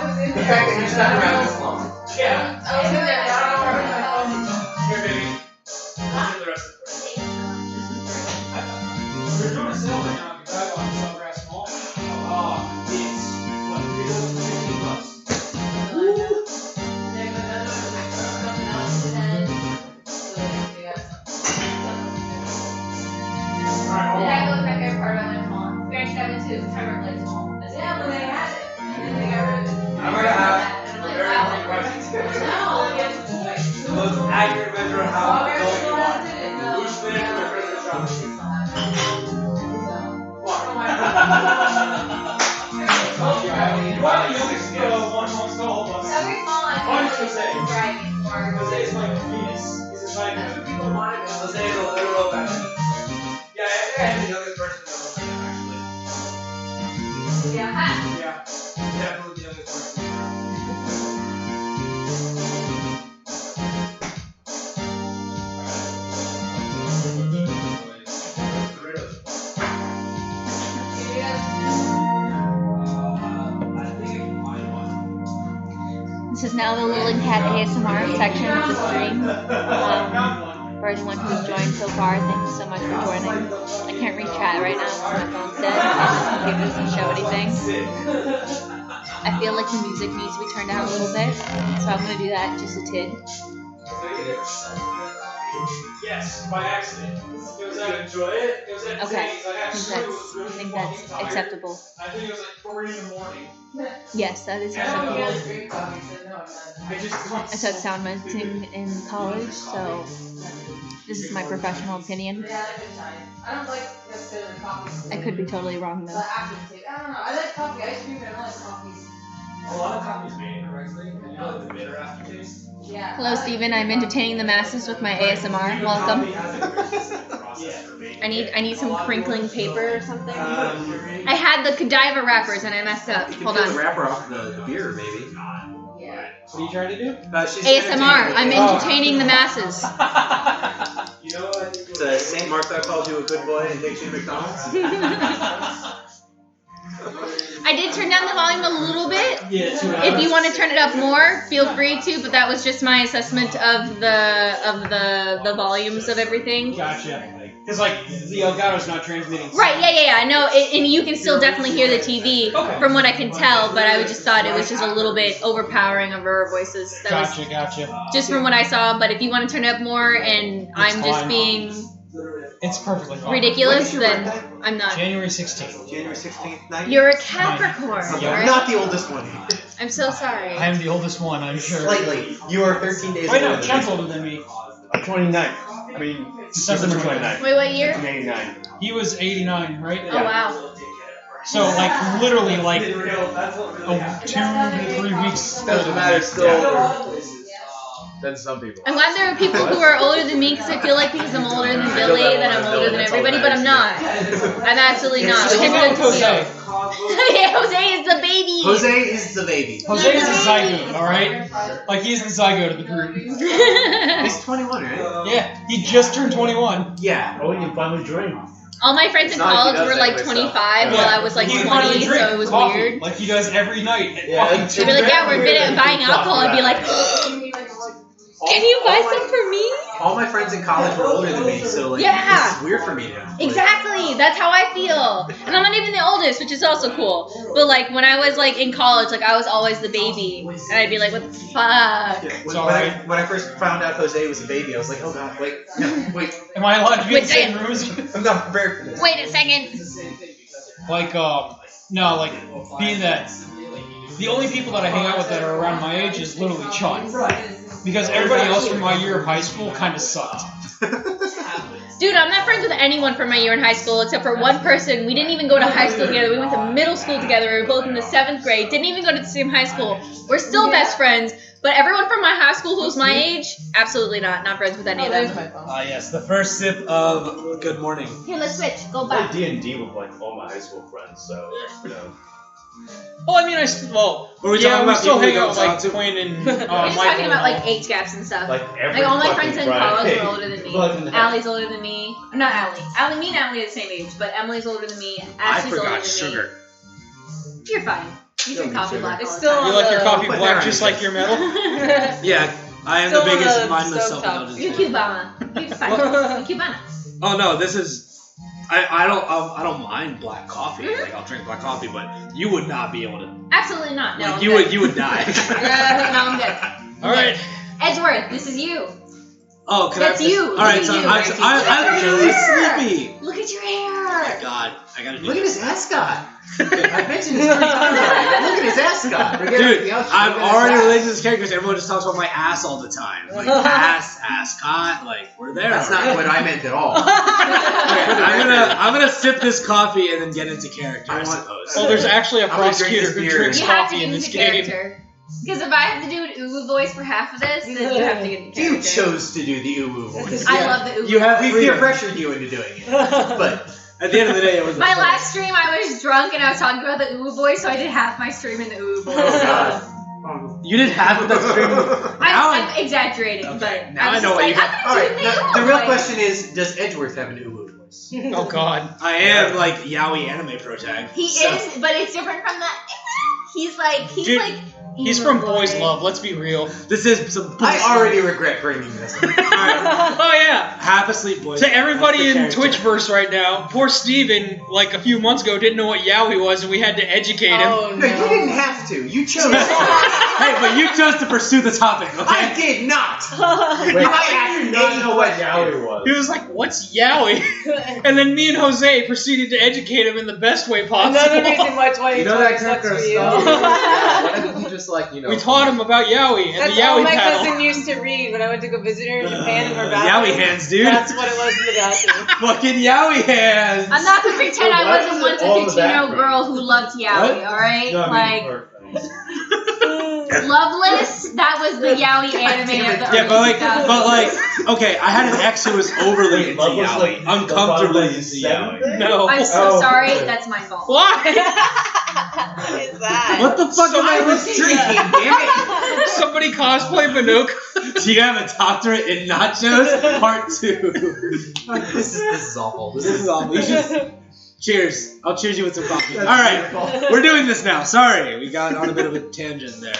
was in The there. fact that you stuck around this long. Yeah. I was in there. I don't know where my phone is. Here, baby. I'll do the rest of it. is like a fetus. He's inside That's of what him. people wanted. Jose is a literal baby. Yeah, I think I am the youngest person in the room right now, Yeah. actually. Yeah, definitely the youngest person. This is now the Lilin Cat ASMR section of the stream. For anyone who's joined so far, thank you so much for joining. I can't read chat right now because my phone's dead and this computer doesn't show anything. I feel like the music needs to be turned down a little bit, so I'm going to do that just a tid. Yes, by accident. It was like, enjoy it. It was at Okay, Ziggy's, like, I think that's acceptable. I think it was like 3 in the morning. Yes, that is I don't acceptable. get drink coffee, so no, I'm not. I just got I took sound mixing in college, so this is my professional opinion. Yeah, I like good time. I don't like necessarily coffee. I could be totally wrong The though. aftertaste. I don't know. I like coffee ice cream, but I don't like coffee. a lot of coffee's made correctly, and you know, like the bitter aftertaste. Yeah. Hello, Steven. I'm entertaining the masses with my ASMR. Welcome. I need some crinkling paper or something. I had the Godiva wrappers and I messed up. You can Hold peel the on. wrapper off the beer, maybe. Yeah. What are you trying to do? She's ASMR. I'm entertaining the masses. You know what I think It's St. Mark that called you a good boy and takes you to McDonald's. I did turn down the volume a little bit. Yeah, 2 hours. If you want to turn it up more, feel free to. But that was just my assessment of the volumes of everything. Gotcha. Because like the Elgato's not transmitting. Right, yeah. I know, and you can still definitely hear the TV Okay. from what I can tell, but I just thought it was just a little bit overpowering of our voices. That was Gotcha. just from what I saw, but if you want to turn it up more and I'm just fine. being It's perfectly fine. ridiculous, When is your then birthday? I'm not. January 16th. January 16th night? You're a Capricorn, Yeah. right? Not the oldest one. I'm so sorry. I am the oldest one, I'm sure. Slightly. You are 13 days Wait, no, older than Ken's me. older than me. 29. I mean, December 29. Wait, what year? 89. He was 89, right? Oh, wow. So like literally like That's what really happened. 2 to 3 weeks. Doesn't matter, still older than some people. I'm glad there are people who are older than me because I feel like because I'm older than Billy that I'm older than everybody, but I'm not. I'm absolutely not. Just keep going with Jose. Yeah, Jose is the baby. Jose is the baby. Jose is the zygote, alright? Like he's the zygote of the group. He's 21, right? Yeah, he just turned 21. Yeah. Oh, you finally joined. All my friends in It's not like he college does were that like with 25 stuff. while I was like He 20, finally so drank it was coffee, weird. like he does every night at Yeah, fucking it's- They'd be like, yeah, we're good at buying alcohol. I'd be like, can you buy some for me? All my friends in college were older than me, so like Yeah. this is weird for me now. Like, Exactly. That's how I feel. And I'm not even the oldest, which is also cool. But like when I was like in college, like I was always the baby. And I'd be like, what the fuck? yeah, when, It's when alright. I first found out Jose was a baby, I was like, oh god, wait, no, wait, Am I allowed to be in the Wait, same room as you? I'm not prepared for this. Wait a second. Like, no, like, being that the only people that I hang out with that are around my age is literally Chun. Because everybody else from my year of high school kind of sucked. Dude, I'm not friends with anyone from my year in high school except for one person. We didn't even go to high school together. We went to middle school together. We were both in the 7th grade. Didn't even go to the same high school. We're still best friends. But everyone from my high school who's my age, absolutely not. Not friends with any Oh, of there's them. my phone. Yes, the first sip of Good Morning. Here, let's switch. Go I played back. D&D with like all my high school friends, so, you know. Well, I mean, Were we yeah, talking we about still people we hang out don't with like talk to? Quinn and We're just Michael. talking and about all. like age gaps and stuff. Like every Like all my fucking friends in Friday. college are older than me. Fucking hell. Allie's older than me. Not Allie. Me and Allie are the same age, but Emily's older than me. Ashley's older than me. You're fine. You drink coffee black. It's all the still time. You like your coffee Put black that just on. like your metal? Yeah, I am Still the on biggest the mindless stovetop. self-indulgence. You're Cubana. You're fine. You're Cubana. Oh no, this is. I don't mind black coffee. Like I'll drink black coffee, but you would not be able to. Absolutely not. No. Like, I'm you good. would die. No, I'm good. All right. Edgeworth, this is you. Oh, can That's I? you. All right, Look so at you. I'm really sleepy. Look at your Oh hair. my god, I gotta do Look at this. his ascot. I mentioned this 3 times already. Look at his ascot. Dude, I'm already related to this character because everyone just talks about my ass all the time. Like ascot, like we're there. That's not what I meant at all. I'm gonna sip this coffee and then get into character, I suppose. Well, there's actually a I'm gonna drink prosecutor this who beer. drinks You have to coffee get in this into game. character. Because if I have to do an uwu voice for half of this, then you have to get in You character. chose to do the uwu voice. I love the uwu. You have We peer freedom. pressured you into doing it. But At the end of the day, it was My last stream, I was drunk and I was talking about the uwu voice, so I did half my stream in the uwu voice. oh god. You did half of that stream. Now I'm exaggerating, Okay, but now I was know just what like, you got. I'm Alright, gonna do the uwu the real voice. question is, does Edgeworth have an uwu voice? Oh God. I am like yaoi anime pro tag. He so- is, but it's different from that. He's like, Dude, He's emo from Boys boy. Love. Let's be real. This is some bullshit. I already regret bringing this up. Oh yeah. Half asleep boys. To everybody in That's the character. Twitchverse right now, poor Steven, like a few months ago, didn't know what yaoi was, and we had to educate him. Oh No, you didn't have to. You chose to. Hey, but you chose to pursue the topic, I okay? did not. Wait, I how do asked you not any know what question. yaoi was? He was like, "What's yaoi?" And then me and Jose proceeded to educate him in the best way possible. Another reason why You know that character sucks for you. stuff? Yeah, why didn't you just like, We taught him about yaoi and That's the all yaoi my panel. cousin used to read when I went to go visit her in Japan in her bathroom. Yaoi hands, dude. That's what it was in the bathroom. Fucking yaoi hands. I'm not gonna pretend I Why wasn't is once it a all in the 15-year-old background? girl who loved yaoi, alright? No, I mean, Like, Loveless, that was the yaoi anime of the Yeah, early but 2000s. okay, I had an ex who was overly into Love was yaoi, like uncomfortably the into seventh yaoi. No. I'm so Oh, sorry, okay. that's my fault. Why? What is that? What the fuck am I I was drinking, damn it. Somebody cosplay Banuk. Do you have a doctorate in nachos? Part 2. This is awful. This is awful. You should... Cheers. I'll cheers you with some coffee. Alright, we're doing this now. Sorry, we got on a bit of a tangent there.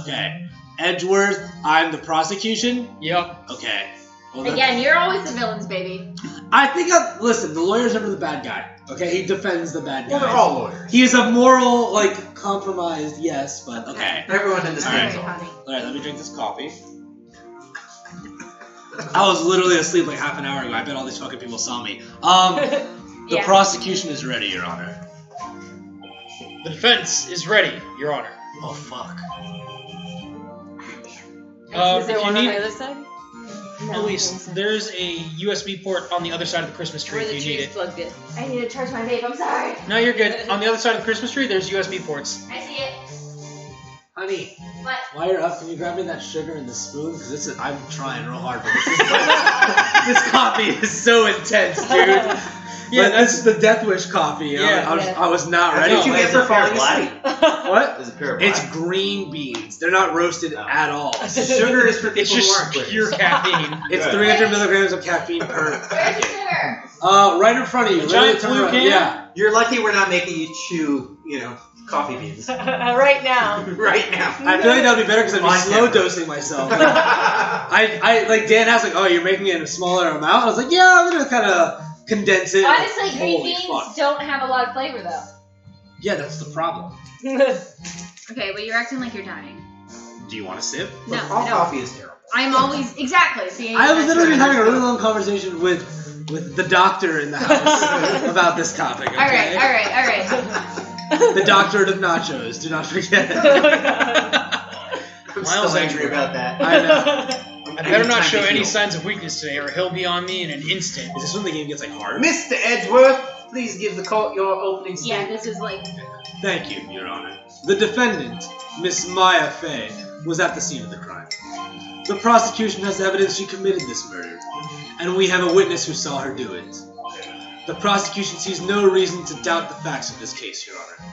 Okay. Edgeworth, I'm the prosecution. Yep. Okay. Well, then- Again, you're always the villains, baby. I think listen, the lawyer's never the bad guy. Okay, he defends the bad Well, guy. they're all lawyers. He is a moral, like, compromised, yes, but okay. Everyone Alright, understands all. honey. Alright, let me drink this coffee. I was literally asleep like half an hour ago. I bet all these fucking people saw me. The Yeah. prosecution is ready, Your Honor. The defense is ready, Your Honor. Oh, fuck. Is there If you one on the need, other side? Elise, there's a USB port on the other side of the Christmas tree Where if the you need trees it. plugged in. I need to charge my vape, I'm sorry. No, you're good. On the other side of the Christmas tree, there's USB ports. I see it. Honey, What? while you're up, can you grab me that sugar and the spoon? Because I'm trying real hard, but this coffee is so intense, dude. Yeah, But this is the Death Wish coffee. Yeah. I was not How ready. did you No, get for falling asleep? What? Is it pure It's black? green beans. They're not roasted at all. Sugar is for people It's who just aren't quitters. pure caffeine. It's Good. 300 milligrams of caffeine per Where's the packet. sugar? Right in front of you. The Literally giant turn blue around. can? Yeah. You're lucky we're not making you chew, coffee beans. Right now. Right now. I feel like that would be better because I'd be On slow camera. dosing myself. I like Dan asked like, oh, you're making it in a smaller amount. I was like, yeah, I'm gonna kind of condense it. Honestly, green Holy beans fuck. don't have a lot of flavor, though. Yeah, that's the problem. Okay, but you're acting like you're dying. Do you want to sip? No, All no. coffee is terrible. I'm always exactly. See, I was literally that's having a right. really long conversation with the doctor in the house about this topic. Okay? All right. The doctorate of nachos. Do not forget. I'm Miles still angry angry. about that. I know. I better not Time show to any heal. signs of weakness today, or he'll be on me in an instant. Is this when the game gets like hard? Mr. Edgeworth, please give the court your opening Yeah, statement. this is like. Thank you, Your Honor. The defendant, Miss Maya Fey, was at the scene of the crime. The prosecution has evidence she committed this murder, and we have a witness who saw her do it. The prosecution sees no reason to doubt the facts of this case, Your Honor.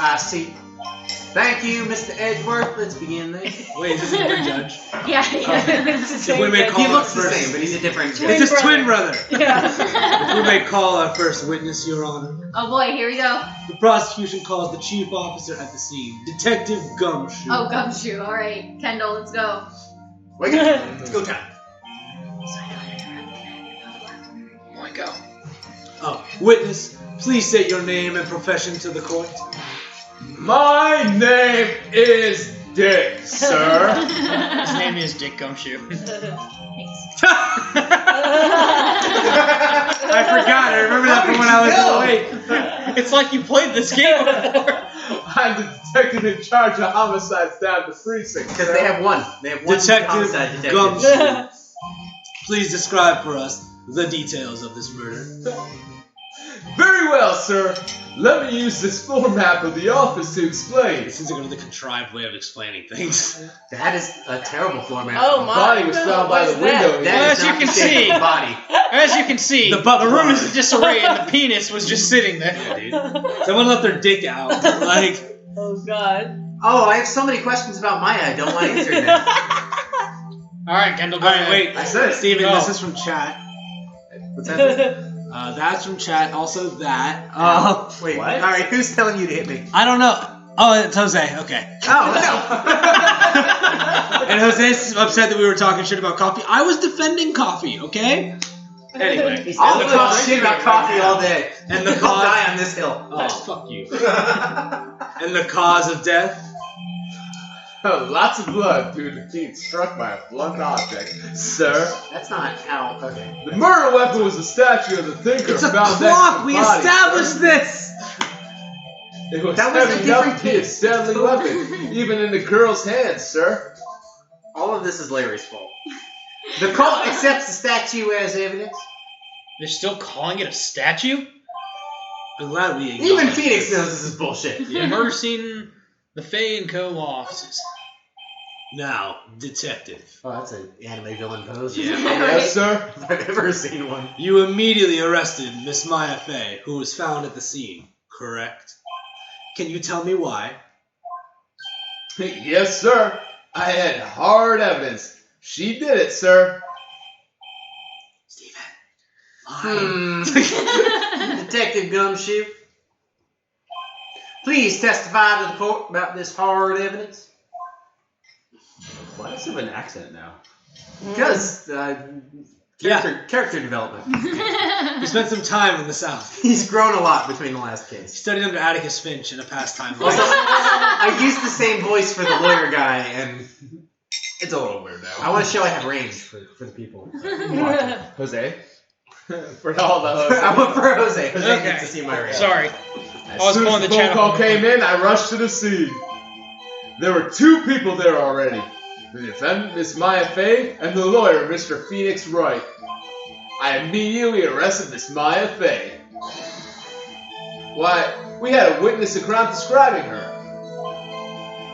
I see. Thank you, Mr. Edgeworth. Let's begin then. Wait, is this a different judge? Yeah. If we may call He looks the first- same, but he's a different Twin It's his brother. twin brother. Yeah. If we may call our first witness, Your Honor. Oh boy, here we go. The prosecution calls the chief officer at the scene, Detective Gumshoe. Oh, gumshoe. All right, Kendall, let's go. Wake up. It's go time. Oh my god. Oh, witness, please state your name and profession to the court. My name is Dick, sir. His name is Dick Gumshoe. I forgot. I remember that from when I was awake. It's like you played this game before. I'm the detective in charge of homicides down at the precinct. Because they have one. They have one Detective homicide detective. Gumshoe, please describe for us the details of this murder. Very well, sir. Let me use this floor map of the office to explain. This is another contrived way of explaining things. That is a terrible floor map. Oh The my. body was found by the window. That Well, is as you not can the shape see- of the body. As you can see, The the, butt room plug. is in disarray and the penis was just sitting there. Yeah, dude. Someone left their dick out. Like, Oh god. Oh, I have so many questions about Maya. I don't want answered now. All right, Kendall, go alright, ahead. wait. I said it. Steven, No. this is from chat. What's that? That's from chat. Also that. Wait. What? All right. Who's telling you to hit me? I don't know. Oh, it's Jose. Okay. Oh And Jose's upset that we were talking shit about coffee. I was defending coffee, okay? Anyway. no. I'll talk shit about coffee all day. And the I'll cause. die on this hill. Oh, fuck you. And the cause of death. Lots of blood due to being struck by a blunt object, sir. That's not how. Okay. The murder weapon was a statue of the thinker It's a found clock. next to We the body, established sir. this. It was That was a heavy enough different to be a case. deadly weapon, even in the girl's hands, sir. All of this is Larry's fault. The cult accepts the statue as evidence. They're still calling it a statue? I'm glad we Even acknowledged Phoenix this. knows this is bullshit. The murder scene, the Faye and Co. law offices. Now, detective. Oh, that's an anime villain pose. Yeah. Yes, sir. I've never seen one. You immediately arrested Miss Maya Fey, who was found at the scene, correct? Can you tell me why? Yes, sir. I had hard evidence. She did it, sir. Steven. Detective Gumshoe, please testify to the court about this hard evidence. Why does he have an accent now? Because character development. He spent some time in the South. He's grown a lot between the last He case. studied under Atticus Finch in a past time. Also, I used the same voice for the lawyer guy, and It's a little weird now. I want to show I have range for the people. Jose? For all the Jose. I went for Jose. Jose Okay. gets to see my range. Sorry. As was soon pulling as the the phone channel. call came in, I rushed to the scene. There were two people there already. The defendant, Miss Maya Fey, and the lawyer, Mr. Phoenix Wright. I immediately arrested Miss Maya Fey. Why, we had a witness account describing her.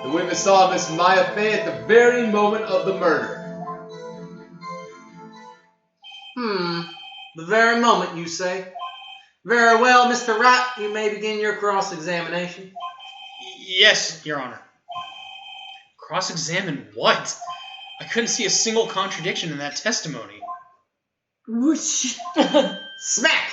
The witness saw Miss Maya Fey at the very moment of the murder. The very moment, you say. Very well, Mr. Wright, you may begin your cross-examination. Yes, Your Honor. Cross-examine what? I couldn't see a single contradiction in that testimony. Whoosh. Smack!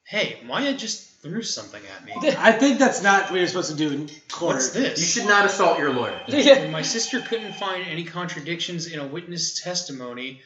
Hey, Maya just threw something at me. I think that's not what you're supposed to do in court. What's this? You should not assault your lawyer. When my sister couldn't find any contradictions in a witness testimony,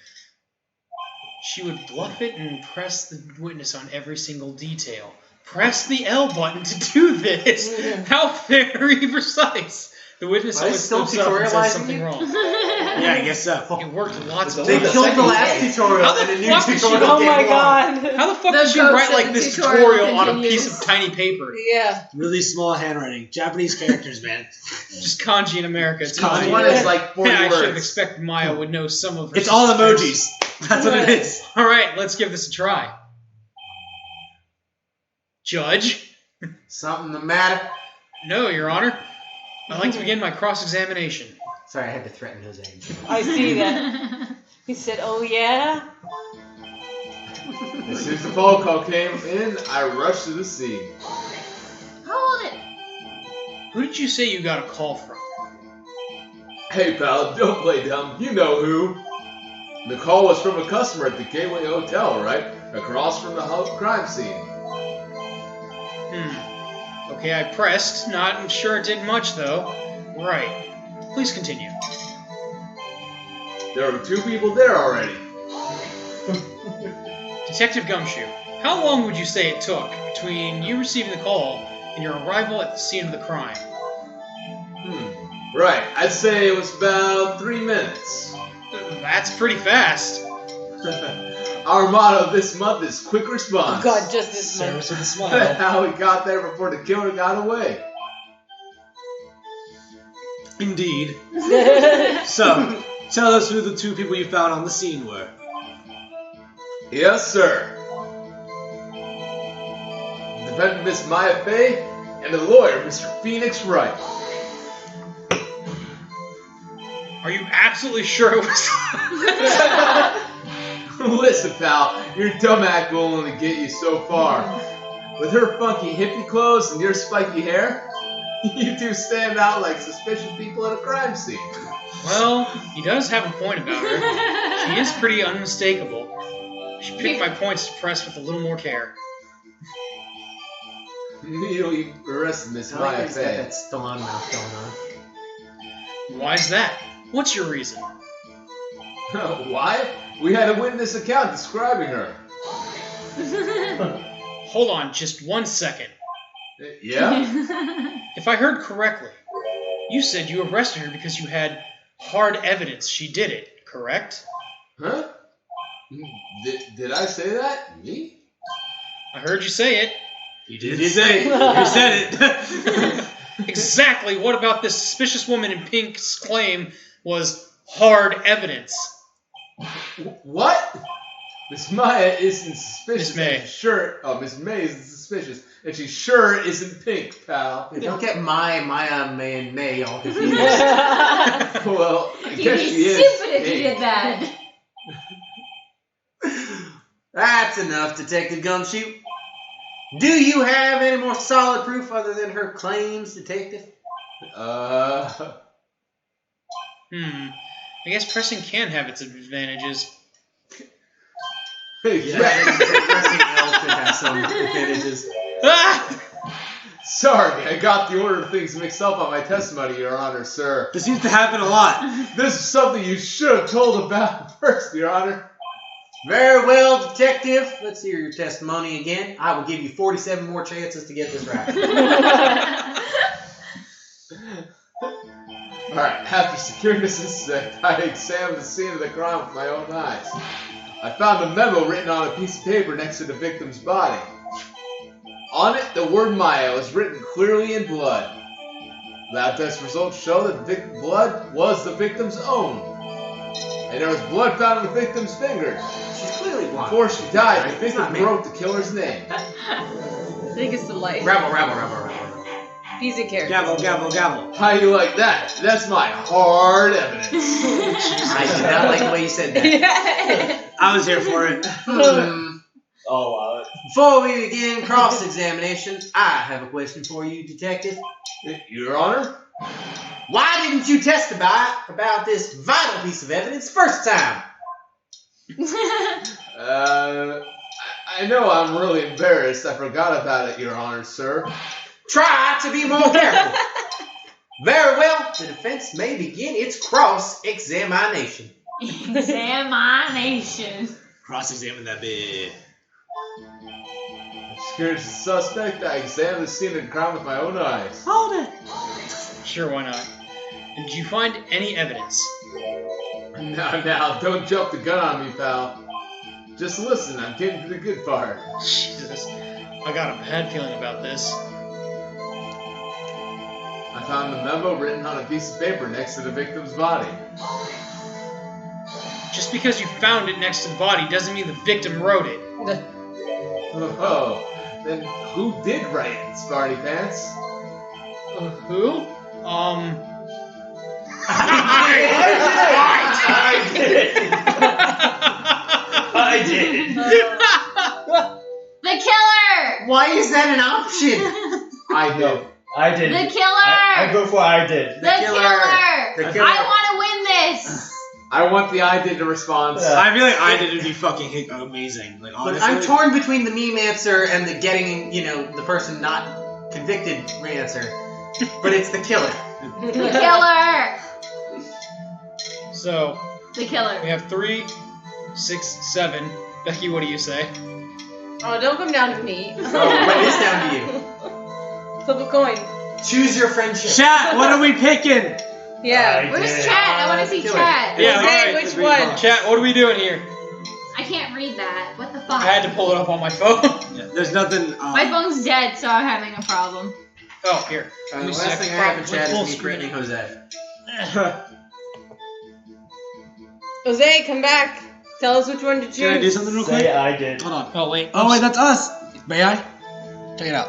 she would bluff it and press the witness on every single detail. Press the L button to do this. How very precise. The witness Are they always still slips up and says tutorializing something you? wrong. Yeah, I guess so. It worked lots of They times. killed the last tutorial How the and a new fuck is she- tutorial Oh came my along. god. How the fuck The did she ghost write of like the this tutorial tutorial on a piece continues. of tiny paper? Yeah. Really small handwriting. Japanese characters, man. Just kanji in America. It's Kanji. Each one is like 40 I should have words. expected Maya would know some of her It's all sisters. emojis. That's what it is. All right, let's give this a try. Judge? Something the matter? No, Your Honor. I'd like to begin my cross-examination. Sorry, I had to threaten Jose. I see that. He said, oh yeah? As soon as the phone call came in, I rushed to the scene. Hold it. Who did you say you got a call from? Hey pal, don't play dumb. You know who. The call was from a customer at the Gateway Hotel, right? Across from the crime scene. Okay, I pressed. Not sure it did much, though. Right. Please continue. There were two people there already. Detective Gumshoe, how long would you say it took between you receiving the call and your arrival at the scene of the crime? Right, I'd say it was about 3 minutes. That's pretty fast. Our motto this month is quick response. Oh god, just this much. Service with a That's smile. how we got there before the killer got away. Indeed. So, tell us who the two people you found on the scene were. Yes, sir. defended Miss Maya Fey and the lawyer, Mr. Phoenix Wright. Are you absolutely sure it was? Listen, pal, your dumb act will only get you so far. With her funky hippie clothes and your spiky hair, you two stand out like suspicious people at a crime scene. Well, he does have a point about her. She is pretty unmistakable. I should pick my points to press with a little more care. Immediately arrested Miss I like Maya that he's got Fey. that Stallone mouth going on. Why's that? What's your reason? Why? We had a witness account describing her. Hold on just 1 second. Yeah? If I heard correctly, you said you arrested her because you had hard evidence she did it, correct? Huh? Did I say that? Me? I heard you say it. You did say it. You said it. Exactly what about this suspicious woman in pink's claim was hard evidence? What? Miss Maya isn't suspicious. Miss May. and she's sure. Oh, Miss May isn't suspicious, and she sure isn't pink, pal. Hey, don't get Maya, and May all confused. Well, I You'd guess be she is. stupid if you pink. did that. That's enough, Detective Gumshoe. Do you have any more solid proof other than her claims, Detective? I guess pressing can have its advantages. Yeah, pressing L could have some advantages. Ah! Sorry, I got the order of things mixed up on my testimony, Your Honor, sir. This used to happen a lot. This is something you should have told about first, Your Honor. Very well, Detective. Let's hear your testimony again. I will give you 47 more chances to get this right. Alright, after securing this incident, I examined the scene of the crime with my own eyes. I found a memo written on a piece of paper next to the victim's body. On it, the word Maya was written clearly in blood. Lab test results show that the blood was the victim's own. And there was blood found on the victim's finger. She's clearly blind. Before she died, the It's not victim me. wrote the killer's name. I think it's the light. Rabble. He's a character. Gavel, gavel, gavel. How you like that? That's my hard evidence. I did not like the way you said that. I was here for it. Oh, Before we begin cross-examination, I have a question for you, Detective. Your Honor? Why didn't you testify about this vital piece of evidence first time? I know I'm really embarrassed. I forgot about it, Your Honor, sir. Try to be more careful. Very well, the defense may begin its cross-examination. Examination. Cross-examine that bitch. I'm scared as a suspect. I examined the scene of the crime with my own eyes. Hold it. Sure, why not? And did you find any evidence? Now, don't jump the gun on me, pal. Just listen, I'm getting to the good part. Jesus, I got a bad feeling about this. I found the memo written on a piece of paper next to the victim's body. Just because you found it next to the body doesn't mean the victim wrote it. Oh, then who did write it, Smarty Pants? Who? I did. The killer! Why is that an option? I did. I did. The killer! I go for I did. The killer! The killer. I want to win this! I want the I did response. I feel like I did it be fucking amazing. Like But honestly. I'm torn between the meme answer and the getting, the person not convicted answer. But it's the killer. The killer! So, The we killer. have 3, 6, 7. Becky, what do you say? Oh, don't come down to me. Oh, but it's down to you. Flip a coin. Choose your friendship. Chat, what are we picking? Yeah. Where's did. chat? I want to see Killer. chat. Yeah, Jose, alright. which one? Chat, what are we doing here? I can't read that. What the fuck? I had to pull it up on my phone. Yeah, there's nothing. My phone's dead, so I'm having a problem. Oh, here. The Let me last see, thing I can have in probably chat full is me screen threatening it. Jose. Jose, come back. Tell us which one to choose. Can I do something real quick? Say I did. Hold on. Oh, wait. Oh wait, that's us. May I? Check it out.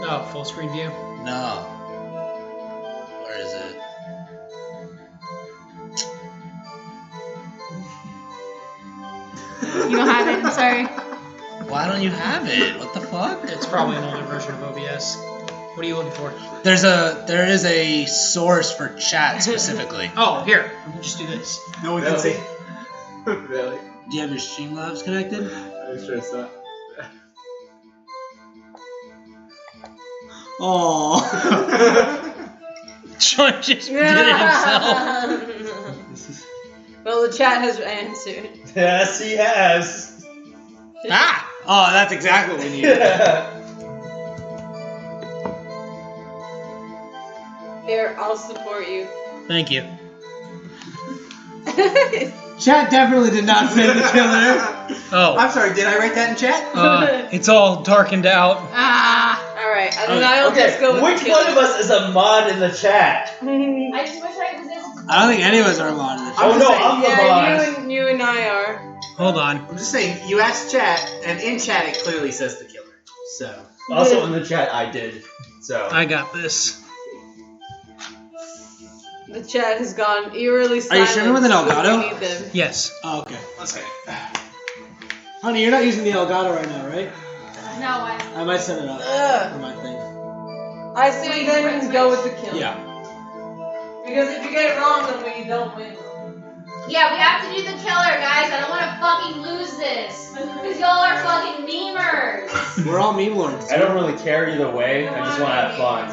Oh, full screen view. No. Where is it? You don't have it. I'm sorry. Why don't you have it? What the fuck? It's probably an older version of OBS. What are you looking for? There is a source for chat specifically. Oh, here. Let me just do this. No one Really? can see. Really? Do you have your Streamlabs connected? I'm sure it's not. Oh. Sean just did it himself. Well, the chat has answered. Yes, he has. Ah! Oh, that's exactly what we need. Here, I'll support you. Thank you. Chat definitely did not say the killer. Oh, I'm sorry, did I write that in chat? it's all darkened out. Ah. Alright, and then I'll Okay, just go with which the one of us is a mod in the chat? I just wish I was this. I don't think any of us are allowed in the Oh chat. no, saying, I'm the Yeah, mod. you and I are. Hold on. I'm just saying, you asked chat, and in chat it clearly says the killer. So. Also in the chat, I did. So. I got this. The chat has gone eerily Are you silent. streaming with an Elgato? We need them. Yes. Oh, okay. Honey, you're not using the Elgato right now, right? No, I. I might set it up Ugh. for my thing. I say then go with the kill. Yeah. Because if you get it wrong, then we don't win. Yeah, we have to do the killer, guys. I don't want to fucking lose this. Because y'all are fucking memers. We're all meme lords. I don't really care either way. I just want to have fun.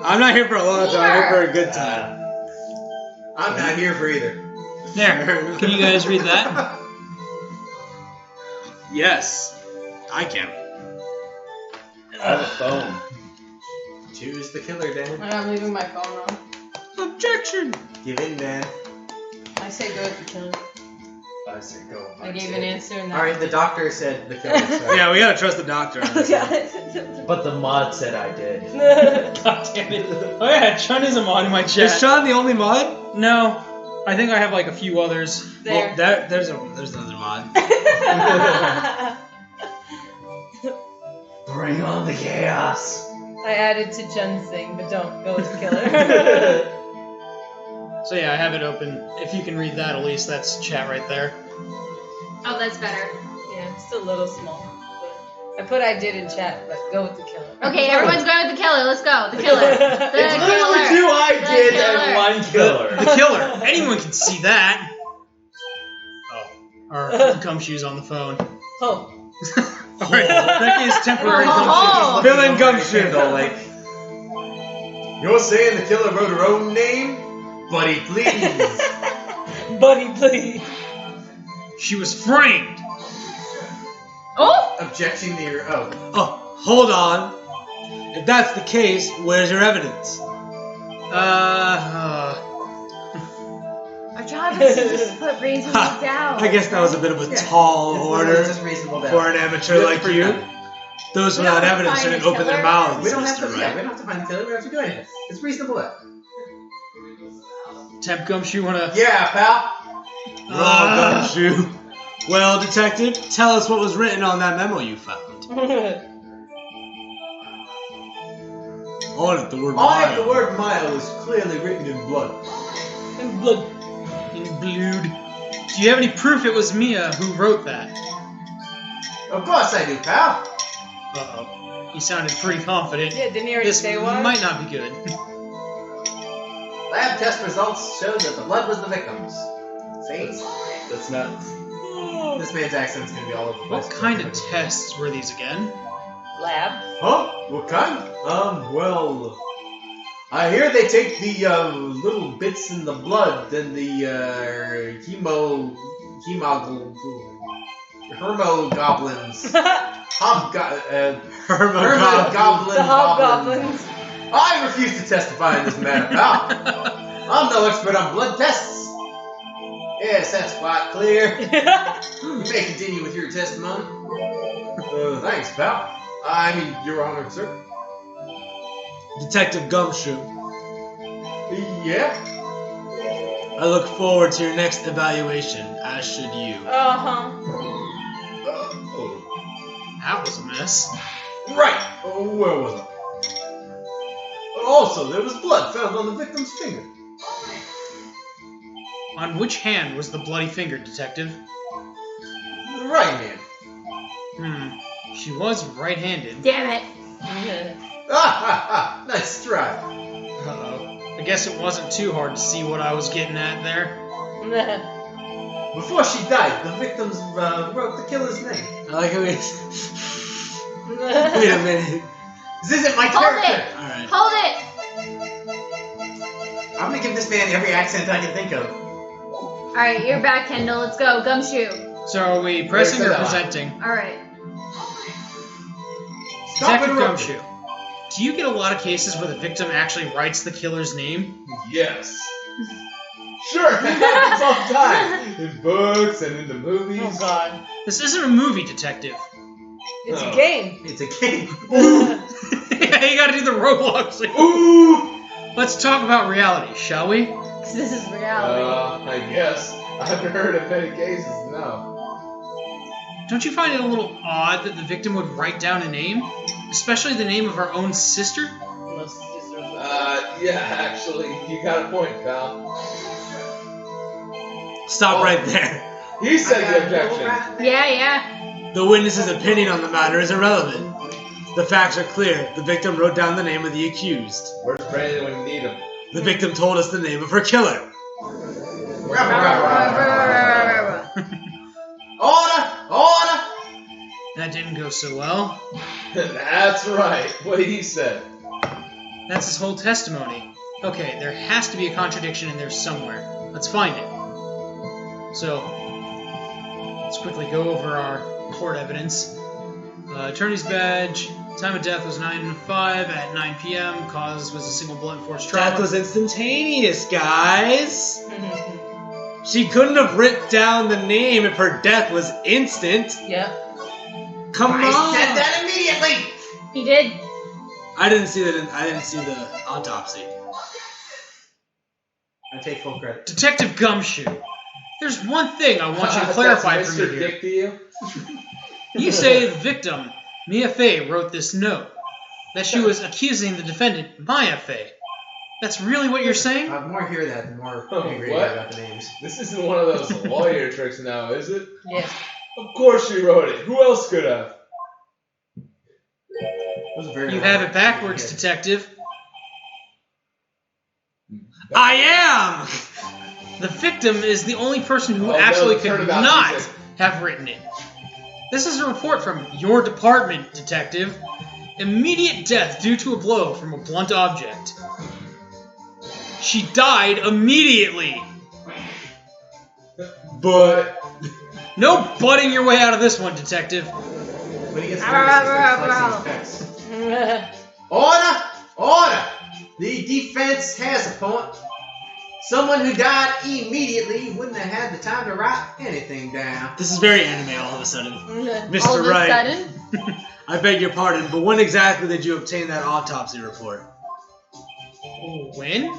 I'm not here for a long time. I'm here for a good time. I'm not here for either. There. Can you guys read that? Yes. I can. I have a phone. Choose the killer, Dan. I'm leaving my phone on. Objection. Give in, Dan. I say go with the kill. I said go. I gave an answer and that. Alright, the doctor said the killer. So. Yeah, we gotta trust the doctor on this. But the mod said I did. God damn it. Oh yeah, Chun is a mod in my chat. Is Sean the only mod? No. I think I have like a few others. There. Well, there's another mod. Bring on the chaos. I added to Jen's thing, but don't go with the killer. So yeah, I have it open. If you can read that, at least that's chat right there. Oh, that's better. Yeah, it's a little small. But I put I did in chat, but go with the killer. Okay, everyone's going with the killer. Let's go. The killer. The It's literally killer. two I The did killer. and one killer. The killer. Anyone can see that. Oh. Or Gumshoe's on the phone. Oh. Alright, that is temporary Oh. Gumshoe. Fill in Gumshoe. Like, you're saying the killer wrote her own name? Buddy, please. Buddy, please. She was framed. Oh! Objection to your oath. Oh, hold on. If that's the case, where's your evidence? Our job is to just put brains and leave down. I guess that was a bit of a Yeah. tall It's order just reasonable doubt. for an amateur like Just you. Those We without don't evidence find shouldn't the open their killer. mouths, We don't have Mr. to. Yeah, Right. we don't have to find the killer. We don't have to do anything. It's reasonable doubt. Temp Gumshoe wanna. Yeah, pal. Oh, Gumshoe. Well, detective, tell us what was written on that memo you found. On it, the word On it, mile. the word mile is clearly written in blood. Look. In blood. Do you have any proof it was Mia who wrote that? Of course I do, pal. Uh-oh. He sounded pretty confident. Yeah, didn't he already This say one? might not be good. Lab test results showed that the blood was the victim's. See? That's nuts. This man's accent's gonna be all over the place. What kind of tests were these again? Lab. Huh? What kind? Well, I hear they take the little bits in the blood, then the hermogoblins, Hermogoblin. hermogoblin The hobgoblins. I refuse to testify in this matter, pal. I'm no expert on blood tests. Yes, that's quite clear. You may continue with your testimony. Thanks, pal. I mean, Your Honor, sir. Detective Gumshoe, Yeah. I look forward to your next evaluation, as should you. Uh-huh. That was a mess. Right. Oh, where was I? Also, there was blood found on the victim's finger. On which hand was the bloody finger, Detective? The right hand. She was right-handed. Damn it. Ah, nice try. Uh-oh. I guess it wasn't too hard to see what I was getting at there. Before she died, the victims wrote the killer's name. I like how it's. Wait a minute. This isn't my Hold character. it. Alright. Hold it. I'm gonna give this man every accent I can think of. Alright, you're back, Kendall. Let's go. Gumshoe. So are we pressing or that line. presenting? Alright. Stop Detective interrupting. Gumshoe, do you get a lot of cases where the victim actually writes the killer's name? Yes. Sure, it happens all the time. In books and in the movies. Oh god. This isn't a movie, Detective. It's Oh. a game. It's a game. Yeah, you gotta do the Roblox thing. Ooh! Let's talk about reality, shall we? This is reality. I guess. I haven't heard of many cases, no. Don't you find it a little odd that the victim would write down a name? Especially the name of her own sister? Unless it's just a- Yeah, actually, you got a point, pal. Stop right there. He said I the got a little objection. right there. Yeah. The witness's opinion on the matter is irrelevant. The facts are clear. The victim wrote down the name of the accused. Where's Brandon when you need him? The victim told us the name of her killer. Order! Order! That didn't go so well. That's right, what he said. That's his whole testimony. Okay, there has to be a contradiction in there somewhere. Let's find it. So, let's quickly go over our court evidence. Attorney's badge. Time of death was 9:05 at 9 p.m. Cause was a single blunt force trauma. That was instantaneous, guys. She couldn't have written down the name if her death was instant. Yep. Come on. I said that immediately! He did. I didn't see that. I didn't see the autopsy. I take full credit. Detective Gumshoe, there's one thing I want you to clarify That's for me Mr. here. Dick to you? You say the victim, Mia Fey, wrote this note. That she was accusing the defendant, Maya Fey. That's really what you're saying? The more I hear that, the more Oh, angry I what? get about the names. This isn't one of those lawyer tricks now, is it? Yes. Of course she wrote it. Who else could have? It was very You loud. have it backwards, detective. I am. The victim is the only person who Oh, no, actually the could turnabout not music. have written it. This is a report from your department, detective. Immediate death due to a blow from a blunt object. She died immediately. But No butting your way out of this one, detective. When he gets nervous, he starts flexing his pecs. Order! Order! The defense has a point. Someone who died immediately wouldn't have had the time to write anything down. this is very anime all of a sudden. Mr. All of a Wright, sudden. I beg your pardon, but when exactly did you obtain that autopsy report? When?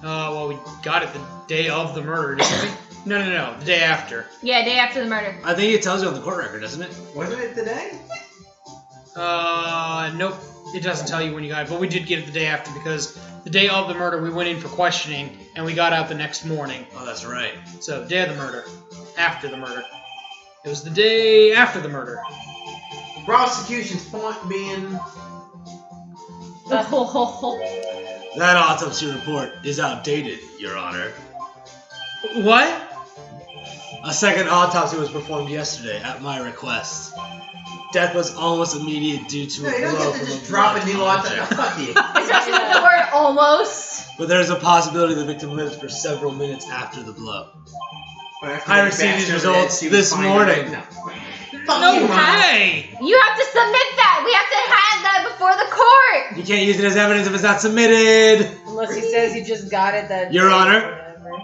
Well, we got it the day of the murder, didn't we? No, the day after. Yeah, day after the murder. I think it tells you on the court record, doesn't it? Wasn't it today? Nope. It doesn't tell you when you got it, but we did get it the day after because the day of the murder we went in for questioning and we got out the next morning. Oh, that's right. So, day of the murder. After the murder. It was the day after the murder. The prosecution's point being That autopsy report is outdated, Your Honor. What? A second autopsy was performed yesterday at my request. Death was almost immediate due to no, a you don't blow get to from just a drop a blunt new object. autopsy. Fuck you. Especially with the word almost. But there's a possibility the victim lived for several minutes after the blow. I received these results this morning. No. No way! You have to submit that. We have to have that before the court. You can't use it as evidence if it's not submitted. Unless he says he just got it that Your day or Honor. whatever.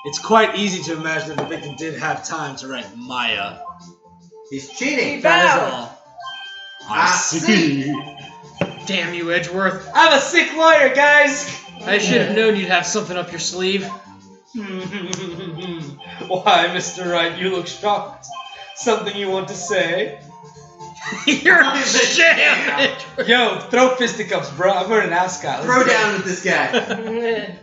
It's quite easy to imagine that the victim did have time to write Maya. He's cheating. That is all. I I see. Damn you, Edgeworth. I'm a sick lawyer, guys. I should have known you'd have something up your sleeve. Why, Mr. Wright, you look shocked. Something you want to say? You're a sham. Yo, throw fisticuffs, bro. I'm wearing an ascot. Throw down with this guy.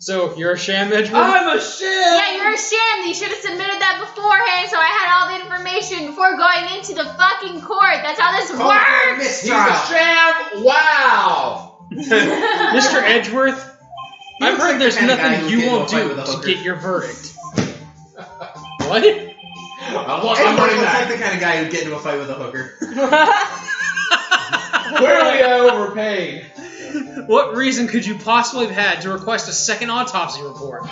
So, you're a sham, Edgewood? I'm a sham! Yeah, you're a sham. You should have submitted that beforehand so I had all the information before going into the fucking court. That's how this Call for a works. He's a mistrial. sham! Wow! Mr. Edgeworth, I've looks heard like there's the kind of guy nothing who you would get won't into a fight do with a to hooker. get your verdict. What? I'm Edward running looks back. like the kind of guy who'd get into a fight with a hooker. Clearly I overpaid. What reason could you possibly have had to request a second autopsy report?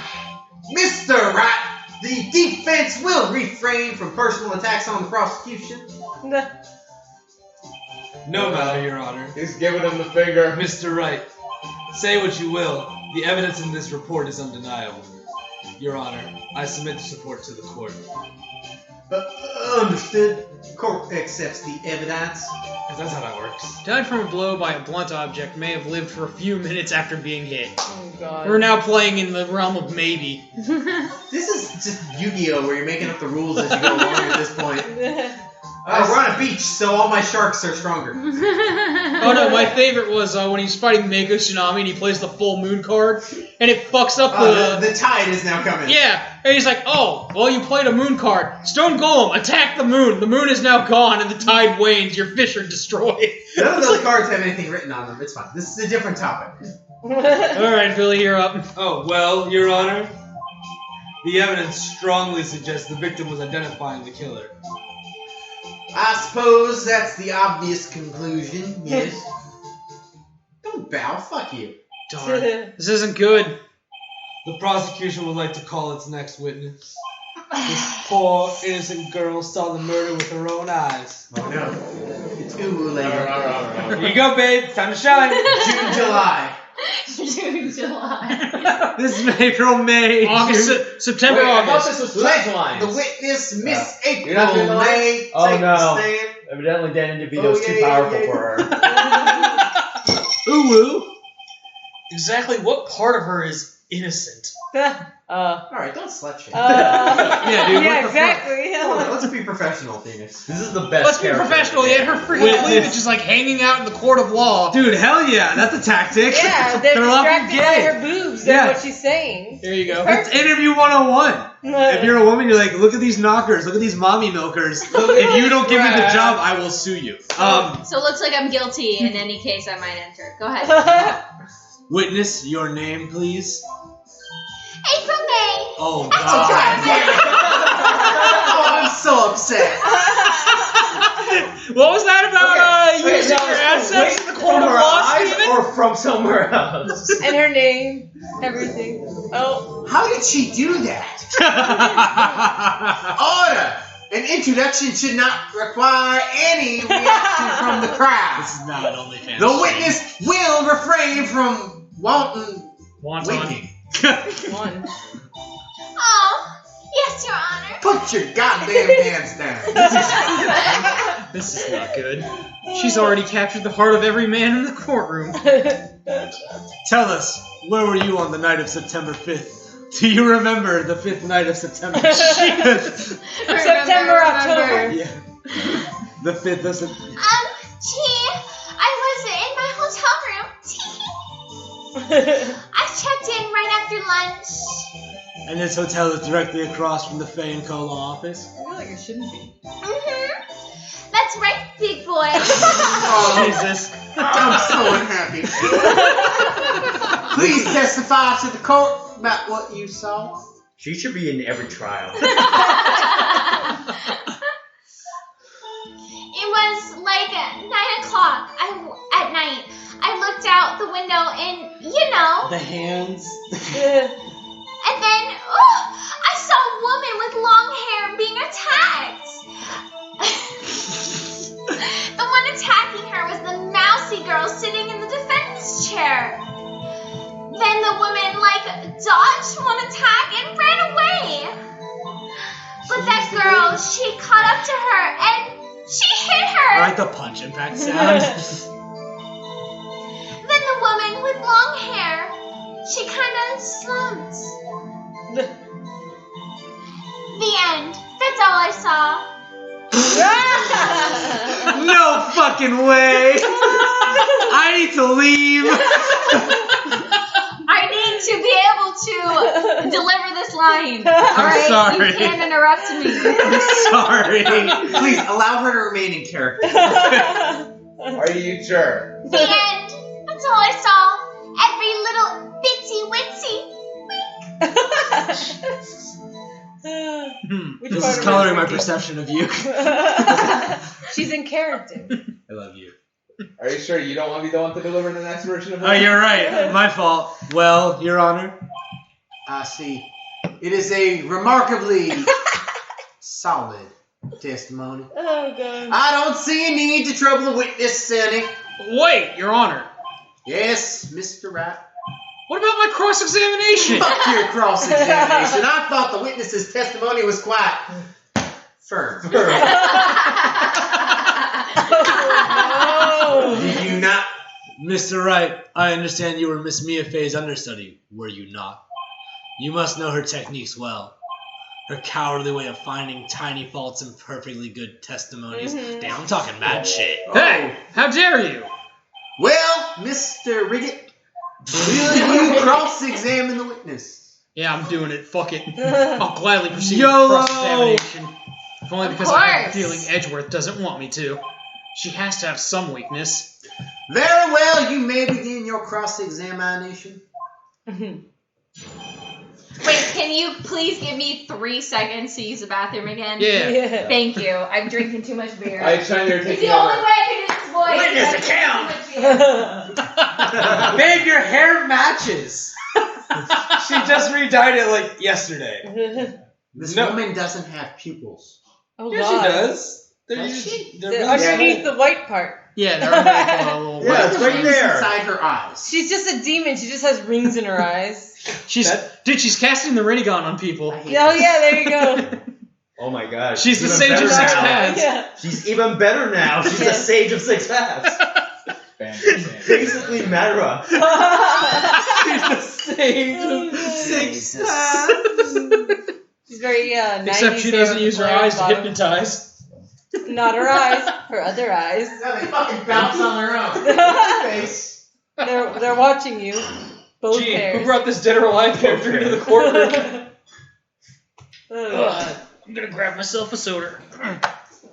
Mr. Rat, the defense will refrain from personal attacks on the prosecution. No matter, Your Honor. He's giving him the finger. Mr. Wright, say what you will. The evidence in this report is undeniable. Your Honor, I submit the support to the court. Understood. Court accepts the evidence. Because that's how that works. Died from a blow by a blunt object may have lived for a few minutes after being hit. Oh god. We're now playing in the realm of maybe. This is just Yu-Gi-Oh! Where you're making up the rules as you go along at this point. We're on a beach, so all my sharks are stronger. Oh no, my favorite was when he's fighting Mako Tsunami and he plays the full moon card, and it fucks up The tide is now coming. Yeah, and he's like, oh, well, you played a moon card. Stone Golem, attack the moon. The moon is now gone and the tide wanes. Your fish are destroyed. None of those cards have anything written on them. It's fine. This is a different topic. Alright, Billy, you're up. Oh, well, Your Honor, the evidence strongly suggests the victim was identifying the killer. I suppose that's the obvious conclusion, yes. Don't bow, fuck you. Darn, this isn't good. The prosecution would like to call its next witness. This poor, innocent girl saw the murder with her own eyes. Oh no. It's Uwu later. Here you go, babe. Time to shine. June, July. June, July. This is April, May. August, September, Wait, I thought August. this was Let Flash Lines. the witness, Miss You're not doing the April lines? May, Oh, take no. the stand. Evidently, Danny DeVito's Oh, too yeah, powerful yeah. for her. Ooh. Exactly what part of her is innocent? Alright, don't slut shame. Yeah, dude, what yeah, the exactly. Hold on, let's be professional, Phoenix. This is the best Let's be character. professional, yet her freaking Witness. cleavage is like hanging out in the court of law. Dude, hell yeah, that's a tactic. Yeah, they're laughing distracted by gay. her boobs. Yeah. That's what she's saying. There you go. That's interview 101. If you're a woman, you're like, look at these knockers, look at these mommy milkers. If you don't give me the job, I will sue you. So it looks like I'm guilty. In any case, I might enter. Go ahead. Witness, your name, please. April May. Oh, Oh, I'm so upset. What was that about Wait, using no, your assets in the court from of her law, eyes Steven? or from somewhere else? And her name, everything. Oh. How did she do that? Order! An introduction should not require any reaction from the crowd. This is not an OnlyFans. The witness will refrain from wanton Wonton. winking. One. Oh, yes, Your Honor. Put your goddamn hands down. This is not good. She's already captured the heart of every man in the courtroom. Tell us, where were you on the night of September 5th? Do you remember the 5th night of September? September, October. Yeah. The 5th of September. I was in my hotel room. I checked in right after lunch. And this hotel is directly across from the Fay and Co. law office? I feel like it shouldn't be. That's right, big boy. Oh, Jesus. I'm so unhappy. Please testify to the court about what you saw. She should be in every trial. It was like 9 o'clock at night. I looked out the window and, you know, The hands. and then I saw a woman with long hair being attacked. The one attacking her was the mousy girl sitting in the defendant's chair. Then the woman, dodged one attack and ran away. But that girl, she caught up to her and she hit her. I like the punch impact sound. Then the woman with long hair, she kind of slumped. The end. That's all I saw. No fucking way! I need to leave! I need to be able to deliver this line. Alright? sorry. You can't interrupt me. I'm sorry. Please allow her to remain in character. Are you sure? The end. That's all I saw. Every little bitsy witsy. Which This part is of coloring her my is it? perception of you. She's in character. I love you. Are you sure you don't want to be the one to deliver the next version of Oh, you're right. My fault. Well, Your Honor. I see. It is a remarkably solid testimony. Oh, God. I don't see a need to trouble the witness, Sonny. Wait, Your Honor. Yes, Mr. Wright. What about my cross-examination? Fuck your cross-examination. I thought the witness's testimony was quite firm. Oh, Do you not? Mr. Wright, I understand you were Miss Mia Fey's understudy, were you not? You must know her techniques well. Her cowardly way of finding tiny faults in perfectly good testimonies. Damn, I'm talking mad shit. Hey, how dare you? Well, Mr. Riggett, will you cross-examine the witness? Yeah, I'm doing it. Fuck it. I'll gladly proceed YOLO! with cross-examination. If only because I have a course. feeling Edgeworth doesn't want me to. She has to have some weakness. Very well, you may begin your cross-examination. Wait, can you please give me 3 seconds to use the bathroom again? Yeah. yeah. Thank you. I'm drinking too much beer. I trying to It's take the only way I can do this voice. Witness is account. I drink too much beer. Babe, your hair matches. She just redyed it like yesterday. This No. woman doesn't have pupils. Oh, Yeah, God. she does. They're Does usually- she? they're The- really underneath small. the white part. Yeah, they're underneath a little Yeah, What are it's the right rings there. inside her eyes? She's just a demon. She just has rings in her eyes. She's casting the Rinnegan on people. I hate Oh, this. yeah, there you go. Oh my god. She's the even sage of better six now. paths. Yeah. She's even better now. She's Yeah. the sage of six paths. Basically, Madara. She's the sage of Jesus. She's very, 90s Except she hair doesn't with use her flared eyes to bottom. hypnotize. Not her eyes. Her other eyes. Now they fucking bounce on their own. Face. They're watching you. Both Gee, who pairs. brought this dead or alive character into the courtroom? Oh, God. I'm gonna grab myself a soda.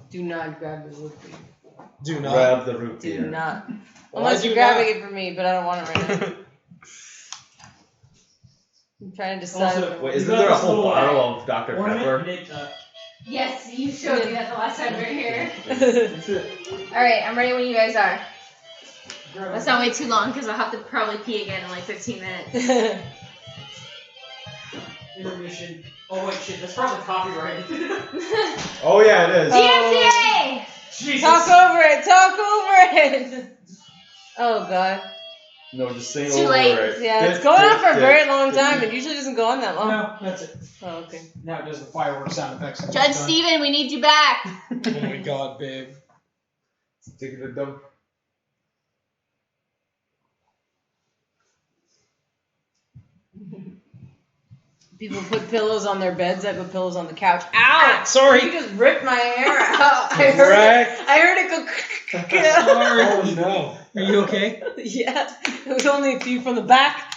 Do not grab the root beer. Do not. Grab the root Do beer. not. Why Unless do you're not? grabbing it for me, but I don't want it right now. I'm trying to decide. Also, Wait, You isn't got there a this whole little bottle of Dr. Pepper? Yes, you showed me that the last time we were here. Alright, I'm ready when you guys are. Let's not wait too long because I'll have to probably pee again in like 15 minutes. Intermission. Oh wait, shit, that's probably copyrighted. Oh yeah, it is. DMCA! Jesus. Talk over it. Talk over it. Oh, God. No, just sing Too over late. it. Yeah, it's going on for a very long time. It usually doesn't go on that long. No, that's it. Oh, okay. Now it does the fireworks sound effects. and Judge it's done. Steven, we need you back. Oh my god, babe. Stick it to them. People put pillows on their beds. I put pillows on the couch. Ow! Sorry. You just ripped my hair out. I heard it go. Oh no. Are you okay? Yeah, it was only a few from the back,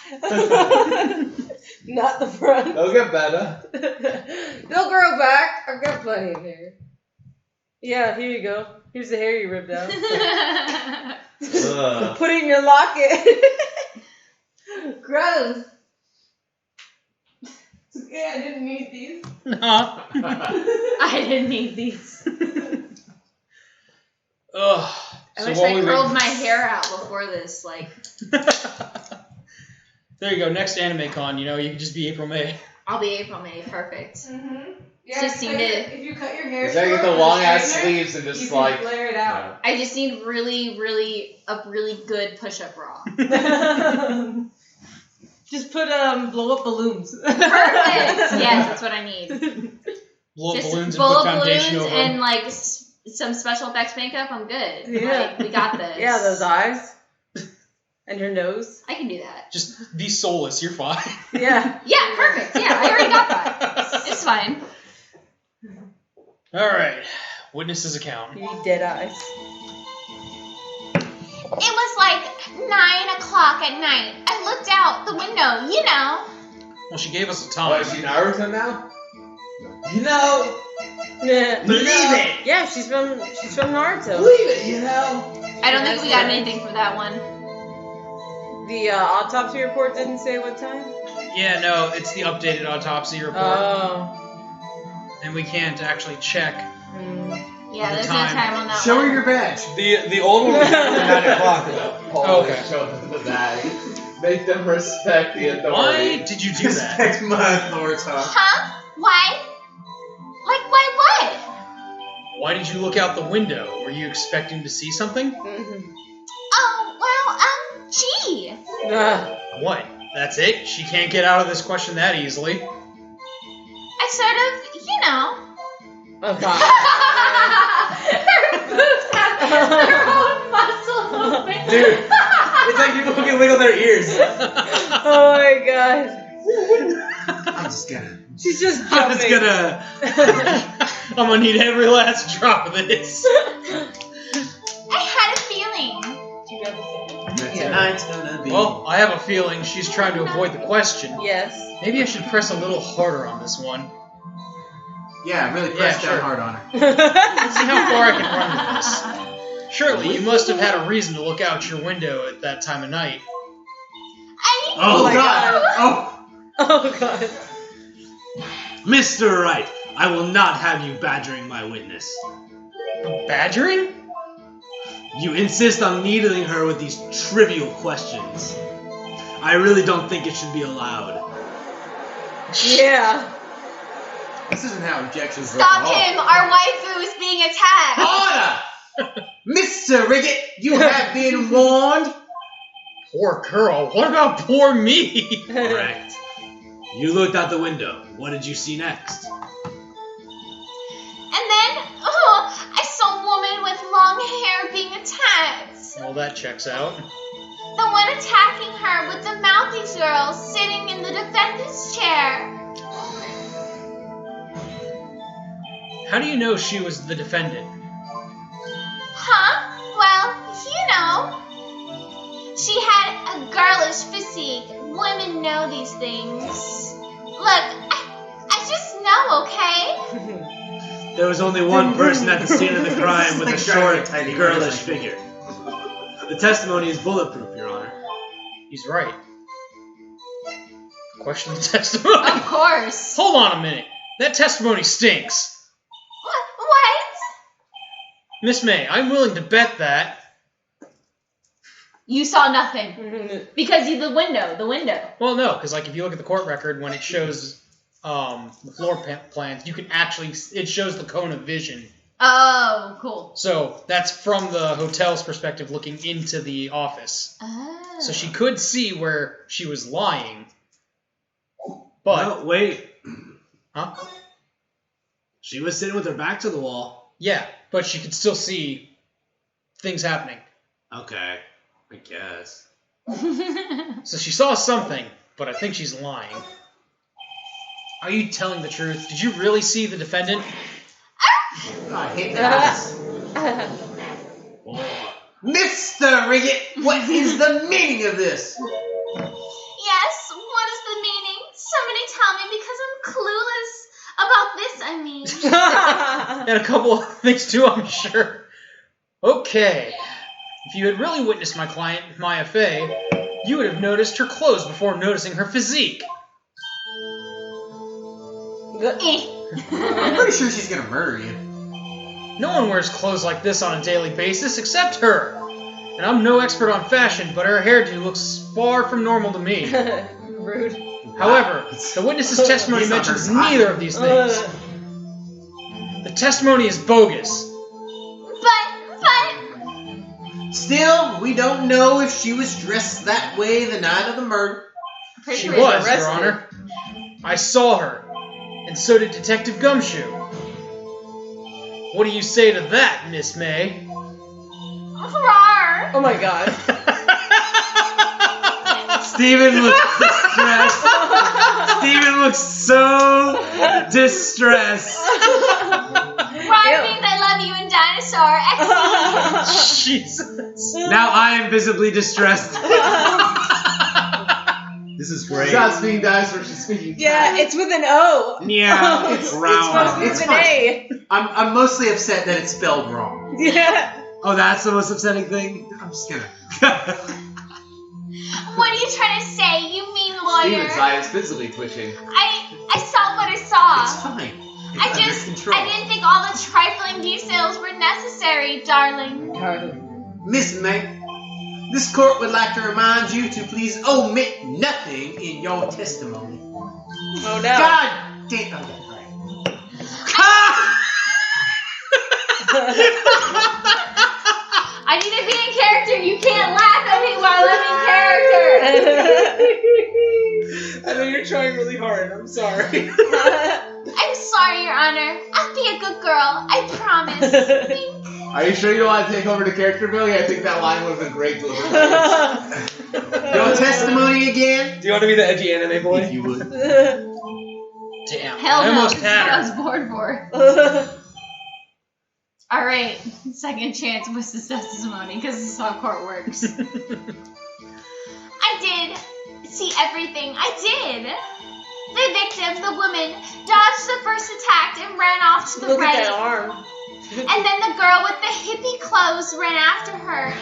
not the front. They'll get better. They'll grow back. I've got plenty of hair. Yeah, here you go. Here's the hair you ripped out. Ugh. Put it in your locket. Gross. It's okay, I didn't need these. No. I didn't need these. Ugh. I So wish while I we curled wait- my hair out before this. Like, There you go. Next Anime Con, you can just be April May. I'll be April May. Perfect. Mm-hmm. Just seemed to- if you cut your hair Just gotta get the short long with a ass straightener, sleeves and you just can like. flare it out. I just need really good push-up bra. Just put blow up balloons. Perfect. Yes, that's what I need. Blow up Just balloons and blow put up foundation balloons over 'em. and like some special effects makeup. I'm good. Yeah. Like, we got this. Yeah, those eyes. And your nose. I can do that. Just be soulless. You're fine. Yeah. Yeah, perfect. Yeah, I already got that. It's fine. All right. Witness's account. You dead eyes. It was like 9 o'clock at night. I looked out the window, you know. Well, she gave us a What, time. is she Naruto now? You know, Yeah. believe it. Yeah, she's from Naruto. Believe it, you know. I don't think we got anything for that one. The autopsy report didn't say what time. Yeah, no, it's the updated autopsy report. Oh. And we can't actually check. Yeah, The there's time. no time on that Show one. her your badge. The old one was 9 o'clock. Oh, okay. Show them the bag. Make them respect the authority. Why did you do that? Respect my authority. Huh? Why? Like, why what? Why did you look out the window? Were you expecting to see something? Oh, well, gee. What? That's it? She can't get out of this question that easily. I sort of, you know. Oh god. Her boobs have their own muscle movement. Dude, it's like people can wiggle their ears. Oh my god. I'm just gonna. She's just I'm just jumping. gonna... I'm gonna need every last drop of this. I had a feeling. Tonight's gonna be. Well, I have a feeling she's trying to avoid the question. Yes. Maybe I should press a little harder on this one. Yeah, really press Yeah, down sure. hard on her. Let's see how far I can run with this. Surely you must have had a reason to look out your window at that time of night. Oh, my god. god. Oh god. Mr. Wright, I will not have you badgering my witness. Badgering? You insist on needling her with these trivial questions. I really don't think it should be allowed. Yeah. This isn't how objections work. Stop at all. him! Our waifu is being attacked! Order! Mr. Riggett, you have been warned. Poor girl. What about poor me? Correct. You looked out the window. What did you see next? And then, I saw a woman with long hair being attacked. Well, that checks out. The one attacking her with the mouthy girl sitting in the defendant's chair. How do you know she was the defendant? Huh? Well, you know. She had a girlish physique. Women know these things. Look, I just know, okay? There was only one person at the scene of the crime with a Like short, driving a tiny girlish motorcycle. figure. The testimony is bulletproof, Your Honor. He's right. Question the testimony. Of course. Hold on a minute. That testimony stinks. What? Miss May, I'm willing to bet that. You saw nothing. Because the window. Well, no, because like if you look at the court record, when it shows the floor plans, you can actually it shows the cone of vision. Oh, cool. So that's from the hotel's perspective, looking into the office. Oh. So she could see where she was lying. But No, wait. huh? She was sitting with her back to the wall. Yeah, but she could still see things happening. Okay, I guess. So she saw something, but I think she's lying. Are you telling the truth? Did you really see the defendant? I hate that. Mr. Riggett, what is the meaning of this? Yes, what is the meaning? Somebody tell me because I'm clueless about this, I mean. And a couple of things too, I'm sure. Okay. If you had really witnessed my client, Maya Fey, you would have noticed her clothes before noticing her physique. I'm pretty sure she's gonna murder you. No one wears clothes like this on a daily basis except her. And I'm no expert on fashion, but her hairdo looks far from normal to me. Rude. However, the witness's testimony He's on her mentions side. neither of these things. The testimony is bogus. But, Still, we don't know if she was dressed that way the night of the murder. pretty She sure was, he's Your arrested. Honor. I saw her, and so did Detective Gumshoe. What do you say to that, Miss May? Rawr. Oh my god. Steven looks distressed. Steven looks so distressed. Ron means I love you in dinosaur. Jesus. Now I am visibly distressed. This is She's great. not speaking dinosaur, she's speaking Yeah, it's with an O. Yeah, It's round. fine. It's with an A. I'm mostly upset that it's spelled wrong. Yeah. Oh, that's the most upsetting thing? I'm just gonna. What are you trying to say, you mean lawyer? Steven's eye is physically twitching. I saw what I saw. It's fine. It's I under control. didn't think all the trifling details were necessary, darling. Miss May, this court would like to remind you to please omit nothing in your testimony. Oh no. God damn. Okay, I need to be in character. You can't laugh at me while I'm in character. I know you're trying really hard. I'm sorry. I'm sorry, Your Honor. I'll be a good girl. I promise. Are you sure you don't want to take over the character, Billy? I think that line would have been great to Your testimony again? Do you want to be the edgy anime boy? If you would. Damn. Hell I no. almost That's what I had was her. born for. All right. Second chance with this testimony because this is how court works. I did see everything. I did. The victim, the woman, dodged the first attack and ran off to the Look right. at that arm. And then the girl with the hippie clothes ran after her.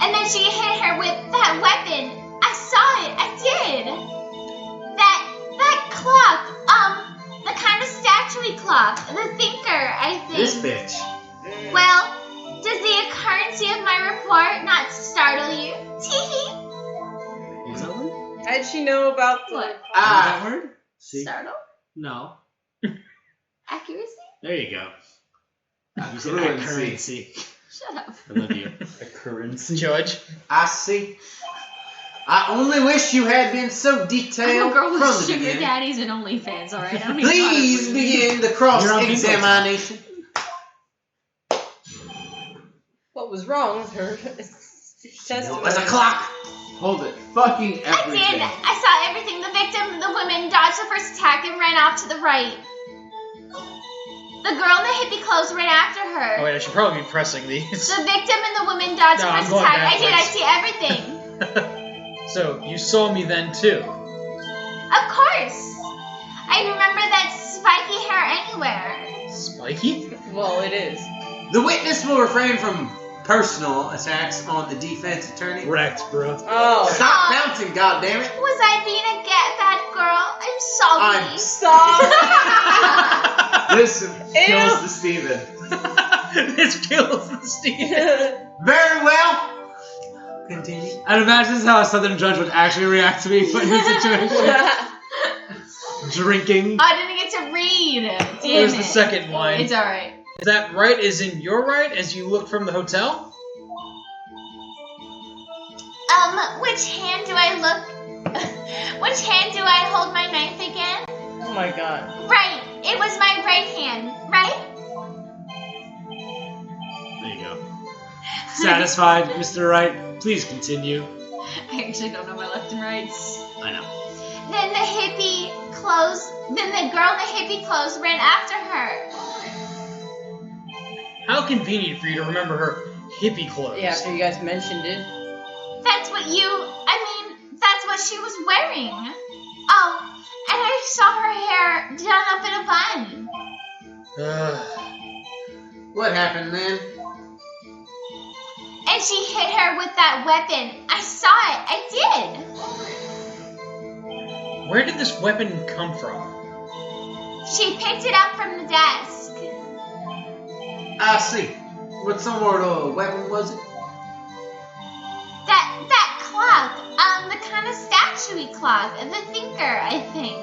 And then she hit her with that weapon. I saw it. I did. That clock. The kind of statue-y clock. The thinker, I think. This bitch. Well, does the occurrency of my report not startle you? Teehee. Is that word? How did she know about the... What? Is that word? See? Startle? No. Accuracy? There you go. You said Currency. currency. Shut up. I love you. A currency. Judge. I see. I only wish you had been so I'm detailed a girl from with the sugar beginning. daddies and OnlyFans, alright? I don't need Please to begin the You're on cross-examination. What was wrong with her testimony? It was a clock. Hold it. Fucking I everything. did. I saw everything. The victim, the woman, dodged the first attack and ran off to the right. The girl in the hippie clothes ran after her. Oh wait, I should probably be pressing these. The victim and the woman dodged No, the I'm first going attack. I did. I backwards. see everything. So you saw me then too. Of course. I remember that spiky hair anywhere. Spiky? Well, it is. The witness will refrain from personal attacks on the defense attorney. Wrecked, bro. Oh. Stop bouncing, goddammit. Was I being a bad girl? I'm salty. Stop. This kills Ew. the Steven. This kills the Steve. Very well. Continue. I'd imagine this is how a southern judge would actually react to me put in this situation. Drinking. I didn't get to read. Damn There's it. the second line. It's alright. Is that right as in your right as you looked from the hotel? Which hand do I look? Which hand do I hold my knife again? Oh my god. Right. It was my right hand, right? There you go. Satisfied, Mr. Wright? Please continue. I actually don't know my left and rights. I know. Then the girl in the hippie clothes ran after her. How convenient for you to remember her hippie clothes. Yeah, after you guys mentioned it. That's what that's what she was wearing. Oh, and I saw her hair done up in a bun. What happened then? And she hit her with that weapon. I saw it. I did. Where did this weapon come from? She picked it up from the desk. I see. What sort of weapon was it? That clock. The kind of statue-y clock. The thinker, I think.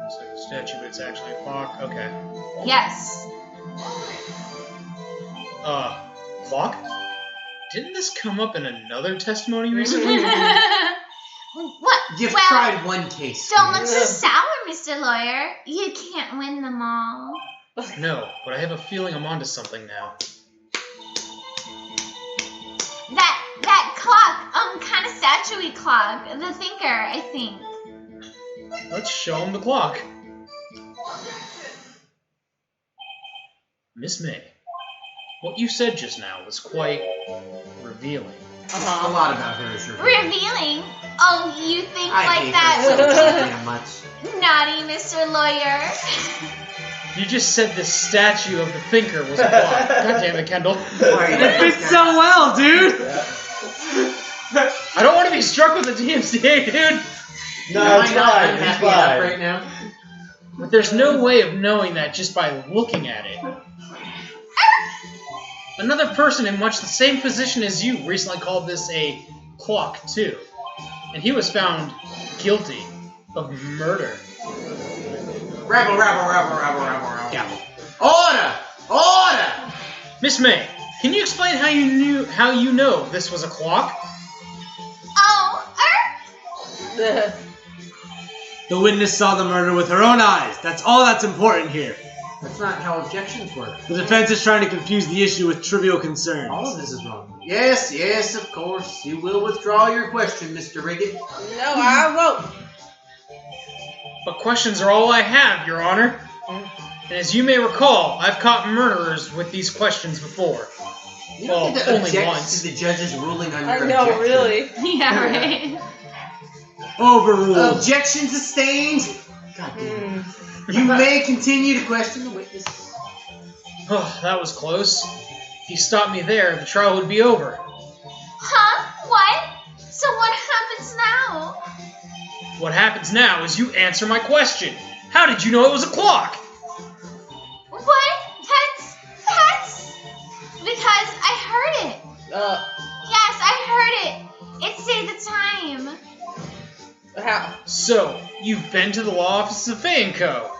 It's like a statue, but it's actually a clock. Okay. Yes. Clock? Didn't this come up in another testimony recently? What? You've Well, tried one case. Don't look so sour, Mr. Lawyer. You can't win them all. No, but I have a feeling I'm onto something now. That clock, kind of statue-y clock. The thinker, I think. Let's show him the clock. Miss May, what you said just now was quite revealing. A lot about her, sure. Revealing? Oh, you think I like hate that? her so goddamn much. Naughty Mr. Lawyer. You just said the statue of the thinker was a clock. God damn it, Kendall. It fits so well, dude. I don't want to be struck with a DMCA, dude. No, Am it's I not fine. It's unhappy enough fine. right now? But there's no way of knowing that just by looking at it. Another person in much the same position as you recently called this a clock, too. And he was found guilty of murder. Rebel. Gavel. Order! Order! Miss May, can you explain how you know this was a clock? Oh, The witness saw the murder with her own eyes. That's all that's important here. That's not how objections work. The defense is trying to confuse the issue with trivial All concerns. of this is wrong. Yes, of course. You will withdraw your question, Mr. Riggett. No, I won't. But questions are all I have, Your Honor. And as you may recall, I've caught murderers with these questions before. You don't Well, get to only object once. to the judge's ruling on I your know, objection. really. yeah, right. Overruled. Objection sustained. God damn it. Mm. You may continue to question the witness. Oh, that was close. If you stopped me there, the trial would be over. Huh? What? So what happens now? What happens now is you answer my question. How did you know it was a clock? What? That's... Because I heard it. Yes, I heard it. It said the time. How? So, you've been to the law office of Fay & Co.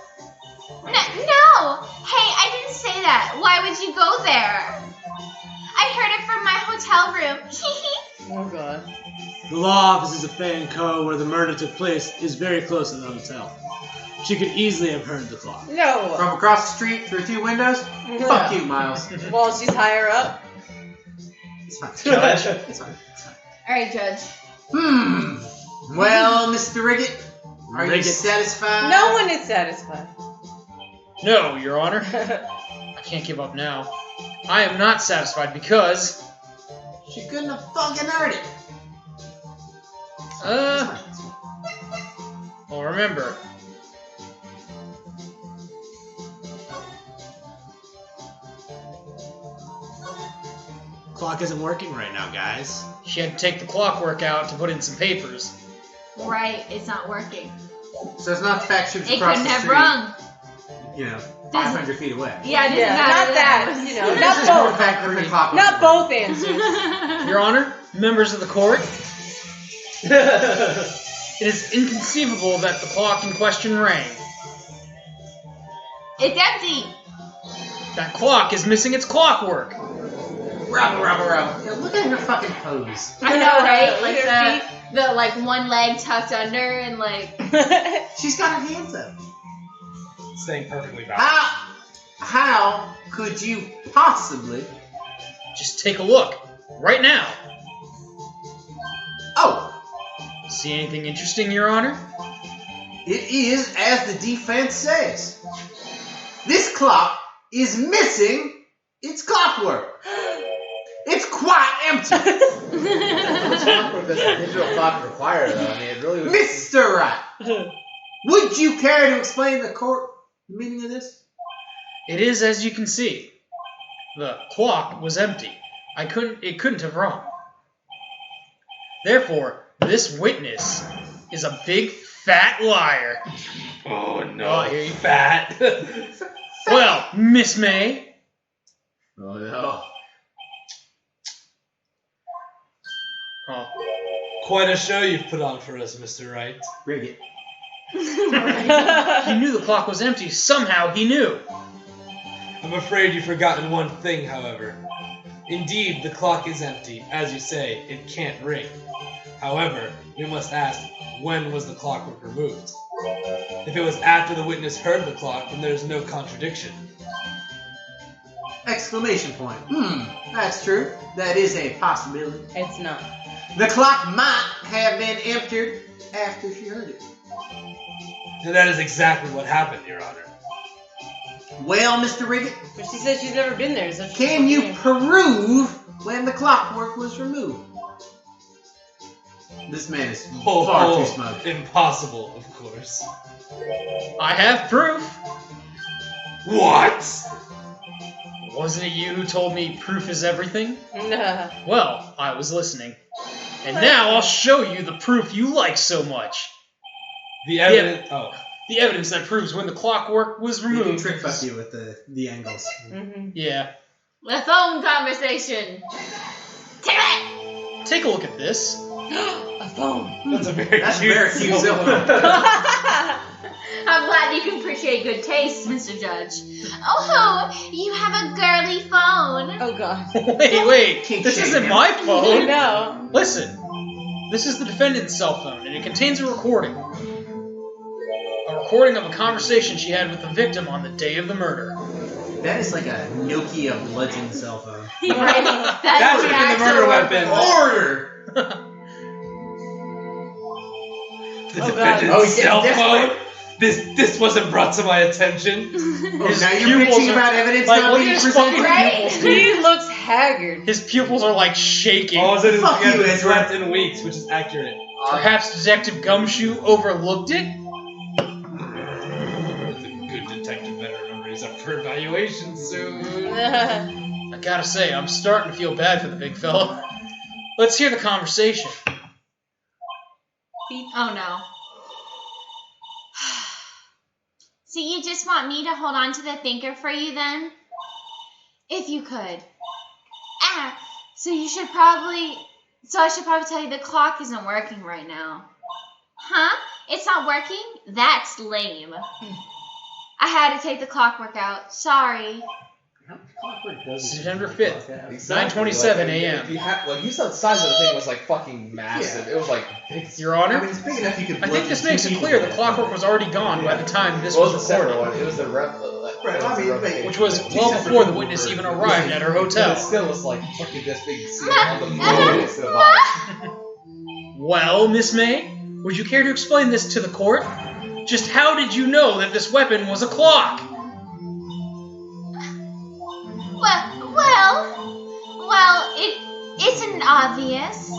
No. Hey, I didn't say that. Why would you go there? I heard it from my hotel room. Oh, God. The law offices of Fay & Co., where the murder took place, is very close to the hotel. She could easily have heard the clock. No. From across the street through 2 windows? Fuck you, Miles. Well, she's higher up. It's fine. Judge. It's fine. Alright, Judge. Well, Mr. Riggett, are you Riggett. satisfied? No one is satisfied. No, Your Honor. I can't give up now. I am not satisfied because... She couldn't have fucking heard it. Well, remember... Clock isn't working right now, guys. She had to take the clockwork out to put in some papers. Right, it's not working. So it's not the fact she was It across couldn't the have street, rung. you know, 500 feet away. Yeah, it doesn't Yeah, matter. not that. You know, This not is more both. fact that the clock Not was both answers. Your Honor, members of the court, it is inconceivable that the clock in question rang. It's empty. That clock is missing its clockwork. Rubber. Yeah, look at her fucking pose. I know, right? Look Like at the like one leg tucked under and like She's got her hands up. Staying perfectly balanced. How could you possibly? Just take a look. Right now. Oh, See anything interesting, Your Honor? it is as the defense says. This clock is missing its clockwork. It's quite empty. How much clockwork does a digital clock require, though? I mean, it really would. Mr. Wright, would you care to explain the court the meaning of this? It is as you can see. The clock was empty. It couldn't have rung. Therefore, this witness is a big fat liar. Oh no, Oh, here you- fat. Well, Miss May, Oh no. Quite a show you've put on for us, Mr. Wright. Riggett. he knew the clock was empty. Somehow he knew. I'm afraid you've forgotten one thing, however. Indeed, the clock is empty. As you say, it can't ring. However, we must ask, when was the clockwork removed? If it was after the witness heard the clock, then there's no contradiction. Exclamation point. That's true. That is a possibility. It's not. The clock might have been emptied after she heard it. And that is exactly what happened, Your Honor. Well, Mr. Riggett, But she said she's never been there, so she's can you fucking- prove when the clockwork was removed? This man is far too smug. Impossible, of course. I have proof. What? Wasn't it you who told me proof is everything? Nah. Well, I was listening. And now I'll show you the proof you like so much. The evidence. Oh. The evidence that proves when the clockwork was You can removed. trick fuck you with the angles. Mm-hmm. Yeah. The phone conversation. Take that. Take a look at this. A phone. That's a very That's cute very cute cell phone. I'm glad you can appreciate good taste, Mr. Judge. Oh, you have a girly phone. Oh god. Wait. Can't This shame isn't him. my Oh phone. no. Listen. This is the defendant's cell phone, and it contains a recording. A recording of a conversation she had with the victim on the day of the murder. That is like a Nokia bludgeon cell phone. Right? That should have been the murder weapon. Order! The Oh, defendant's God. Oh, yeah, cell desperate. phone. This wasn't brought to my attention. Oh, His now you're pupils bitching are- about evidence like, not look at being his presented? fucking Right? pupils, dude. He looks haggard. His pupils are like shaking. All I said is Fuck he you, hasn't Ezra. slept in weeks, which is accurate. Perhaps Detective Gumshoe overlooked it? The good detective better remember he's up for evaluation soon. I gotta say, I'm starting to feel bad for the big fella. Let's hear the conversation. Oh no. So you just want me to hold on to the thinker for you then? If you could. So I should probably tell you the clock isn't working right now. Huh? It's not working? That's lame. I had to take the clockwork out. Sorry. September 5th, Exactly. 9:27 Like, a.m. if you had, like, you said the size of the thing was like fucking massive. Yeah. It was like big. Your I Honor, mean, it's big enough you could I think this bludgeon makes two it people clear with the it. clockwork was already gone by the time this It was was a separate recorded, one. It was the rep. Right, I mean, like, which was well before the witness even arrived at her But it hotel. still was like fucking this big seal on the floor next to the body. Well, Miss May, would you care to explain this to the court? Just how did you know that this weapon was a clock? Well, it isn't obvious.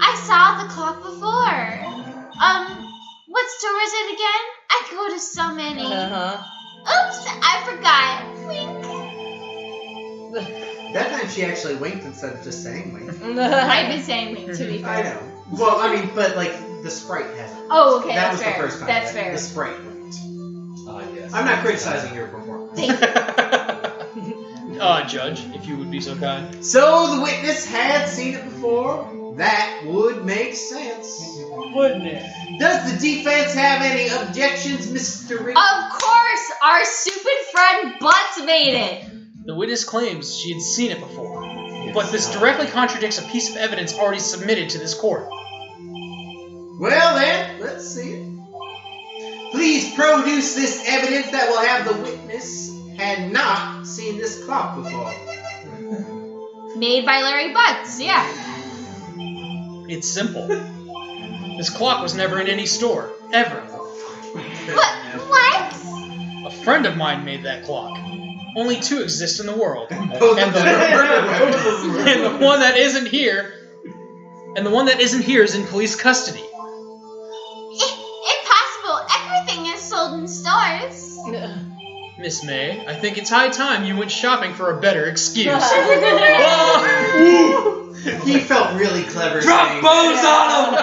I saw the clock before. What store is it again? I go to so many. Uh-huh. Oops, I forgot. Wink. That time she actually winked instead of just saying wink. I've been saying wink, to be I fair. know. Well, I mean, but like the sprite hasn't. Oh, okay, That that's was fair. the first time. That's fair. The sprite winked. Yes. I'm not criticizing your performance. Thank you. Judge, if you would be so kind. So the witness had seen it before. That would make sense. Wouldn't it? Does the defense have any objections, Mr. Rick? Of course, our stupid friend Butts made it. The witness claims she had seen it before, but this directly contradicts a piece of evidence already submitted to this court. Well then, let's see it. Please produce this evidence that will have the witness had not seen this clock before. Made by Larry Butts, yeah. It's simple. This clock was never in any store, ever. What? A friend of mine made that clock. Only two exist in the world. Both And of them are murder weapons. And the one that isn't here, is in police custody. Impossible. Everything is sold in stores. Miss May, I think it's high time you went shopping for a better excuse. He felt really clever. Drop saying, bows on him!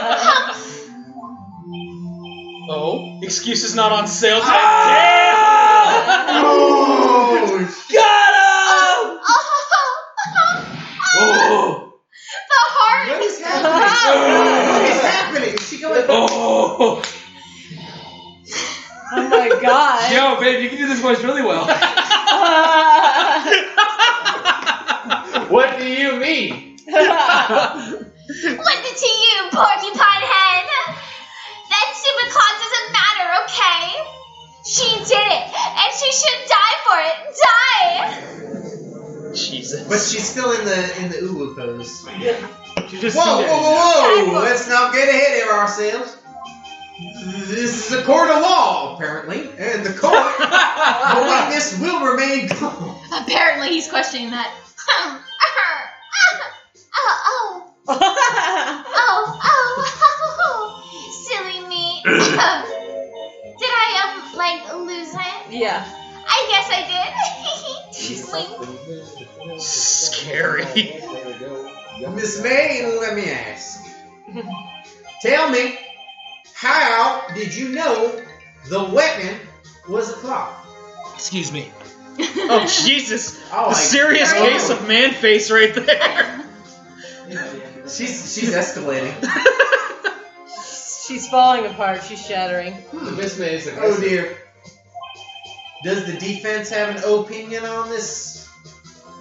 Oh, excuses not on sale today. Oh, Got him! Oh! The heart what is is happening? What is happening? Is she going? Oh! Oh my god. Yo, babe, you can do this voice really well. What do you mean? What's it to you, porcupine head? That stupid clock doesn't matter, okay? She did it, and she should die for it. Die! Jesus. But she's still in the uwu pose. She just Whoa, seen whoa, it. whoa, whoa! Let's not get ahead of ourselves. This is a court of law, apparently, and the court The witness will remain calm. Apparently, he's questioning that. Silly me. Did I lose it? Yeah. I guess I did. Scary. Miss May, let me ask. Tell me, how did you know the weapon was a clock? Excuse me. Oh, Jesus. Oh, The serious case of man face right there. She's escalating. She's falling apart. She's shattering. Miss May's Oh dear. Does the defense have an opinion on this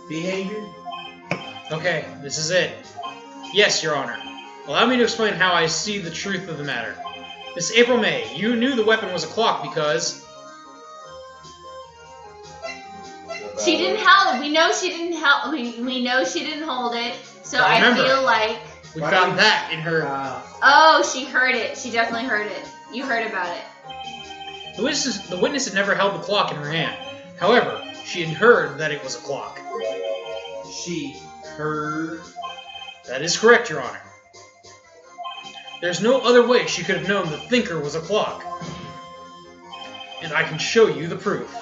behavior? Okay, this is it. Yes, Your Honor. Allow me to explain how I see the truth of the matter. Miss April May, you knew the weapon was a clock because... She didn't hold it. We know she didn't help. We know she didn't hold it. So But I remember, feel like. we found that in her... Oh, she heard it. She definitely heard it. You heard about it. The witness had never held the clock in her hand. However, she had heard that it was a clock. She heard. That is correct, Your Honor. There's no other way she could have known the thinker was a clock. And I can show you the proof.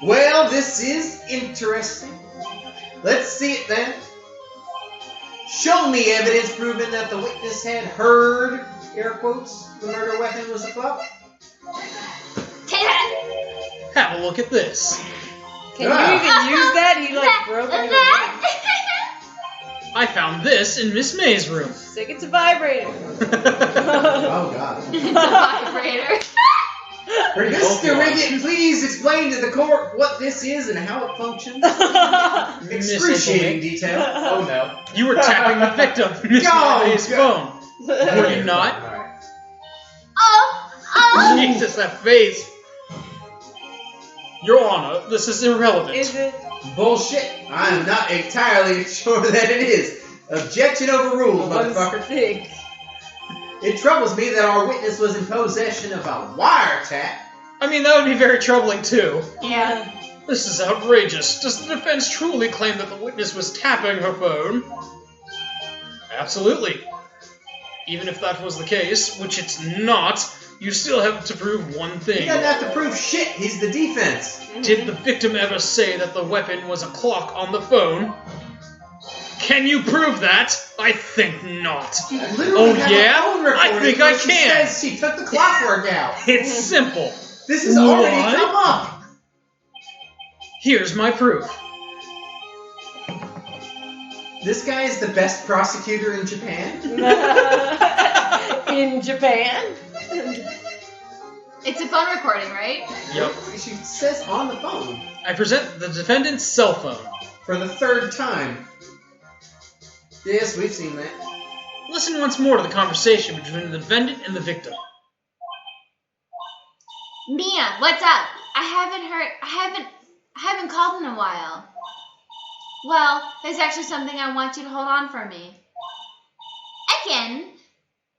Well, this is interesting. Let's see it then. Show me evidence proving that the witness had heard, air quotes, the murder weapon was a clock. Take that. Have a look at this. Can you even use that? He broke it. I found this in Miss May's room. Stick it to vibrator. Oh God. It's a vibrator. Mr. Riggett, please explain to the court what this is and how it functions. Miss Excruciating April detail. Oh no. May, you were tapping the victim, Miss May's phone. Were you not? Oh. Jesus, that face. Your Honor, this is irrelevant. Is it? Bullshit. I am not entirely sure that it is. Objection overruled, motherfucker. Stick. It troubles me that our witness was in possession of a wiretap. I mean, that would be very troubling, too. Yeah. This is outrageous. Does the defense truly claim that the witness was tapping her phone? Absolutely. Even if that was the case, which it's not, you still have to prove one He thing. doesn't have to prove shit. He's the defense. Did the victim ever say that the weapon was a clock on the phone? Can you prove that? I think not. I literally have yeah? a phone recording I think where I she can. says she took the clockwork out. It's simple. This has already What? come up. Here's my proof. This guy is the best prosecutor in Japan. In Japan? It's a phone recording, right? Yep. She says on the phone I present the defendant's cell phone. for the third time. Yes, we've seen that. Listen once more to the conversation between the defendant and the victim. Mia, what's up? I haven't called in a while. Well, there's actually something I want you to hold on for me. Again?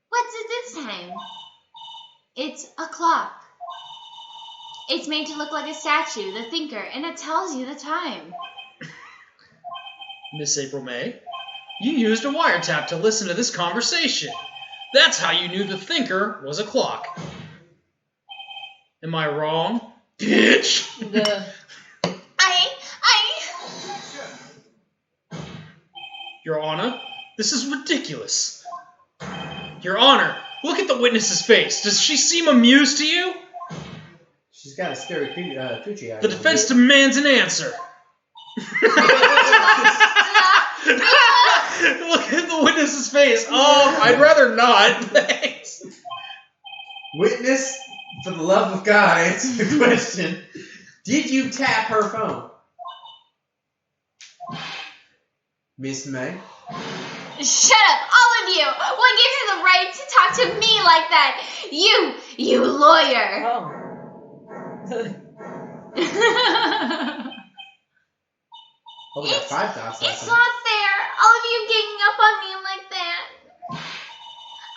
What's it this time? It's a clock. It's made to look like a statue, the thinker, and it tells you the time. Miss April May, you used a wiretap to listen to this conversation. That's how you knew the thinker was a clock. Am I wrong, bitch? Your Honor, this is ridiculous. Your Honor, look at the witness's face. Does she seem amused to you? She's got a scary coochie eye. The defense demands an answer. Look at the witness's face. Oh, I'd rather not. Thanks. Witness, for the love of God, answer the question. Did you tap her phone? Miss May? Shut up, all of you! What gives you the right to talk to me like that? You lawyer! Oh. Oh, we got 5,000. It's not fair, all of you ganging up on me like that.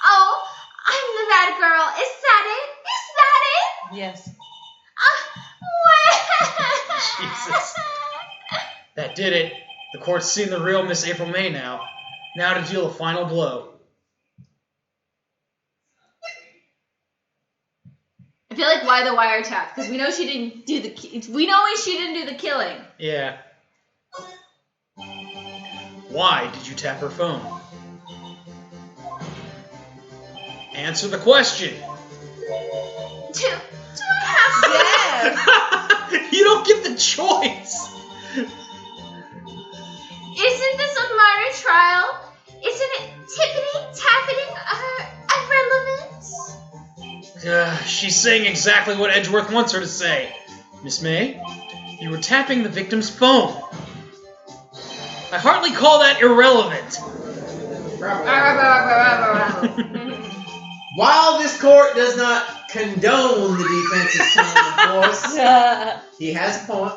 Oh, I'm the bad girl. Is that it? Is that it? Yes. What? Jesus. That did it. The court's seen the real Miss April May now. Now to deal a final blow. I feel like why the wiretap? Because we know she didn't do the killing. Yeah. Why did you tap her phone? Answer the question. Do I have to? Yeah. You don't get the choice. Isn't this a murder trial? Isn't it tippity-tapping irrelevant? She's saying exactly what Edgeworth wants her to say. Miss May, you were tapping the victim's phone. I hardly call that irrelevant. While this court does not condone the defense's tone of force, he has a point.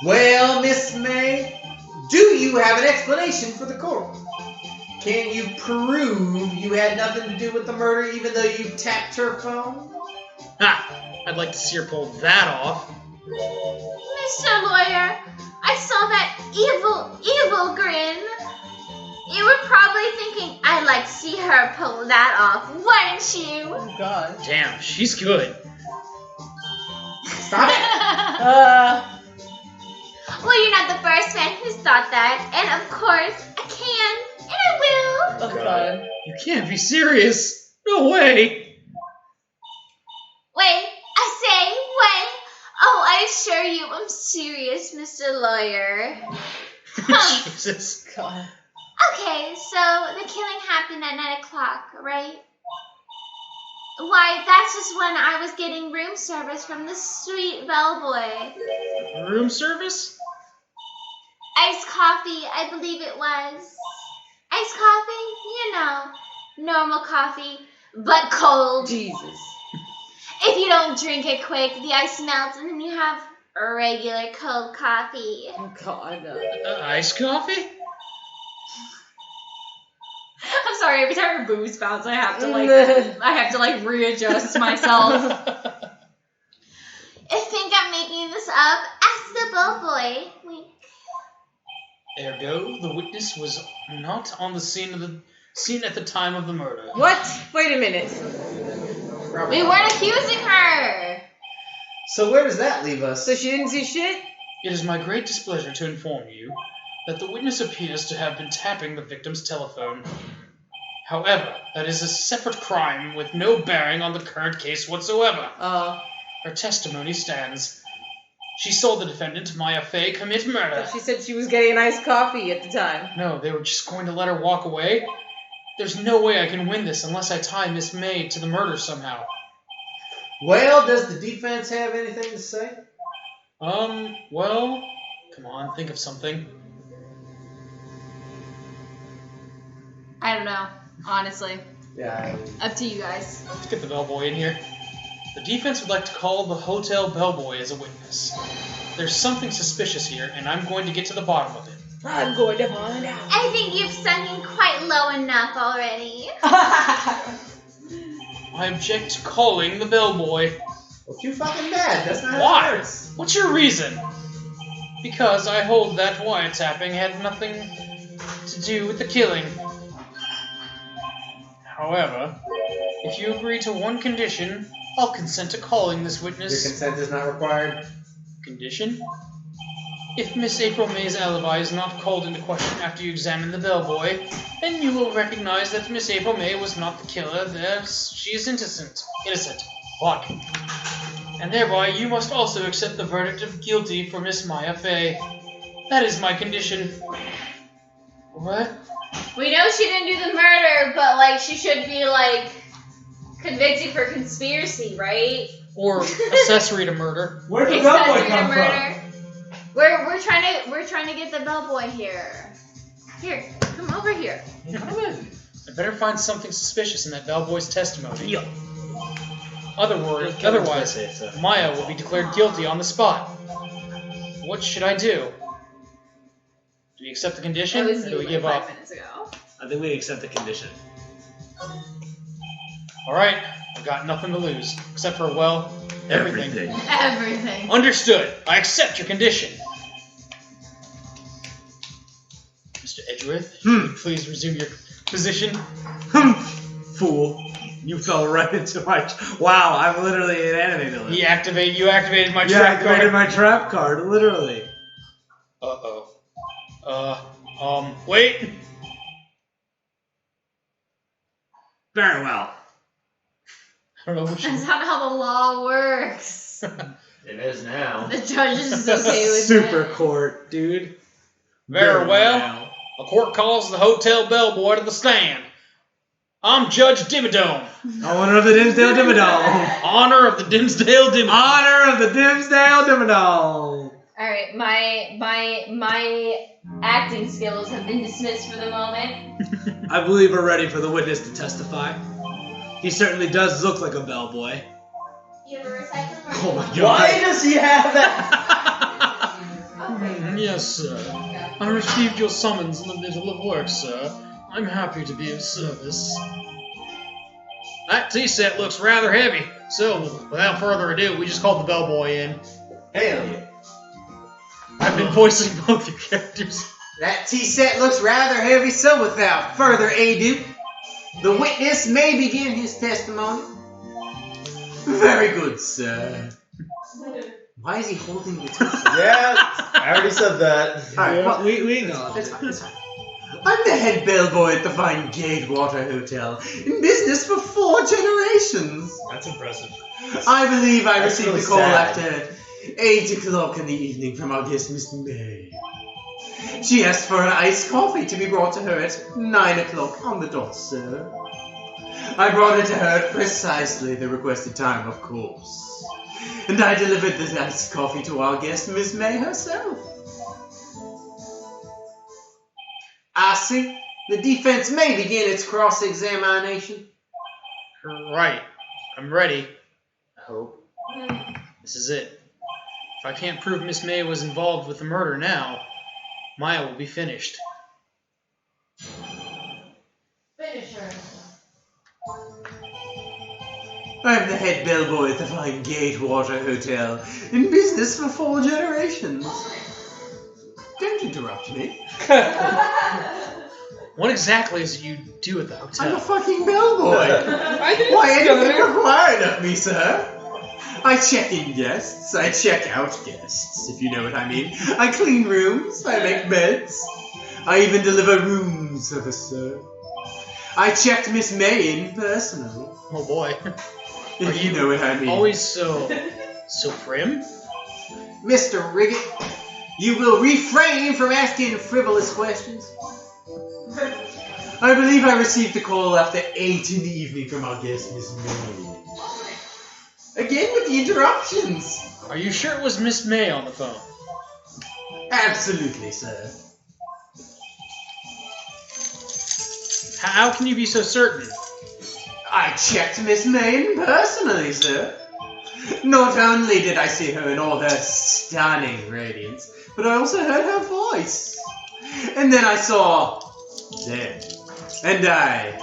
Well, Miss May, do you have an explanation for the court? Can you prove you had nothing to do with the murder even though you tapped her phone? Ha! I'd like to see her pull that off. Mr. Lawyer, I saw that evil grin. You were probably thinking I'd like to see her pull that off, wouldn't you? Oh God. Damn, she's good. Stop it! Well, you're not the first man who's thought that, and of course, I can, and I will. Oh God. You can't be serious. No way. Wait, I say, wait. Oh, I assure you I'm serious, Mr. Lawyer. Jesus. God. Okay, so the killing happened at 9 o'clock, right? Why, that's just when I was getting room service from the sweet bellboy. Room service? Iced coffee, I believe it was. Iced coffee? You know, normal coffee, but cold. Jesus. If you don't drink it quick, the ice melts and then you have regular cold coffee. Oh God. No. Iced coffee? I'm sorry, every time her boobs bounce, I have to readjust myself. I think I'm making this up. Ask the bellboy. Wink. Ergo, the witness was not on the scene at the time of the murder. What? Wait a minute. We weren't accusing her. So where does that leave us? So she didn't see shit? It is my great displeasure to inform you that the witness appears to have been tapping the victim's telephone. However, that is a separate crime with no bearing on the current case whatsoever. Her testimony stands. She saw the defendant, Maya Fey, commit murder. She said she was getting an iced coffee at the time. No, they were just going to let her walk away. There's no way I can win this unless I tie Miss May to the murder somehow. Well, does the defense have anything to say? Well, come on, think of something. I don't know, honestly. Yeah. Up to you guys. Let's get the bellboy in here. The defense would like to call the hotel bellboy as a witness. There's something suspicious here, and I'm going to get to the bottom of it. I'm going to find out. I think you've sunk in quite low enough already. I object to calling the bellboy. Well, too fucking bad. That's not how it Why? works. What's your reason? Because I hold that wiretapping had nothing to do with the killing. However, if you agree to one condition, I'll consent to calling this Your witness. consent is not required. Condition? If Miss April May's alibi is not called into question after you examine the bellboy, then you will recognize that Miss April May was not the killer, that she is innocent. Fuck. And thereby you must also accept the verdict of guilty for Miss Maya Fey. That is my condition. What? We know she didn't do the murder, but, like, she should be, like, convicted for conspiracy, right? Or accessory to murder. Where'd the Accessory bellboy to come from? murder. We're trying to get the bellboy here. Here, come over here. I better find something suspicious in that bellboy's testimony. Otherwise, Maya will be declared guilty on the spot. What should I do? Do we accept the condition, That was or do you we like give 5 up? minutes ago. I think we accept the condition. Alright, I've got nothing to lose. Except for, well, Everything. Everything. Understood. I accept your condition. Mr. Edgeworth, please resume your position. Fool. You fell right into my... Wow, I'm literally an anime villain. You activated my You trap activated card. my trap card, literally. Wait. Very well. I don't know which That's not how the law works. It is now. The judge is okay with Super it. court, dude. Very well. A court calls the hotel bellboy to the stand. I'm Judge Dimmadome. Honor of the Dimsdale Dimmadome. Honor of the Dimsdale Dimmadome. Honor of the Dimsdale Dimmadome. Alright, my acting skills have been dismissed for the moment. I believe we're ready for the witness to testify. He certainly does look like a bellboy. You have a recycling Oh my god. Why does he have that? Yes, sir. I received your summons in the middle of work, sir. I'm happy to be of service. That tea set looks rather heavy, so without further ado, we just called the bellboy in. Hell yeah. I've been voicing both your characters. That tea set looks rather heavy, so without further ado, the witness may begin his testimony. Very good, sir. Why is he holding the tea set? Yeah, I already said that. Alright, well, We know. it's fine, it's fine. I'm the head bellboy at the fine Gatewater Hotel, in business for 4 generations. That's impressive. I believe I That's received really a call sad. after 8 o'clock in the evening from our guest, Miss May. She asked for an iced coffee to be brought to her at 9 o'clock on the dot, sir. I brought it to her at precisely the requested time, of course. And I delivered the iced coffee to our guest, Miss May herself. I see. The defense may begin its cross-examination. Right. I'm ready. I hope. This is it. If I can't prove Miss May was involved with the murder now, Maya will be finished. Finish her. I'm the head bellboy at the fine Gatewater Hotel, in business for 4 generations. Don't interrupt me. What exactly is it you do at the I'm a hotel? fucking bellboy. Why anything required of me, sir? I check in guests, I check out guests, if you know what I mean. I clean rooms, I make beds. I even deliver room service, sir. I checked Miss May in personally, Oh boy. if you know what I mean. Always so prim? Mr. Riggett, you will refrain from asking frivolous questions. I believe I received a call after 8 in the evening from our guest, Miss May. Again with the interruptions. Are you sure it was Miss May on the phone? Absolutely, sir. How can you be so certain? I checked Miss May personally, sir. Not only did I see her in all her stunning radiance, but I also heard her voice. And then I saw them. And I...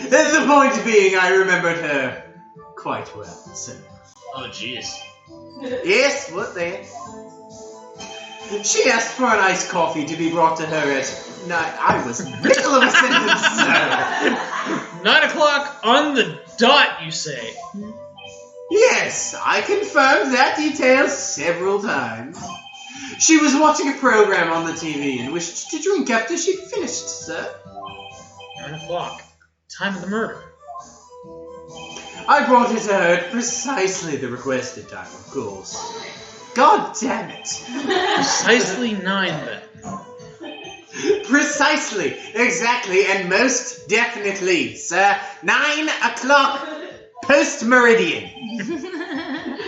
The point being, I remembered her quite well, sir. Oh, jeez. Yes, what then? She asked for an iced coffee to be brought to her at... I was middle of a sentence, sir. 9 o'clock on the dot, you say? Yes, I confirmed that detail several times. She was watching a program on the TV and wished to drink after she finished, sir. 9 o'clock. Time of the murder. I brought it to her at precisely the requested time, of course. God damn it. Precisely 9 then. Precisely, exactly, and most definitely, sir. 9 o'clock post-meridian.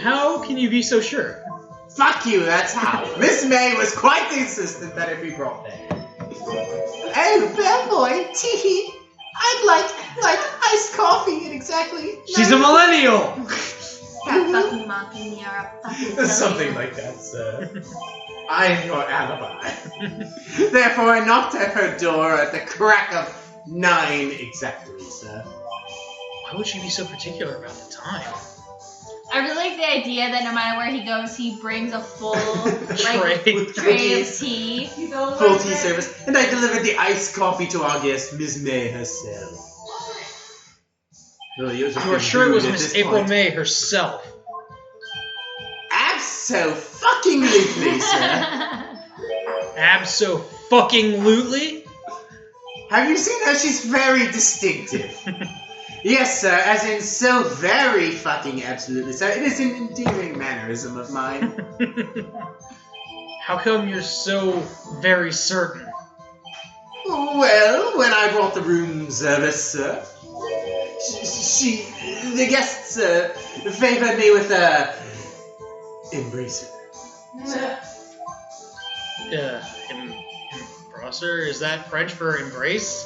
How can you be so sure? Fuck you, that's how. Miss May was quite insistent that it be brought there. Oh, bellboy, tee. I'd like iced coffee at exactly... She's a millennial! That fucking mocking me or a fucking Something like that, sir. I'm your alibi. Therefore, I knocked at her door at the crack of 9 exactly, sir. Why would she be so particular about the time? I really like the idea that no matter where he goes, he brings a full Tray. tray of tea. Full tea service. And I delivered the iced coffee to our guest, Miss May herself. Really, it was You are sure it was Miss April May herself? Abso-fucking-lutely, sir. Abso-fucking-lutely? Have you seen her? She's very distinctive. Yes, sir, as in so very fucking absolutely, sir. It is an endearing mannerism of mine. How come you're so very certain? Well, when I brought the room service, sir, the guests, favored me with a embracer. Embrasser? Is that French for embrace?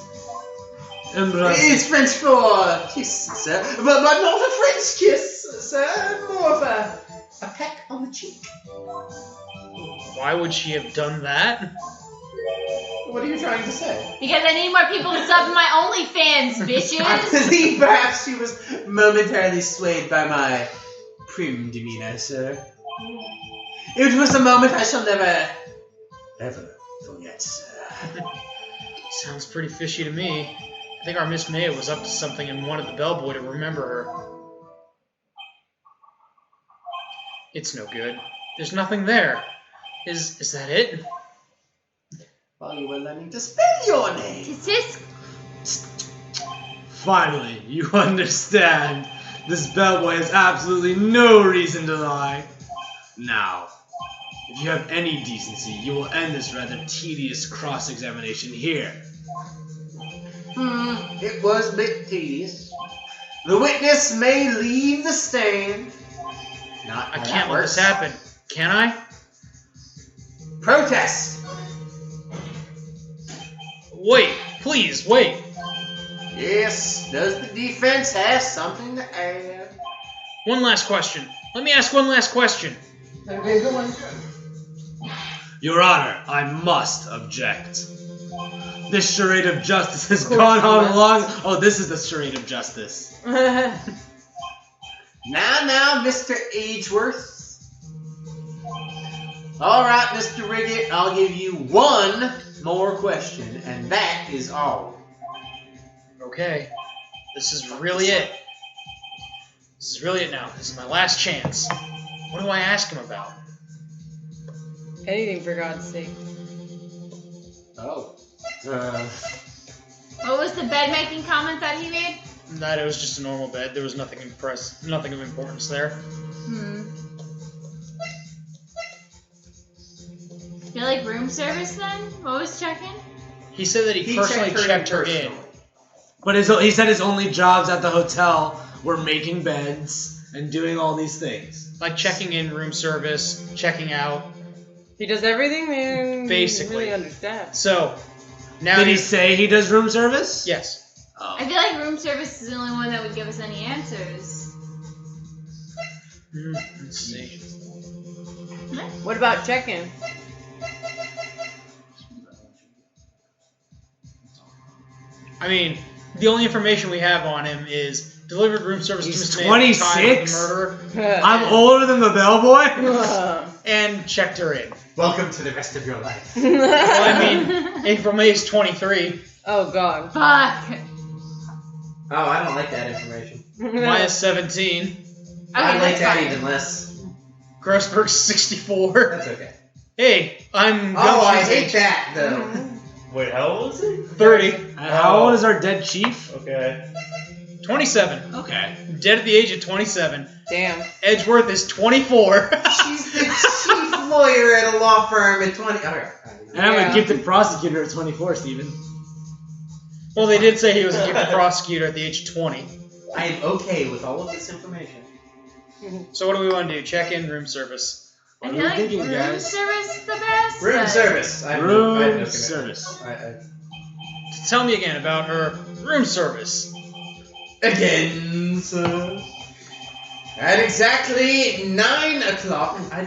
It's French for kiss, sir, but not a French kiss, sir. More of a peck on the cheek. Why would she have done that? What are you trying to say? Because I need more people to sub to my OnlyFans, bitches. I believe perhaps she was momentarily swayed by my prim demeanor, sir. It was a moment I shall never, ever forget, sir. Sounds pretty fishy to me. I think our Miss May was up to something and wanted the bellboy to remember her. It's no good. There's nothing there. Is that it? While you were learning to spell your name. Finally, you understand. This bellboy has absolutely no reason to lie. Now, if you have any decency, you will end this rather tedious cross-examination here. It was a bit tedious. The witness may leave the stand. Not I how can't that let this works. happen. Can I? Protest. Wait, please, wait. Yes, does the defense have something to add? One last question. Let me ask one last question. Okay, go on. Your Honor, I must object. This charade of justice has gone on long. Oh, this is the charade of justice. Now, Mr. Ageworth. All right, Mr. Riggett, I'll give you one more question, and that is all. Okay. This is really it. This is really it now. This is my last chance. What do I ask him about? Anything, for God's sake. Oh. What was the bed making comment that he made? That it was just a normal bed. There was nothing nothing of importance there. Feel like room service then? What was check-in? He said that he personally checked her in. But he said his only jobs at the hotel were making beds and doing all these things. Like checking in, room service, checking out. He does everything, man. Basically. Really understand. So, now Did he say he does room service? Yes. Oh. I feel like room service is the only one that would give us any answers. Let's see. What about check-in? I mean, the only information we have on him is delivered room service to He's Miss May at the time of 26? the murder I'm older than the bellboy? and checked her in. Welcome to the rest of your life. Well, I mean, April May is 23. Oh, God. Fuck. Oh, I don't like that information. Maya's 17. Okay, I like that's that fine. even less. Grossberg's 64. That's okay. Hey, I'm Oh, I Gumshoe's hate age. that, though. Wait, how old is he? 30. How old is our dead chief? Okay. 27. Okay. Dead at the age of 27. Damn. Edgeworth is 24. She's the chief lawyer at a law firm at 20. Okay. And I'm Yeah. a gifted prosecutor at 24, Steven. Well, they did say he was a gifted prosecutor at the age of 20. I am okay with all of this information. So what do we want to do? Check in, room service. I What feel are we like thinking, room guys? service is the best. Room but- service. I have no Room commitment. service. Tell me again about her room service. Again, sir. At exactly 9 o'clock, I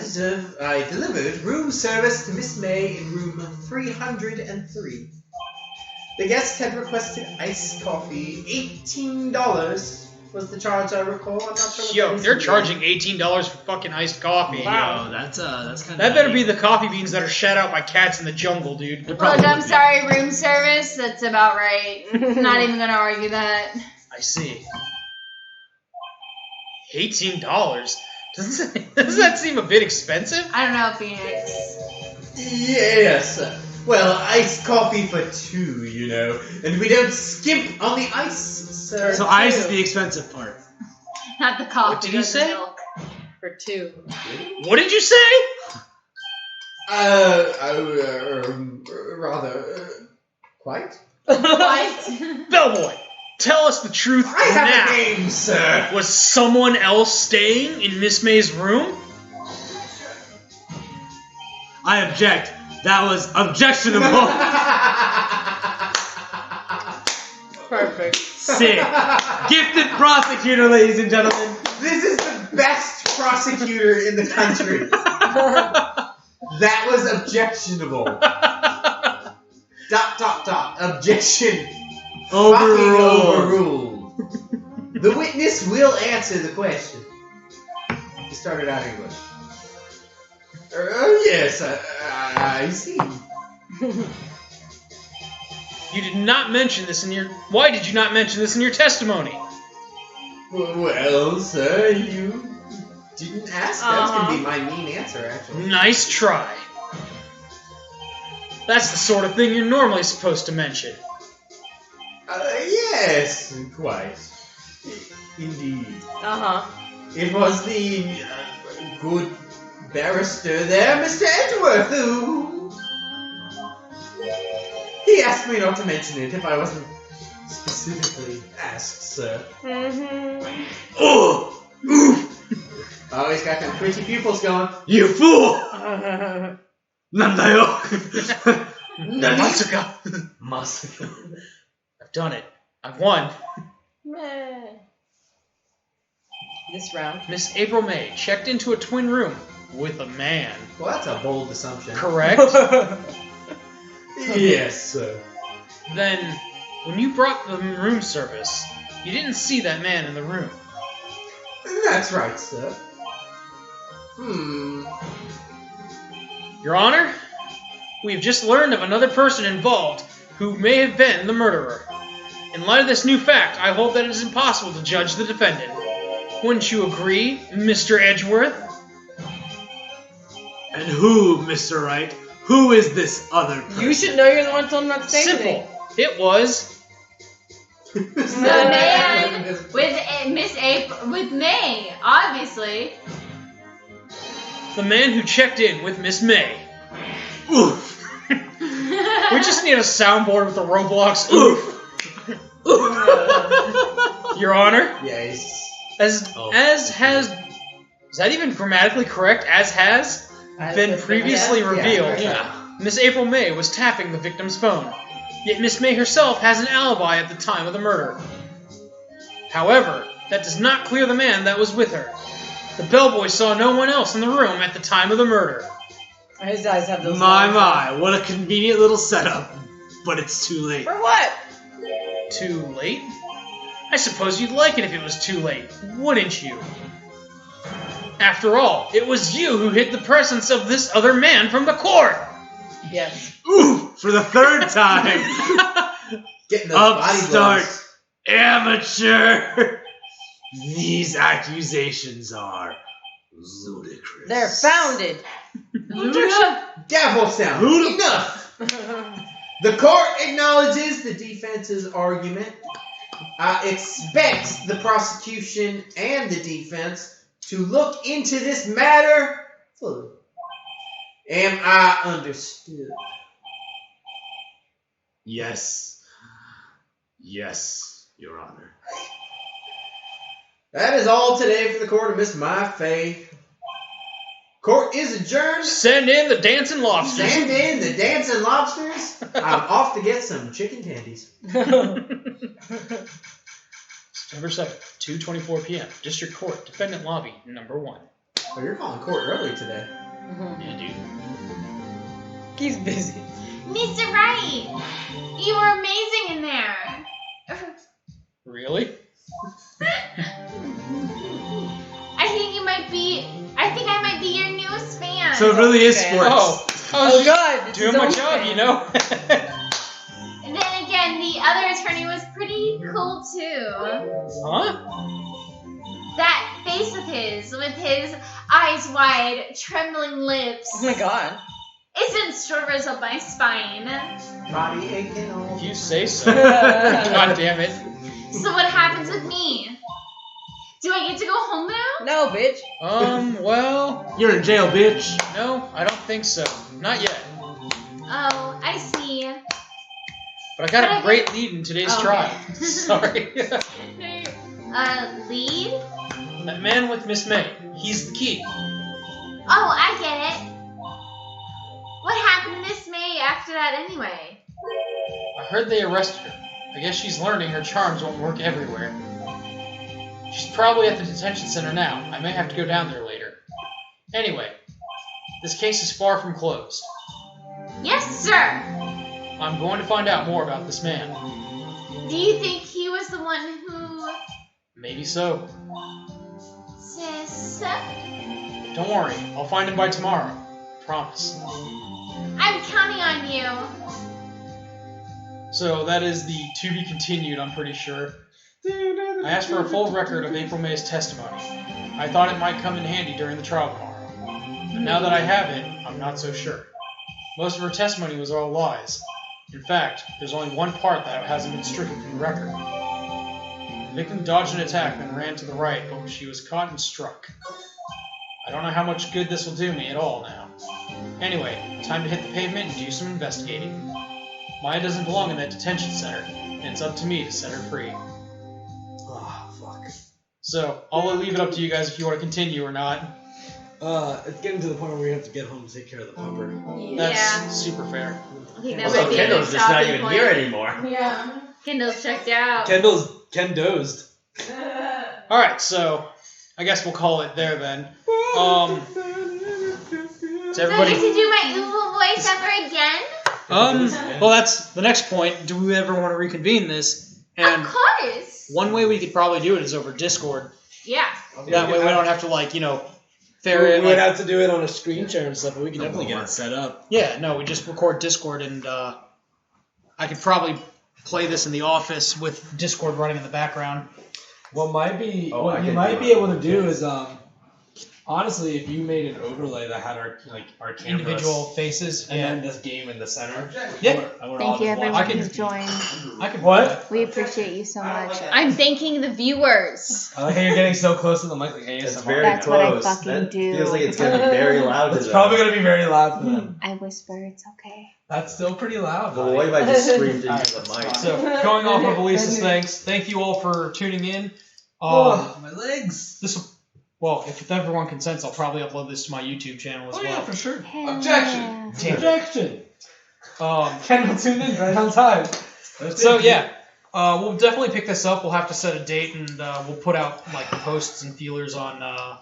delivered room service to Miss May in room 303. The guest had requested iced coffee. $18 was the charge I recall. I'm not sure what Yo, that is they're today. charging $18 for fucking iced coffee. Wow, that's kind of. That better be the coffee beans that are shat out by cats in the jungle, dude. Look, I'm sorry, room service. That's about right. Not even gonna argue that. I see. $18? Doesn't that seem a bit expensive? I don't know, Phoenix. Yes. Well, iced coffee for two, you know. And we don't skimp on the ice, sir. So ice is the expensive part. Not the coffee. What did you but the say? milk. For 2. What did you say? Rather, quite. What? Bellboy, tell us the truth I have now. a name, sir. Was someone else staying in Miss May's room? I object. That was objectionable. Perfect. Sick. Gifted prosecutor, ladies and gentlemen. This is the best prosecutor in the country. That was objectionable. ... Objection. Fucking overruled. The witness will answer the question. He started out English. Yes, I see. You did not mention this in your... Why did you not mention this in your testimony? Well, sir, you didn't ask. That was going to be my mean answer, actually. Nice try. That's the sort of thing you're normally supposed to mention. Yes, quite. Indeed. Uh-huh. It was the good barrister there, Mr. Edgeworth, who... He asked me not to mention it if I wasn't specifically asked, sir. Mm-hmm. Oh! Oh, he's got them pretty pupils going. You fool! Nandayo! Matsuka! Must. I've done it. I've won. Meh. This round. Miss April May checked into a twin room with a man. Well, that's a bold assumption. Correct? Yes, sir. Then, when you brought the room service, you didn't see that man in the room. That's right, sir. Your Honor, we have just learned of another person involved who may have been the murderer. In light of this new fact, I hold that it is impossible to judge the defendant. Wouldn't you agree, Mr. Edgeworth? And who, Mr. Wright? Who is this other person? You should know you're the one told him not to say Simple. anything. It was The man with Miss April, with May, obviously. the man who checked in with Miss May. Oof. We just need a soundboard with the Roblox oof. Your Honor, Yes. as has... Is that even grammatically correct? As has been previously revealed. Yeah. Miss April May was tapping the victim's phone. Yet Miss May herself has an alibi at the time of the murder. However, that does not clear the man that was with her. The bellboy saw no one else in the room at the time of the murder. His eyes have those My, lines. what a convenient little setup. But it's too late. For what? Too late? I suppose you'd like it if it was too late, wouldn't you? After all, it was you who hid the presence of this other man from the court! Yes. Ooh, for the third time. Getting those body Upstart. blows. Amateur. These accusations are ludicrous. They're founded. Gavel sound. Who- Enough. The court acknowledges the defense's argument, expects the prosecution and the defense to look into this matter fully. Am I understood? Yes. Yes, Your Honor. That is all today for the court of Miss My Faye. Court is adjourned. Send in the dancing lobsters. Send in the dancing lobsters. I'm off to get some chicken tendies. September 7th, 2:24 p.m. District Court, Defendant Lobby, number 1. Oh, you're calling court early today. Yeah, dude. He's busy. Mr. Wright, you were amazing in there. Really? I think I might be your newest fan. So it really is sports. Oh, Oh God! It's doing his my own job, thing. you know. And then again, the other attorney was pretty cool too. Huh? That face of his, with his eyes wide, trembling lips, Oh my God! it sent shivers up my spine. Body aching all. If you say so. God damn it. So what happens with me? Do I get to go home now? No, bitch. Well, You're in jail, bitch. no, I don't think so. Not yet. Oh, I see. But I got But I a great lead in today's Oh, trial. okay. Sorry. Lead? That man with Miss May. He's the key. Oh, I get it. What happened to Miss May after that anyway? I heard they arrested her. I guess she's learning her charms won't work everywhere. She's probably at the detention center now. I may have to go down there later. Anyway, this case is far from closed. Yes, sir. I'm going to find out more about this man. Do you think he was the one who... Maybe so. Sis? Don't worry, I'll find him by tomorrow. Promise. I'm counting on you. So that is the to be continued, I'm pretty sure. I asked for a full record of April May's testimony. I thought it might come in handy during the trial tomorrow. But now that I have it, I'm not so sure. Most of her testimony was all lies. In fact, there's only one part that hasn't been stricken from the record. The victim dodged an attack, then ran to the right, but she was caught and struck. I don't know how much good this will do me at all now. Anyway, time to hit the pavement and do some investigating. Maya doesn't belong in that detention center, and it's up to me to set her free. Oh, fuck. So, I'll leave it up to you guys if you want to continue or not. It's getting to the point where we have to get home to take care of the pupper. That's Yeah. super fair. I think that Also, might be a good Kendall's just not stopping even point. here anymore. Yeah. Kendall's checked out. Ken dozed. Alright, so I guess we'll call it there then. To So I everybody. get to do my evil voice ever again? Well, that's the next point. Do we ever want to reconvene this? And Of course. one way we could probably do it is over Discord. Yeah. That way we don't have to, like, ferret. We would have to do it on a screen share and stuff, but we can definitely get it set up. Yeah, no, we just record Discord, and I could probably play this in the office with Discord running in the background. What might be Oh, I what you can might do be it. able to do is honestly, if you made an overlay that had our cameras Individual faces. and Yeah. then this game in the center. Yeah. Thank you, everyone I can- who's joined. I could What? We appreciate you so much. I'm thanking the viewers. I like how you're getting so close to the mic, like It's ASMR. very That's what I close. fucking That do. feels like it's gonna be very loud to It's them. probably gonna be very loud for them. I whisper, it's okay. That's still pretty loud. Well, buddy. what if I just screamed into the mic? So, going off of Elisa's thanks, thank you all for tuning in. Oh, my legs. Well, if everyone consents, I'll probably upload this to my YouTube channel as Oh well. yeah, for sure. Hell Objection. yeah. Damn it. Objection. Um, Kendall tuned in right on time. so yeah, we'll definitely pick this up. We'll have to set a date, and we'll put out like posts and feelers on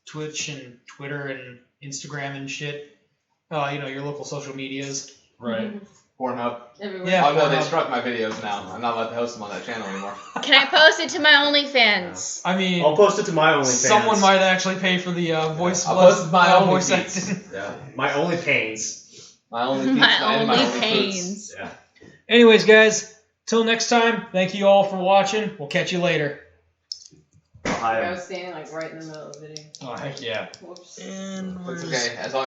Twitch and Twitter and Instagram and shit. Your local social medias. Right. Pornhub. Everywhere. Yeah. Oh no, they Pornhub. struck my videos now. I'm not allowed to host them on that channel anymore. Can I post it to my OnlyFans? I mean, I'll post it to my OnlyFans. someone might actually pay for the voice. I'll post my voice OnlyFeeds. acting. Yeah, my OnlyPanes. My only My and my only OnlyFoods. pains. Yeah. Anyways, guys, till next time. Thank you all for watching. We'll catch you later. I was standing like right in the middle of the video. Oh heck yeah. Whoops. And It's okay. As long